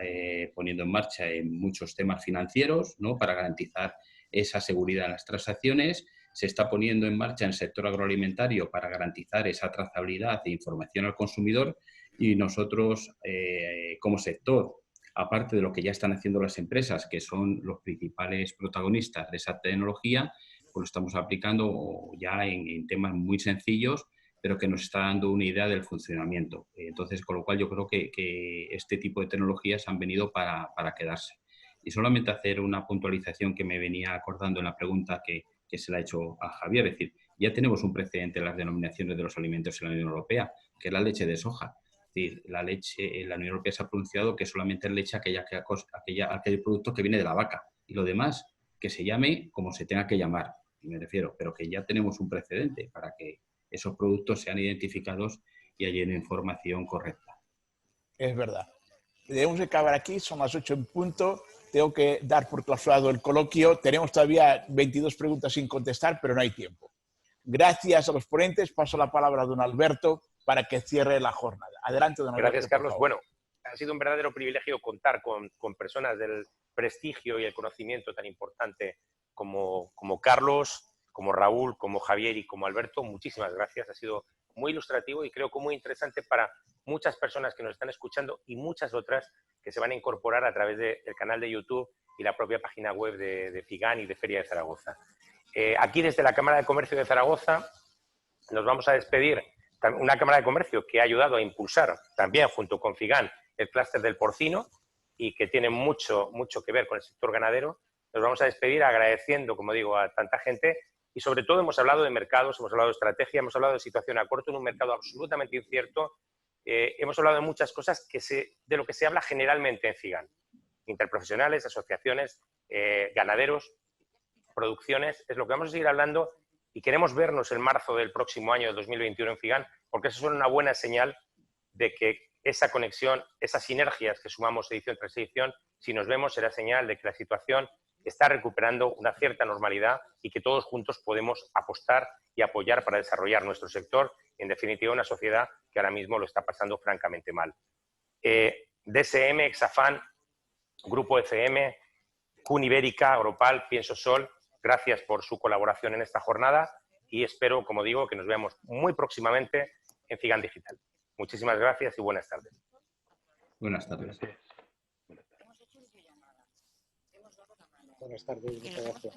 poniendo en marcha en muchos temas financieros, ¿no? Para garantizar esa seguridad en las transacciones. Se está poniendo en marcha en el sector agroalimentario para garantizar esa trazabilidad e información al consumidor y nosotros, como sector, aparte de lo que ya están haciendo las empresas, que son los principales protagonistas de esa tecnología, pues lo estamos aplicando ya en temas muy sencillos, pero que nos está dando una idea del funcionamiento. Entonces, con lo cual yo creo que este tipo de tecnologías han venido para quedarse. Y solamente hacer una puntualización que me venía acordando en la pregunta que se la ha hecho a Javier, es decir, ya tenemos un precedente en las denominaciones de los alimentos en la Unión Europea, que es la leche de soja. Es decir, la leche, la Unión Europea se ha pronunciado que solamente es leche aquel producto que viene de la vaca. Y lo demás, que se llame como se tenga que llamar, me refiero, pero que ya tenemos un precedente para que esos productos sean identificados y haya una información correcta. Es verdad. Debemos acabar aquí, son las 8 en punto. Tengo que dar por clausurado el coloquio. Tenemos todavía 22 preguntas sin contestar, pero no hay tiempo. Gracias a los ponentes. Paso la palabra a don Alberto para que cierre la jornada. Adelante, don Alberto. Gracias, Carlos. Bueno, ha sido un verdadero privilegio contar con personas del prestigio y el conocimiento tan importante como Carlos, como Raúl, como Javier y como Alberto. Muchísimas gracias. Ha sido muy ilustrativo y creo que muy interesante para muchas personas que nos están escuchando y muchas otras que se van a incorporar a través del canal de YouTube y la propia página web de FIGAN y de Feria de Zaragoza. Aquí desde la Cámara de Comercio de Zaragoza nos vamos a despedir. Una Cámara de Comercio que ha ayudado a impulsar también junto con FIGAN el clúster del porcino y que tiene mucho que ver con el sector ganadero. Nos vamos a despedir agradeciendo, como digo, a tanta gente y sobre todo hemos hablado de mercados, hemos hablado de estrategia, hemos hablado de situación a corto en un mercado absolutamente incierto. Hemos hablado de muchas cosas de lo que se habla generalmente en FIGAN. Interprofesionales, asociaciones, ganaderos, producciones, es lo que vamos a seguir hablando y queremos vernos en marzo del próximo año, de 2021, en FIGAN, porque eso es una buena señal de que esa conexión, esas sinergias que sumamos edición tras edición, si nos vemos será señal de que la situación está recuperando una cierta normalidad y que todos juntos podemos apostar y apoyar para desarrollar nuestro sector, en definitiva una sociedad que ahora mismo lo está pasando francamente mal. DSM, Exafan, Grupo FM, CUN Ibérica, Agropal, Pienso Sol, gracias por su colaboración en esta jornada y espero, como digo, que nos veamos muy próximamente en Figan Digital. Muchísimas gracias y buenas tardes. Buenas tardes. Buenas tardes, muchas gracias.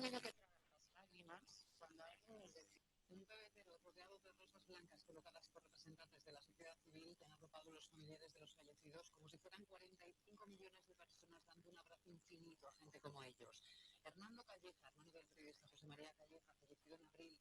Blancas colocadas por representantes de la sociedad civil que han arropado los familiares de los fallecidos como si fueran 45 millones de personas dando un abrazo infinito a gente como ellos. Hernando Calleja, hermano del periodista José María Calleja, fallecido en abril